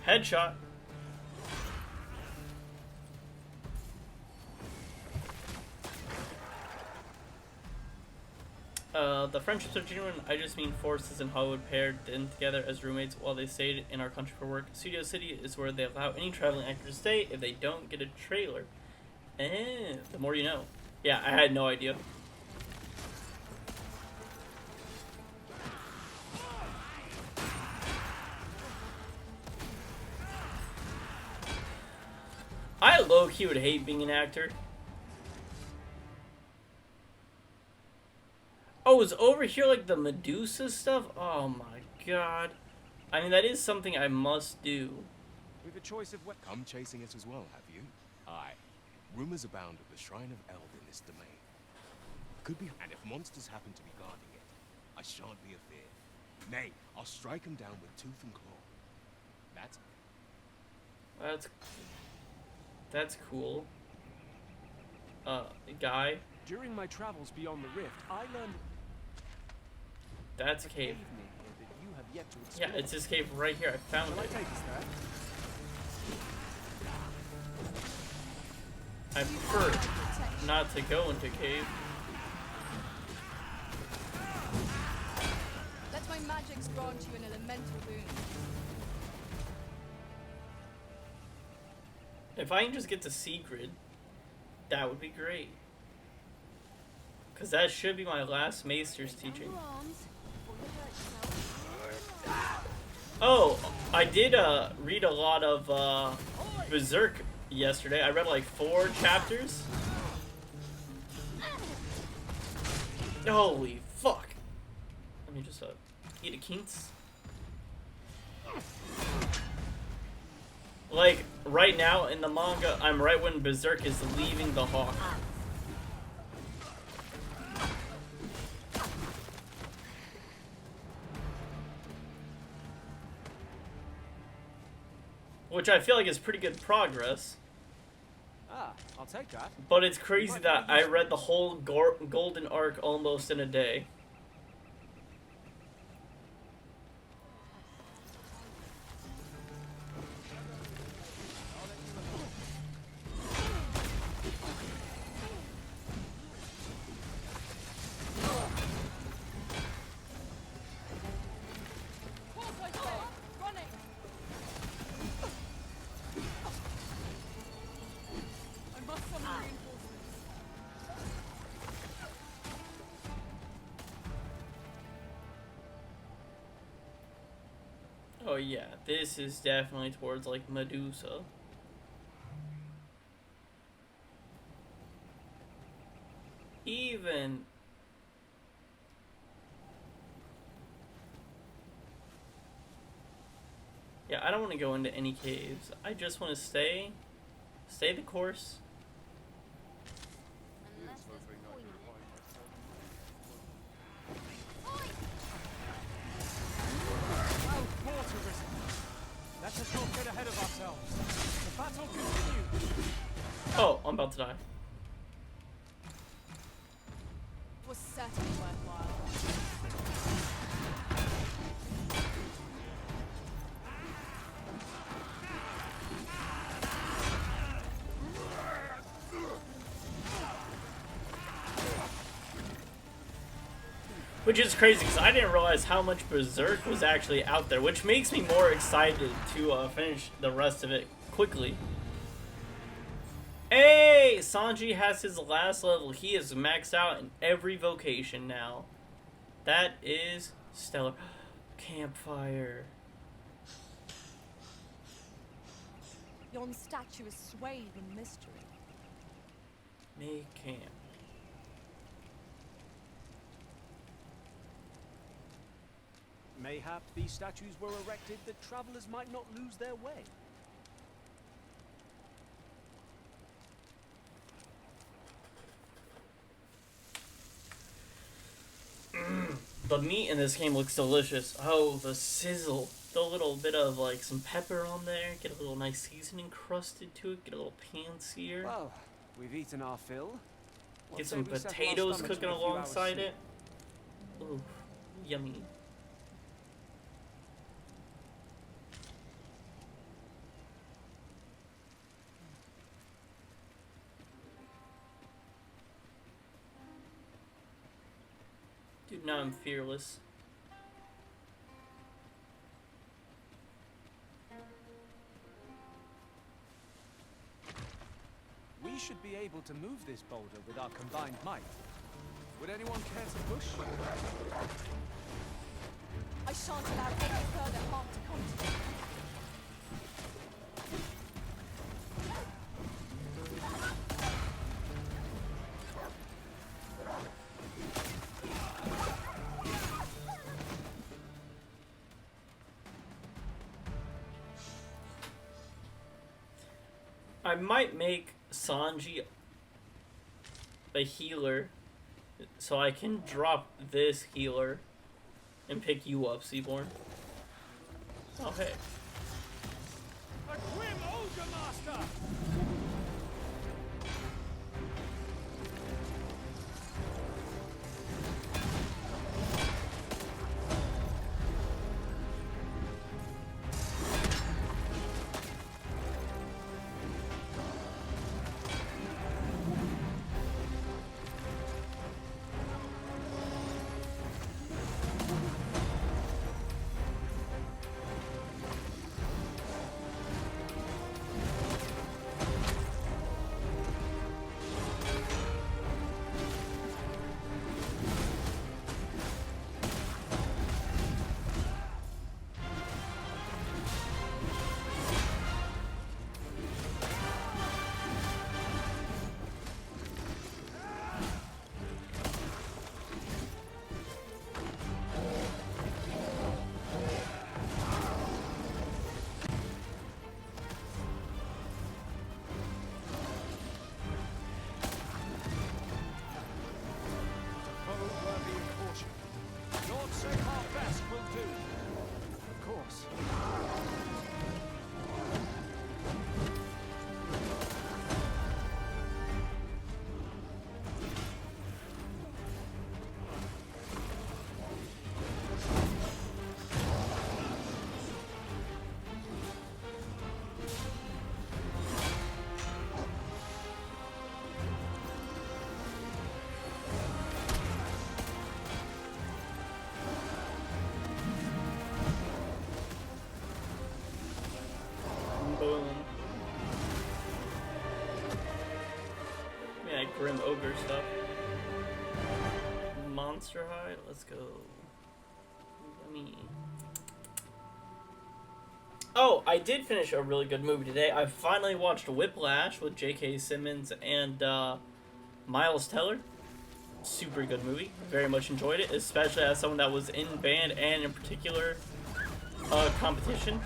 Headshot. The friendships are genuine. I just mean Forrest and Hollywood paired in together as roommates while they stayed in our country for work. Studio City is where they allow any traveling actor to stay if they don't get a trailer. And the more you know. Yeah, I had no idea. I low-key would hate being an actor. Oh, is over here like the Medusa stuff? Oh my god. I mean, that is something I must do. With a choice of what. Come chasing it as well, have you? Aye. Rumors abound of the Shrine of Eld in this domain. Could be, and if monsters happen to be guarding it, I shan't be afeard. Nay, I'll strike them down with tooth and claw. That's cool. Guy. During my travels beyond the rift, I learned. That's a cave. That you have yet to Yeah, explore. it's this cave right here. I found Shall I it. take us there? I prefer not to go into cave. Let my magics grant you an elemental boon. If I can just get to Sigrid, that would be great. Because that should be my last Maester's teaching. Oh, I did read a lot of Berserk yesterday. I read like 4 chapters. Holy fuck. Let me just eat a Keats. Like, right now in the manga, I'm right when Berserk is leaving the Hawk. which I feel like is pretty good progress. Ah, I'll take that. But it's crazy that I read the whole Golden Arc almost in a day. Oh yeah, this is definitely towards like Medusa. Even yeah, I don't want to go into any caves. I just want to stay the course. Let us not get ahead of ourselves. The battle continues. Oh, I'm about to die. It was certainly worthwhile. Which is crazy because I didn't realize how much Berserk was actually out there, which makes me more excited to finish the rest of it quickly. Hey! Sanji has his last level. He is maxed out in every vocation now. That is stellar. Campfire. Yon statue is swathed in mystery. Make camp. Mayhap these statues were erected that travelers might not lose their way. The meat in this game looks delicious. Oh, the sizzle. Throw a little bit of like some pepper on there. Get a little nice seasoning crusted to it. Get a little pan sear. Well, we've eaten our fill. Get some potatoes cooking alongside it. Ooh, yummy. Dude, now I'm fearless. We should be able to move this boulder with our combined might. Would anyone care to push? I shan't allow any further harm to come to me. I might make Sanji a healer so I can drop this healer and pick you up, Seaborn. Oh, hey. A grim ogre master! ogre stuff. Monster High, let's go. Yummy. Oh, I did finish a really good movie today. I finally watched Whiplash with J.K. Simmons and Miles Teller. Super good movie. Very much enjoyed it, especially as someone that was in band and in particular competition.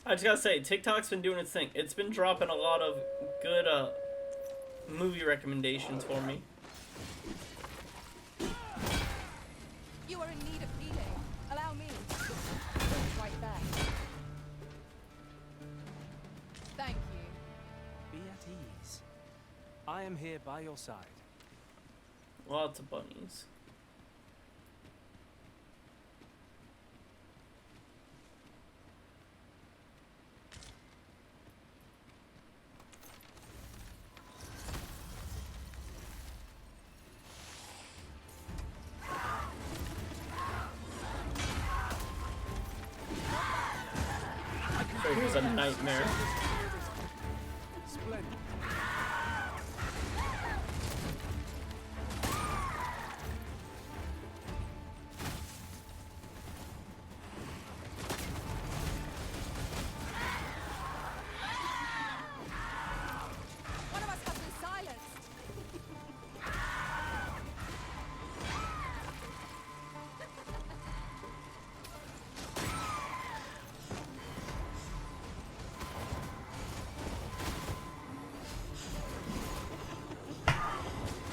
I just gotta say, TikTok's been doing its thing. It's been dropping a lot of good movie recommendations for me. You are in need of healing. Allow me. It's right there. Thank you. Be at ease. I am here by your side. Lots of bunnies. It was a nightmare. Splendid. One of us has been silenced.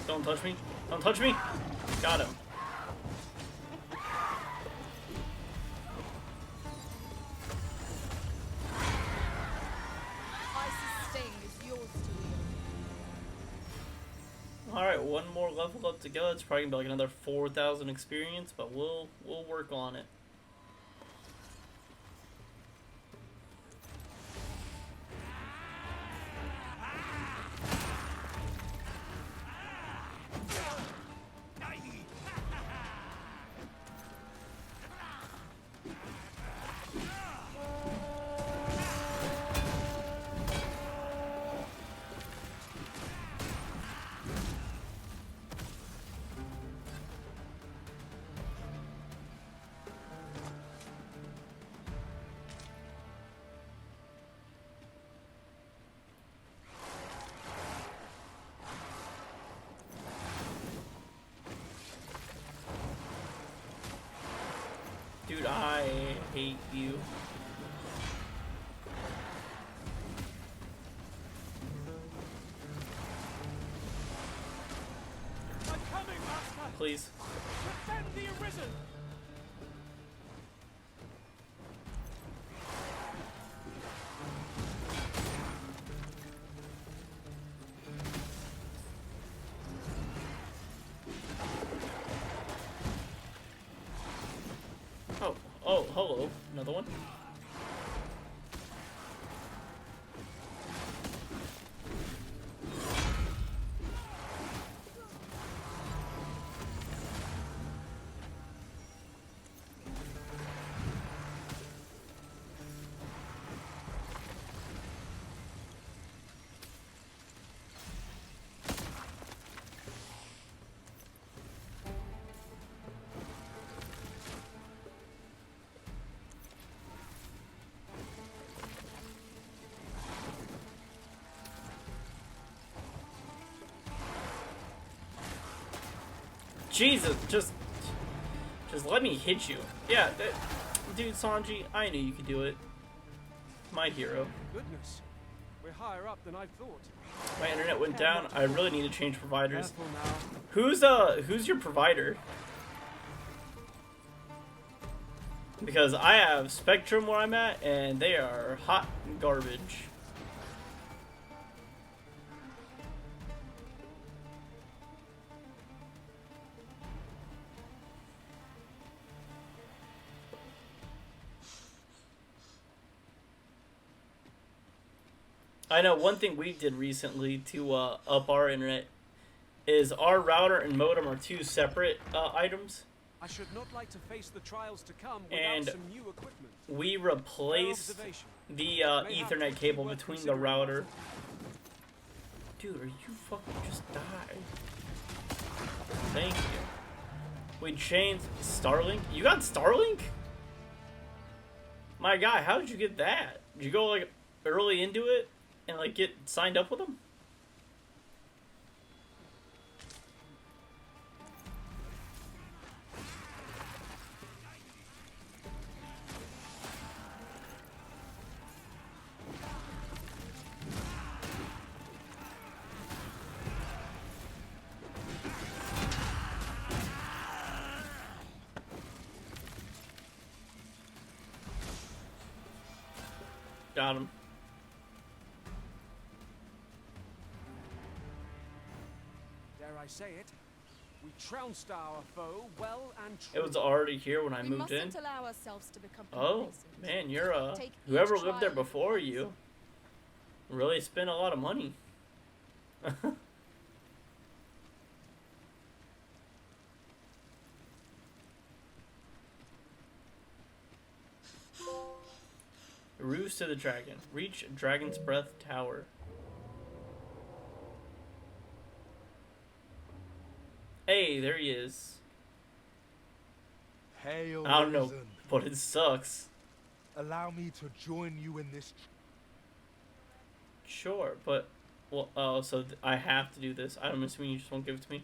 Don't touch me. Don't touch me. Got him. Isis' sting is yours to wield. All right, one more level up to go. It's probably gonna be like another 4,000 experience, but we'll work on it. Dude, I hate you. I'm coming, Master! Please. Defend the Arisen! Oh, hello. Another one. Jesus, just let me hit you. Yeah, dude, Sanji, I knew you could do it. My hero. Goodness, we're higher up than I thought. My internet went down. I really need to change providers. Careful now. Who's your provider? Because I have Spectrum where I'm at, and they are hot garbage. I know one thing we did recently to up our internet is our router and modem are two separate items. I should not like to face the trials to come without And some new equipment. we replaced the Ethernet cable between the router. Dude, are you fucking just die? Thank you. We changed Starlink. You got Starlink? My guy, how did you get that? Did you go like early into it and like get signed up with them? Got him. Dare I say it? We trounced our foe well and true. It was already here when I We moved in. mustn't allow ourselves to become Oh, complacent. man, you're Take whoever each lived there trial before you really spent a lot of money. Ruse to the dragon. Reach Dragon's Breath Tower. Hey, there he is. Hail, I don't know, Risen. but it sucks. Allow me to join you in this. Sure, but well, oh, so I have to do this. I'm assuming you just won't give it to me.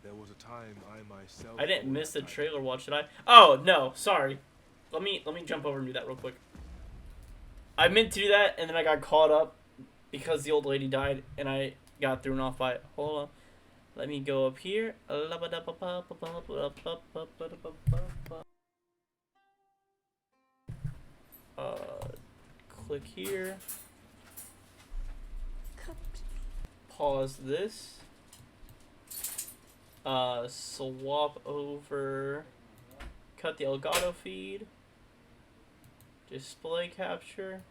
There was a time I myself. I didn't miss the trailer watch, did I? Oh no, sorry. Let me jump over and do that real quick. I meant to do that, and then I got caught up because the old lady died, and I got thrown off by it. Hold on. Let me go up here. Click here. Pause this. Swap over. Cut the Elgato feed. Display capture.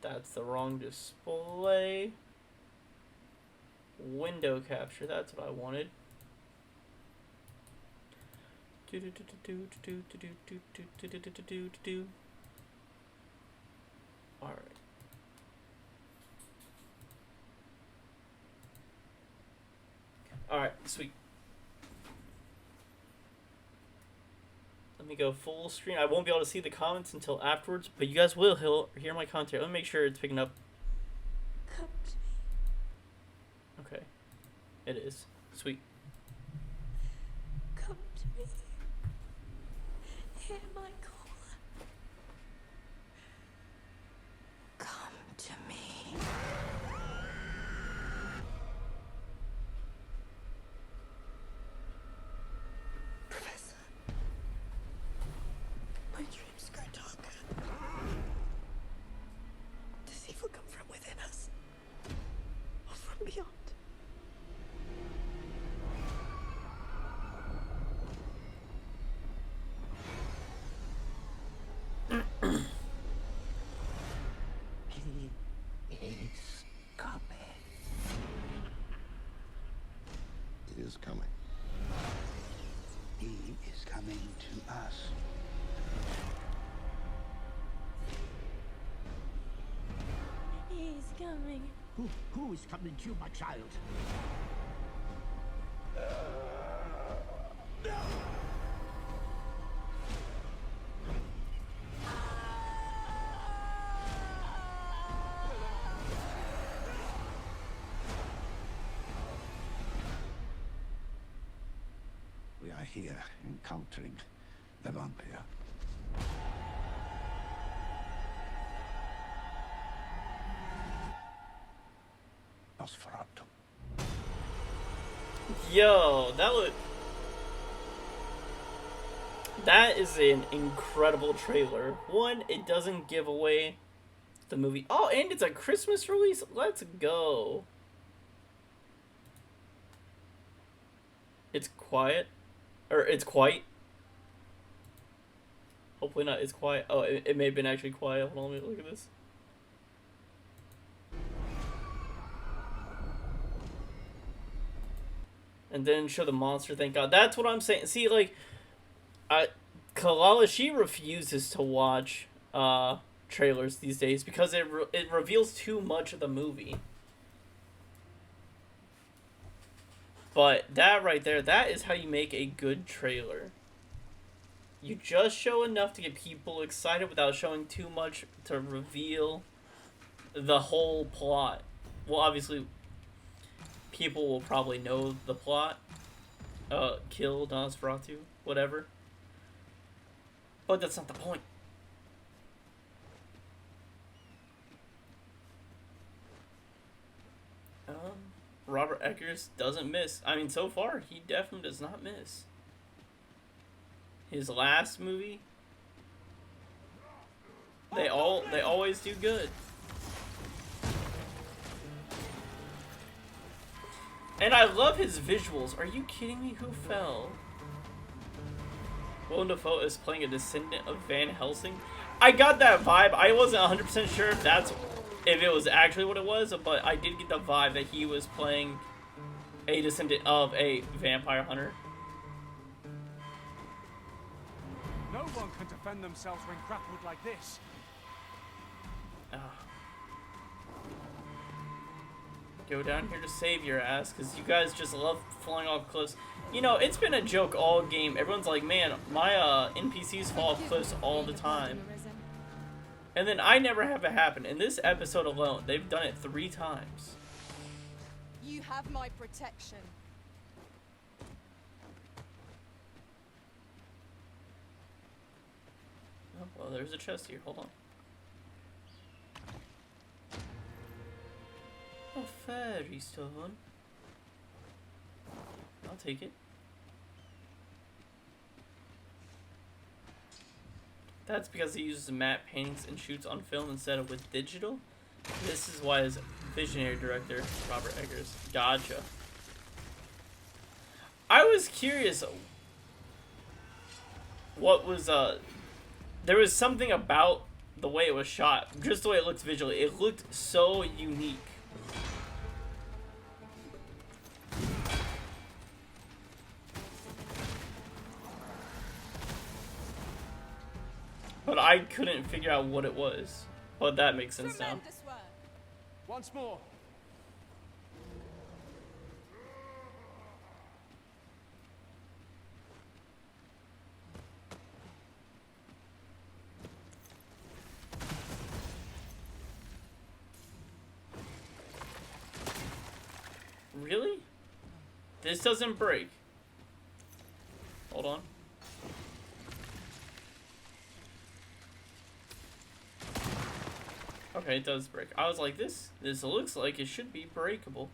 That's the wrong display. Window capture. That's what I wanted. All right. All right, sweet. Let me go full screen. I won't be able to see the comments until afterwards, but you guys will hear my content. Let me make sure it's picking up. Okay. It is. Sweet. Come to me. Hear my call. Come to me. Professor. My dreams grow darker. Does evil come from within us? Or from beyond? He is coming. He is coming. He is coming to us. He's coming. Who is coming to you, my child? We are here encountering the vampire. Nosferatu. Yo, that is an incredible trailer. One, it doesn't give away the movie. Oh, and it's a Christmas release. Let's go. It's quiet. Or it's quiet. Hopefully not. It's quiet. Oh, it may have been actually quiet. Hold on, let me look at this. and then show the monster. Thank God. That's what I'm saying. See, like, Kalala, she refuses to watch trailers these days because it reveals too much of the movie. But that right there, that is how you make a good trailer. You just show enough to get people excited without showing too much to reveal the whole plot. Well, obviously, people will probably know the plot. Kill Nosferatu, whatever. But that's not the point. Robert Eggers doesn't miss. I mean, so far, he definitely does not miss. His last movie, they always do good. And I love his visuals. Are you kidding me? Who fell? Willem Dafoe is playing a descendant of Van Helsing. I got that vibe. I wasn't 100% sure if it was actually what it was, but I did get the vibe that he was playing a descendant of a vampire hunter. No one can defend themselves when grappled like this. Go down here to save your ass, because you guys just love flying off cliffs. You know, it's been a joke all game. Everyone's like, man, my NPCs fall off cliffs all the time. And then I never have it happen. In this episode alone, they've done it 3 times. You have my protection. Oh, well, there's a chest here. Hold on. A fairy stone. I'll take it. That's because he uses matte paintings and shoots on film instead of with digital. This is why his visionary director, Robert Eggers. Gotcha. I was curious. What was, there was something about the way it was shot. Just the way it looked visually. It looked so unique. But I couldn't figure out what it was. But that makes sense now. Once more. Really? This doesn't break. Hold on. Okay, it does break. I was like, this looks like it should be breakable.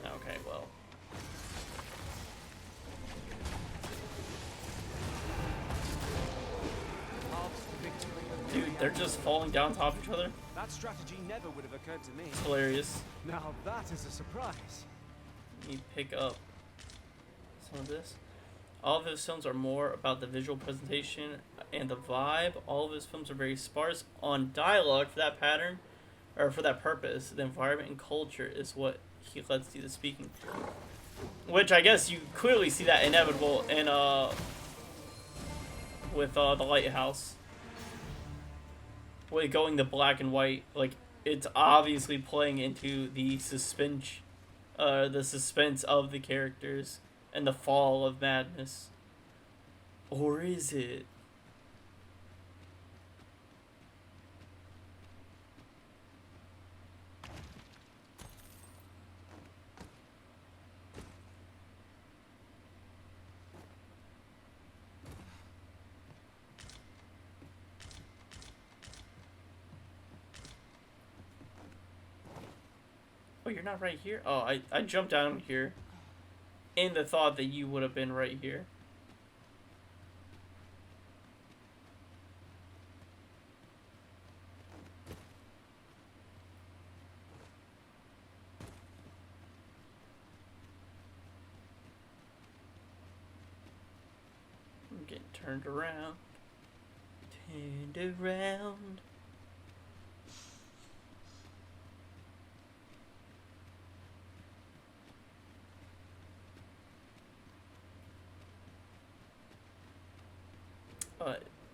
Okay, well. Dude, they're just falling down top of each other. That strategy never would have occurred to me. It's hilarious. Now that is a surprise. Let me pick up some of this. All of his films are more about the visual presentation and the vibe. All of his films are very sparse on dialogue for that pattern, or for that purpose. The environment and culture is what he lets do the speaking. Which I guess you clearly see that inevitable in with the Lighthouse. With going to black and white, like it's obviously playing into the suspense of the characters and the fall of madness. Or is it? Oh, you're not right here? Oh, I jumped down here in the thought that you would have been right here. I'm getting turned around. Turned around.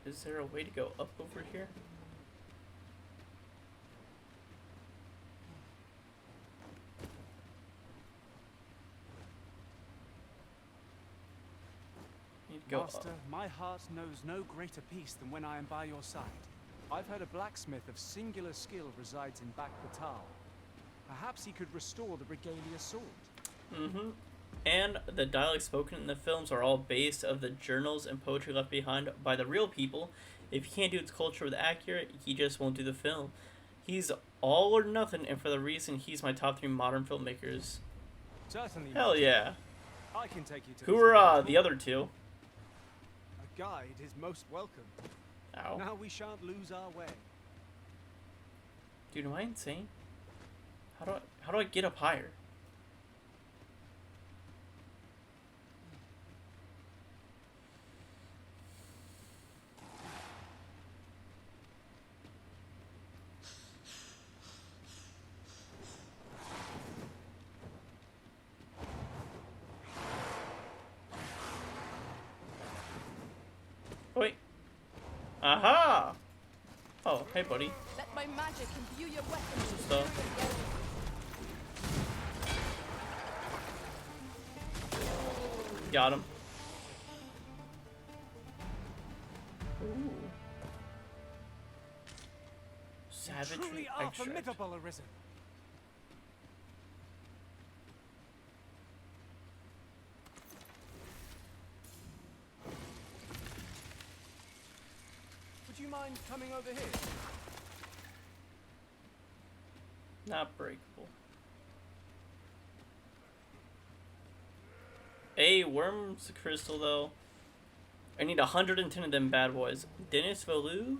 Is there a way to go up over here? Need to go Master, up. my heart knows no greater peace than when I am by your side. I've heard a blacksmith of singular skill resides in Back Batal. Perhaps he could restore the regalia sword. Mm-hmm. And the dialects spoken in the films are all based of the journals and poetry left behind by the real people. If he can't do its culture with accurate, he just won't do the film. He's all or nothing, and for the reason he's my top 3 modern filmmakers. Certainly. Hell yeah. I can take you to Who are the other two? A guide is most welcome. Ow. Now we shan't lose our way. Dude, am I insane? How do I get up higher? Wait. Aha! Oh, hey, buddy. Let my magic imbue your weapons with Stuff. Got him. Ooh. Savagery Truly are extract. formidable, Arisen. Would you mind coming over here? Not breakable. A worm's crystal though. I need 110 of them bad boys. Denis Villeneuve,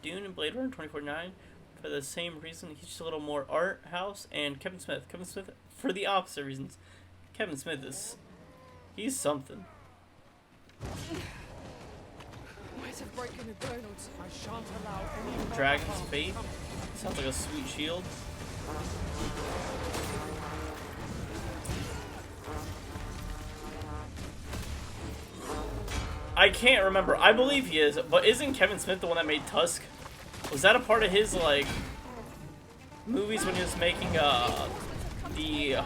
Dune and Blade Runner 2049. For the same reason, he's just a little more art house. And Kevin Smith. Kevin Smith for the opposite reasons. Kevin Smith he's something. Might have broken a bone or two. I shan't allow any Dragon's Faith. Sounds like a sweet shield. I can't remember. I believe he is, but isn't Kevin Smith the one that made Tusk? Was that a part of his, like, movies when he was making, the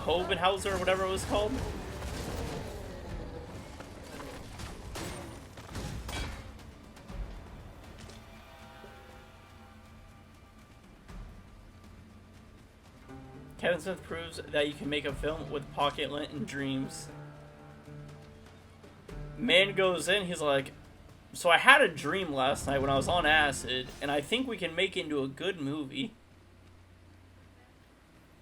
Hobenhauser or whatever it was called? Kevin Smith proves that you can make a film with pocket lint and dreams. Man goes in, he's like, so I had a dream last night when I was on acid, and I think we can make it into a good movie.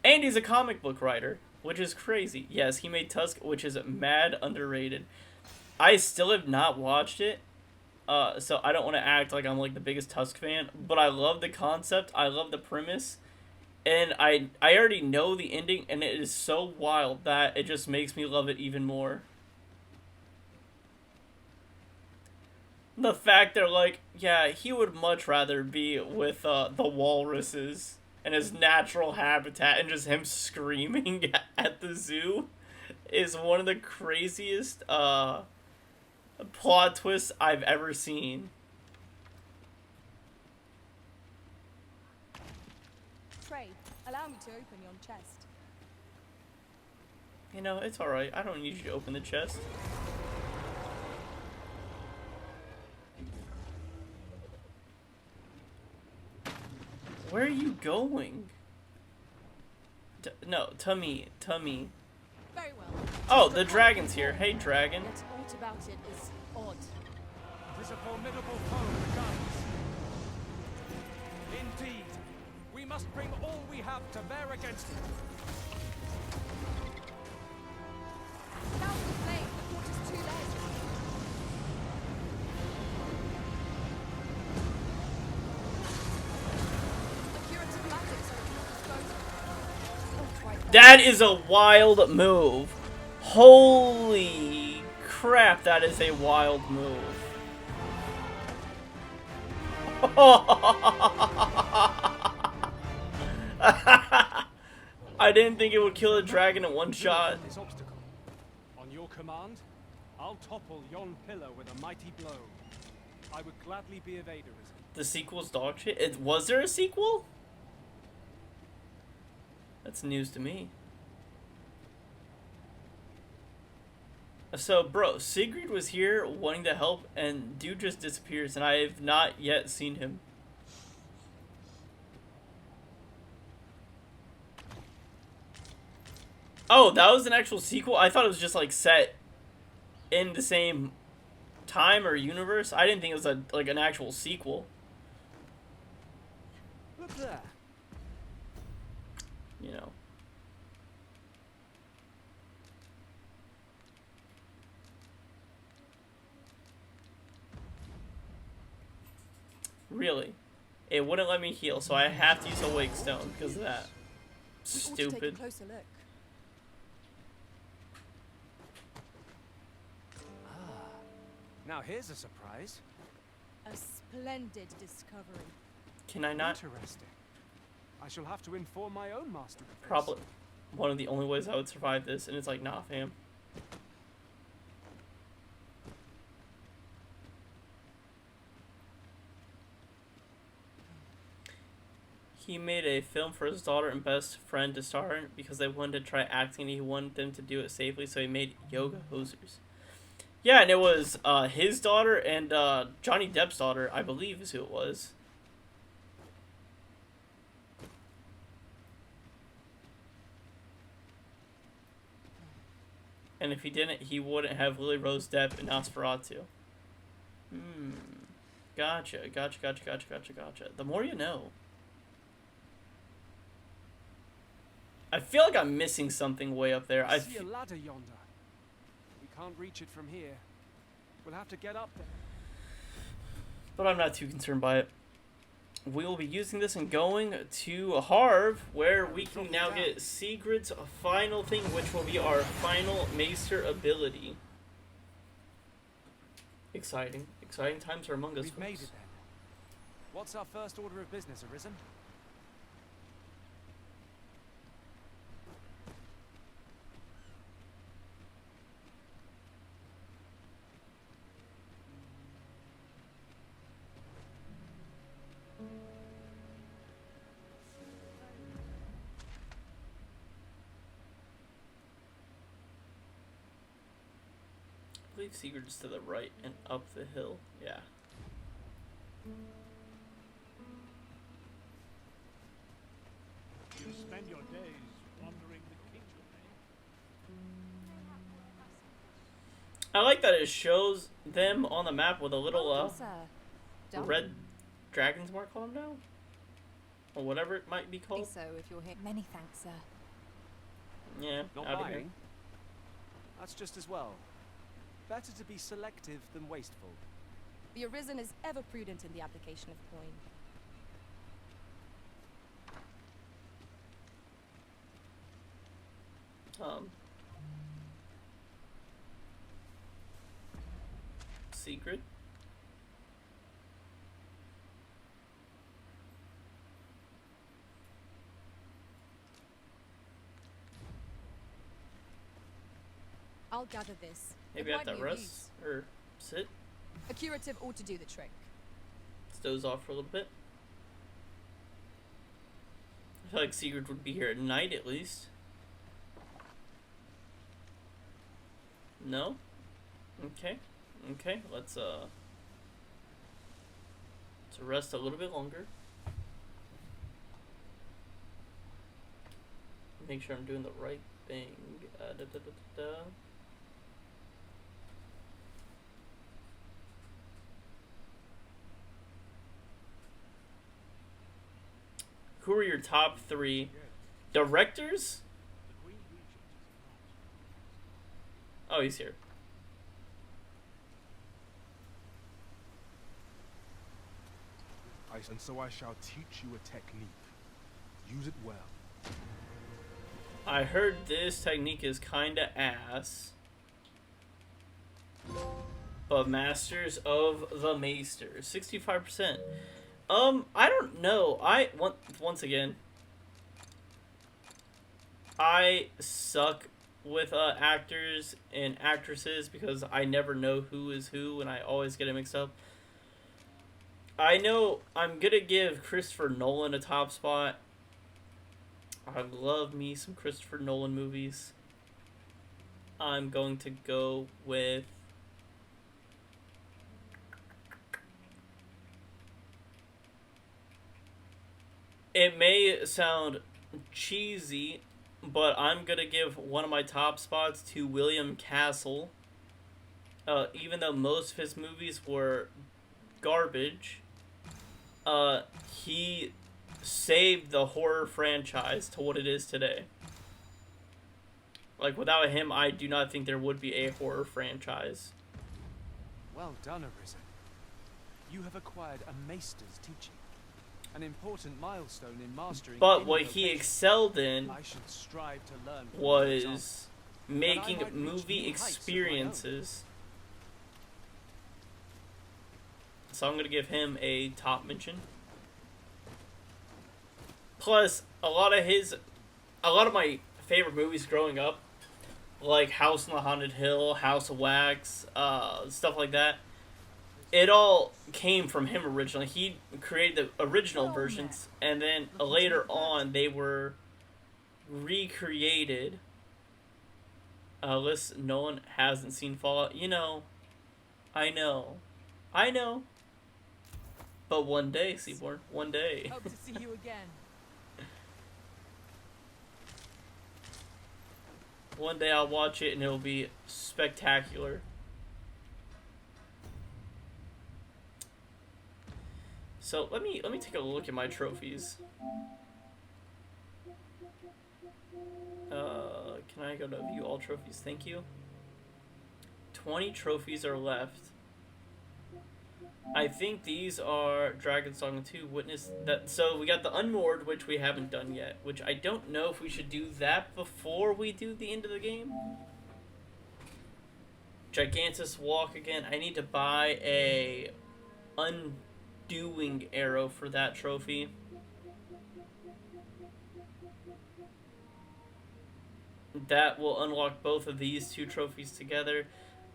And he's a comic book writer, which is crazy. Yes, he made Tusk, which is mad underrated. I still have not watched it, so I don't want to act like I'm like the biggest Tusk fan, but I love the concept, I love the premise, and I already know the ending, and it is so wild that it just makes me love it even more. The fact they're like, yeah, he would much rather be with the walruses in his natural habitat, and just him screaming at the zoo is one of the craziest plot twists I've ever seen. Trey, allow me to open your chest. You know, it's alright. I don't need you to open the chest. Where are you going? No, to me. Very well. Oh, the dragon's here. Hey, dragon. Yet aught about it is odd. It is a formidable foe, the guns. Indeed, we must bring all we have to bear against it. Now the flame, the fort is too late. The curative magics are at your disposal. Oh, right. That is a wild move. Holy crap, that is a wild move. I didn't think it would kill a dragon in one shot. This obstacle. On your command, I'll topple yon pillar with a mighty blow. I would gladly be of aid, Arisen. The sequel's dog shit? Was there a sequel? That's news to me. So, bro, Sigrid was here wanting to help, and dude just disappears, and I have not yet seen him. Oh, that was an actual sequel? I thought it was just, like, set in the same time or universe. I didn't think it was, like, an actual sequel. Look there. You know. Really? It wouldn't let me heal, so I have to use a wake stone because of that. Stupid. We ought to take a closer look. Now here's a surprise. A splendid discovery. Can I not? Interesting. I shall have to inform my own master of this. Probably one of the only ways I would survive this, and it's like, nah, fam. He made a film for his daughter and best friend to star in because they wanted to try acting and he wanted them to do it safely, so he made Yoga Hosers. Yeah, and it was his daughter and Johnny Depp's daughter, I believe is who it was. And if he didn't, he wouldn't have Lily Rose Depp and Nosferatu. Gotcha. The more you know. I feel like I'm missing something way up there. I see a ladder yonder. We can't reach it from here. We'll have to get up there. But I'm not too concerned by it. We will be using this and going to Harv, where we can now get Sigrid's final thing, which will be our final Maester ability. Exciting. Exciting times are among us, We've made it then. What's our first order of business, Arisen? I believe Sigurd's to the right and up the hill. Yeah. You spend your days wandering the kingdom, I like that it shows them on the map with a little red dragon's mark on them now, or whatever it might be called. So, if you're here, many thanks, sir. Yeah, Not out of here. buying? That's just as well. Better to be selective than wasteful. The Arisen is ever prudent in the application of coin. Secret. I'll gather this. Maybe I have to rest or sit. A curative ought to do the trick. Doze off for a little bit. I feel like Sigurd would be here at night at least. No? Okay. Okay, let's rest a little bit longer. Make sure I'm doing the right thing. Who are your top 3 directors? Oh, he's here. And so I shall teach you a technique. Use it well. I heard this technique is kinda ass. But Masters of the Maester, 65%. I don't know. Once again, I suck with actors and actresses because I never know who is who and I always get it mixed up. I know I'm gonna give Christopher Nolan a top spot. I love me some Christopher Nolan movies. I'm going to go with it may sound cheesy, but I'm gonna give one of my top spots to William Castle. Even though most of his movies were garbage, he saved the horror franchise to what it is today. Like, without him, I do not think there would be a horror franchise. Well done, Arisen. You have acquired a Maester's teaching, an important milestone in mastering. But what he excelled in I should strive to learn from your example, was making that I might reach movie new heights of my own. experiences. So I'm going to give him a top mention. Plus, a lot of my favorite movies growing up, like House on the Haunted Hill, House of Wax, stuff like that, it all came from him originally. He created the original versions, and then later on they were recreated. Listen, no one hasn't seen Fallout. You know, I know. But one day, Seaborn, one day. Hope to see you again. One day I'll watch it and it'll be spectacular. So let me take a look at my trophies. Can I go to view all trophies? Thank you. 20 trophies are left. I think these are Dragon Song 2 Witness that. So we got the Unmoored, which we haven't done yet, which I don't know if we should do that before we do the end of the game. Gigantus Walk again. I need to buy a Undoing arrow for that trophy. That will unlock both of these two trophies together.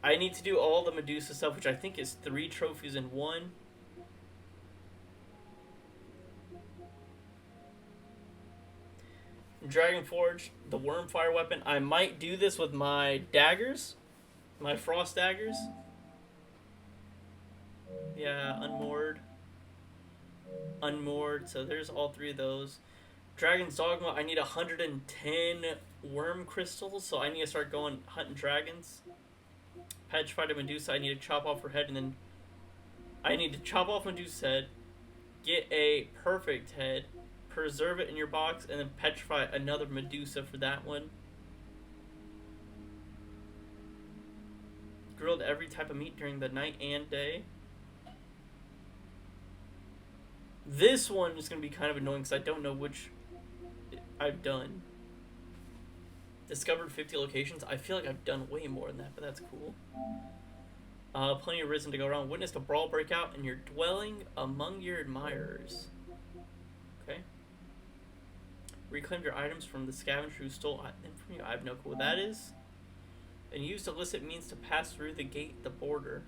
I need to do all the Medusa stuff, which I think is 3 trophies in 1. Dragon Forge, the Wormfire weapon. I might do this with my daggers, my frost daggers. Yeah, unmoored. So there's all 3 of those. Dragon's Dogma. I need 110 worm crystals, so I need to start going hunting dragons. Petrified Medusa, I need to chop off her head, and then I need to chop off Medusa's head, get a perfect head, preserve it in your box, and then petrify another Medusa for that one. Grilled every type of meat during the night and day. This one is going to be kind of annoying because I don't know which I've done. Discovered 50 locations. I feel like I've done way more than that, but that's cool. Plenty of Risen to go around. Witnessed a brawl break out and you're dwelling among your admirers. Okay. Reclaimed your items from the scavenger who stole them from you. I have no clue what that is. And used illicit means to pass through the gate, the border.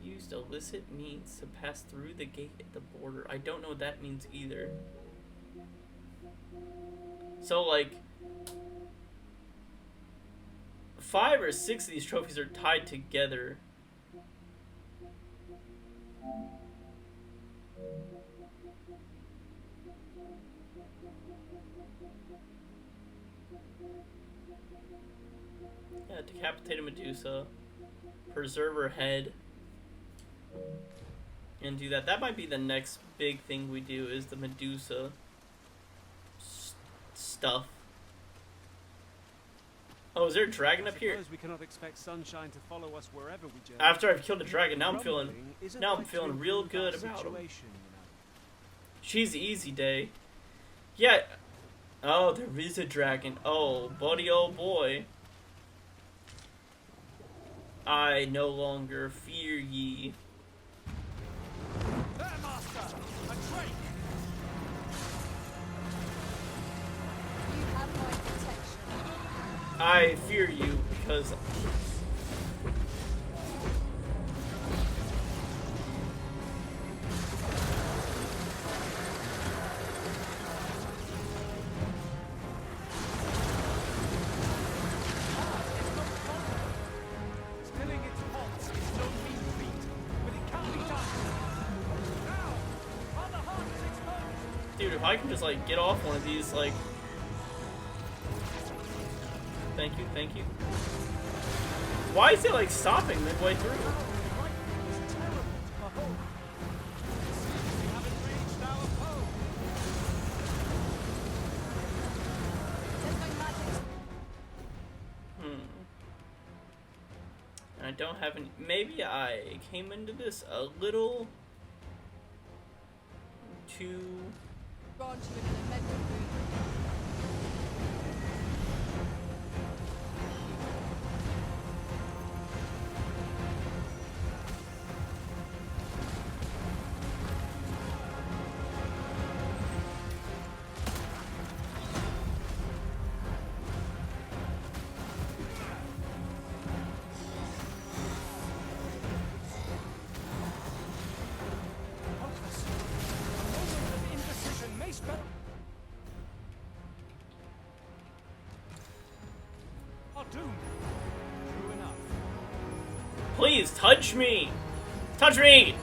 Used illicit means to pass through the gate at the border. I don't know what that means either. So, like, 5 or 6 of these trophies are tied together. Yeah, decapitated Medusa. Preserve her head. And do that. That might be the next big thing we do, is the Medusa stuff. Oh, is there a dragon up here? We cannot expect sunshine to follow us wherever we journey. After I've killed a dragon, now I'm feeling real good about him. She's easy day. Yeah. Oh, there is a dragon. Oh, buddy, oh boy. I no longer fear ye. There, Master! A traitor! You have my protection. I fear you because Dude, if I can just like get off one of these, like, thank you, thank you. Why is it like stopping midway through? I don't have any. Maybe I came into this a little too. Please touch me! Touch me!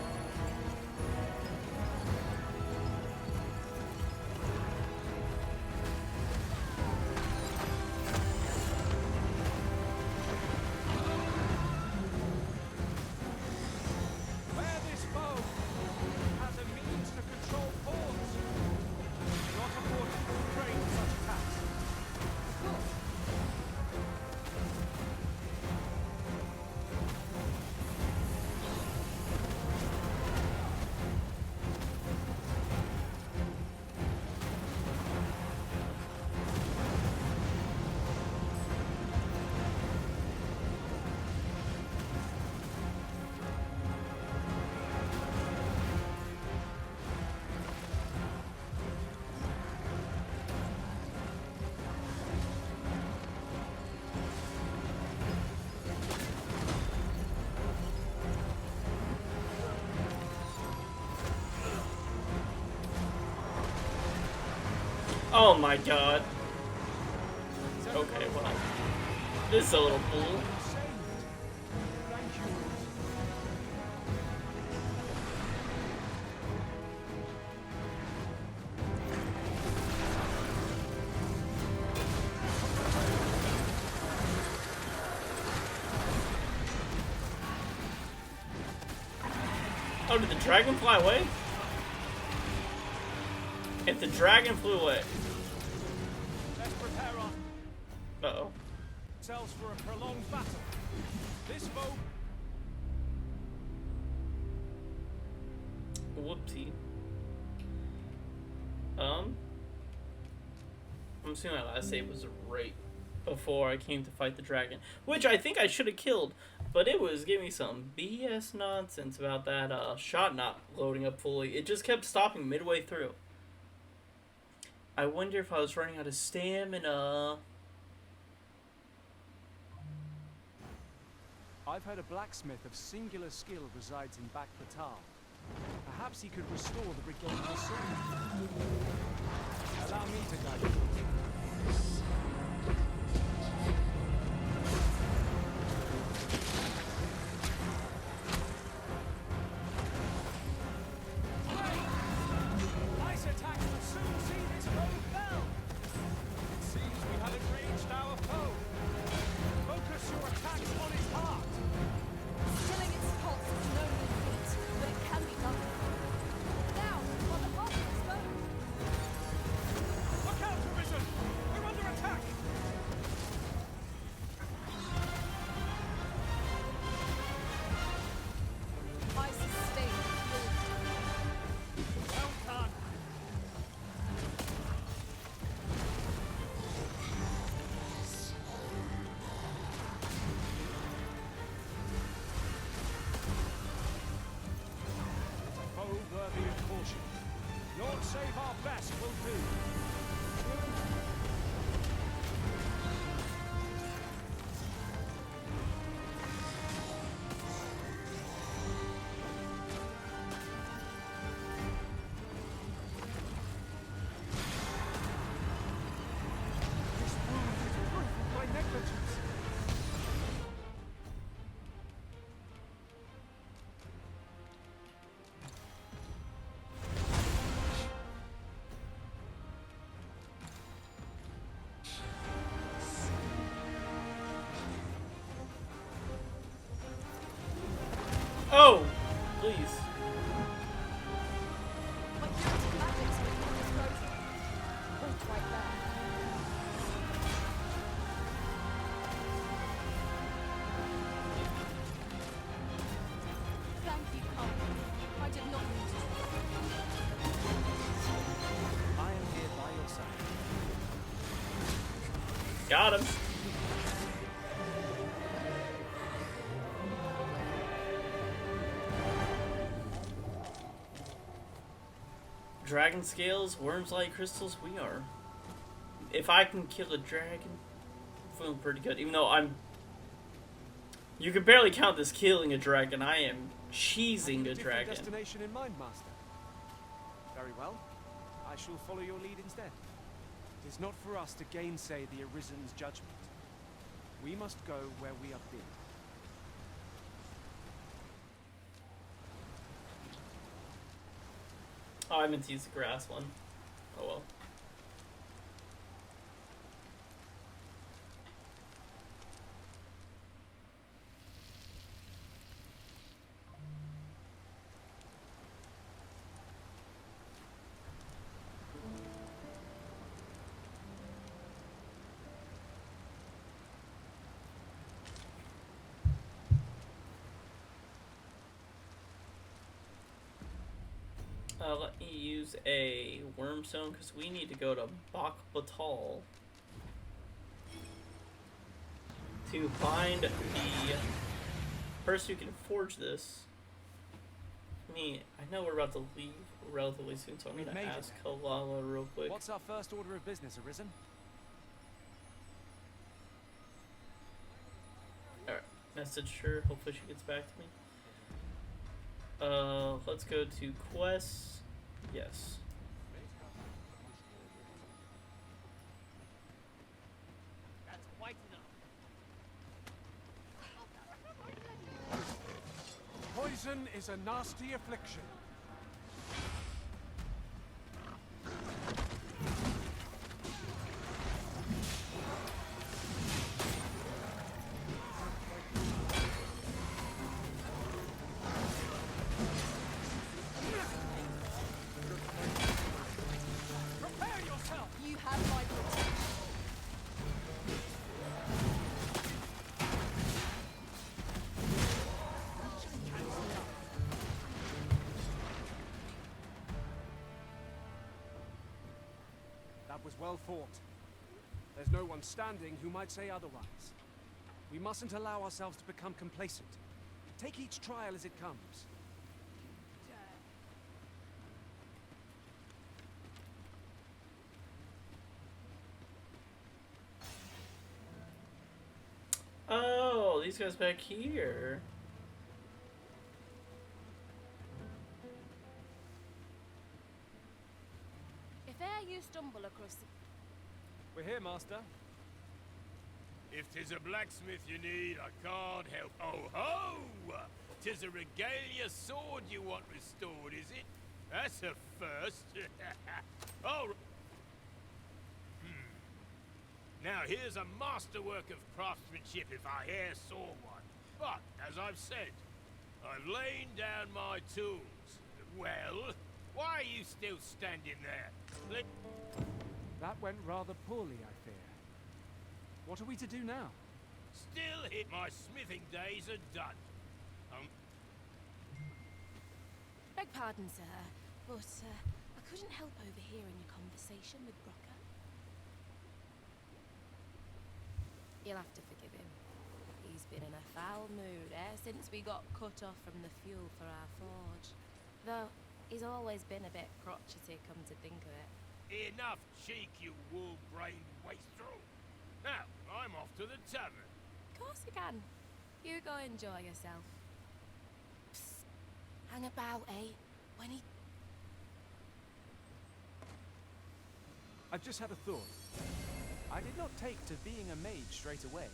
Oh my god. Okay, well. This is a little cool. Oh, did the dragon fly away? If the dragon flew away. Let's prepare on. Uh-oh. Sells for a prolonged battle. This foe. Whoopsie. I'm assuming my last save was right before I came to fight the dragon, which I think I should have killed, but it was giving me some BS nonsense about that shot not loading up fully. It just kept stopping midway through. I wonder if I was running out of stamina. I've heard a blacksmith of singular skill resides in Back Batal. Perhaps he could restore the brigade of sword. Allow me to guide you. Nice attack will soon see this foe fell. It seems we have enraged our foe. Focus your attacks on his heart. Killing its pulse is no mean feat, but it can be done. Now, while the heart is burned. Look out, Arisen! We're under attack! I sustain Well done. Foe worthy of caution. Lord save our best will do. This wound is proof of my negligence. Oh, please. My purity magics will not disclose. Wait right there. Thank you, Carl. I did not mean to. I am here by your side. Got him. Dragon scales, worms like crystals, we are. If I can kill a dragon, I'm feeling pretty good. Even though you can barely count this killing a dragon. I am cheesing a dragon. Destination in mind, Master. Very well. I shall follow your lead instead. It is not for us to gainsay the Arisen's judgment. We must go where we are bid. Oh, I meant to use the grass one. Oh well. Let me use a wormstone because we need to go to Batal to find the person who can forge this. I know we're about to leave relatively soon, so I'm going to ask Kalala real quick. What's our first order of business, Arisen? Alright, message her. Hopefully she gets back to me. Let's go to quests. Yes. That's quite enough. Poison is a nasty affliction. That was well fought. There's no one standing who might say otherwise. We mustn't allow ourselves to become complacent. Take each trial as it comes. Oh, these guys back here. If e'er you stumble across the... We're here, Master. If 'tis a blacksmith you need, I can't help. Oh ho! 'Tis a regalia sword you want restored, is it? That's a first. Oh. Now here's a masterwork of craftsmanship if I e'er saw one. But, as I've said, I've lain down my tools. Well, why are you still standing there? That went rather poorly, I fear. What are we to do now? Still hit. My smithing days are done. Beg pardon, sir, but I couldn't help overhearing your conversation with Brocker. You'll have to forgive him. He's been in a foul mood ever since we got cut off from the fuel for our forge. Though, he's always been a bit crotchety, come to think of it. Enough cheek, you wool-brained wastrel. Now, I'm off to the tavern. Of course you can. You go enjoy yourself. Psst. Hang about, eh? When he... I've just had a thought. I did not take to being a mage straight away.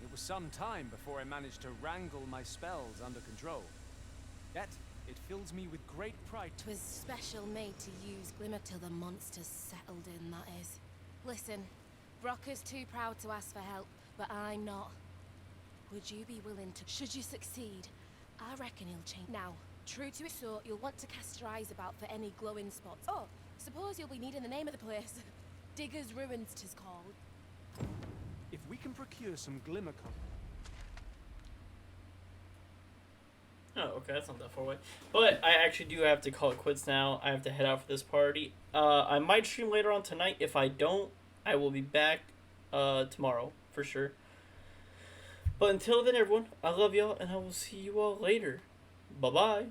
It was some time before I managed to wrangle my spells under control. Yet, it fills me with great pride. 'Twas special made to use Glimmer till the monsters settled in, that is. Listen, Brocker's too proud to ask for help, but I'm not. Would you be willing to... Should you succeed, I reckon he'll change. Now, true to his sort, you'll want to cast your eyes about for any glowing spots. Oh, suppose you'll be needing the name of the place. Digger's Ruins, 'tis called. If we can procure some glimmer cover. Oh, okay, that's not that far away. But I actually do have to call it quits now. I have to head out for this party. I might stream later on tonight. If I don't, I will be back tomorrow, for sure. But until then, everyone, I love y'all, and I will see you all later. Bye-bye.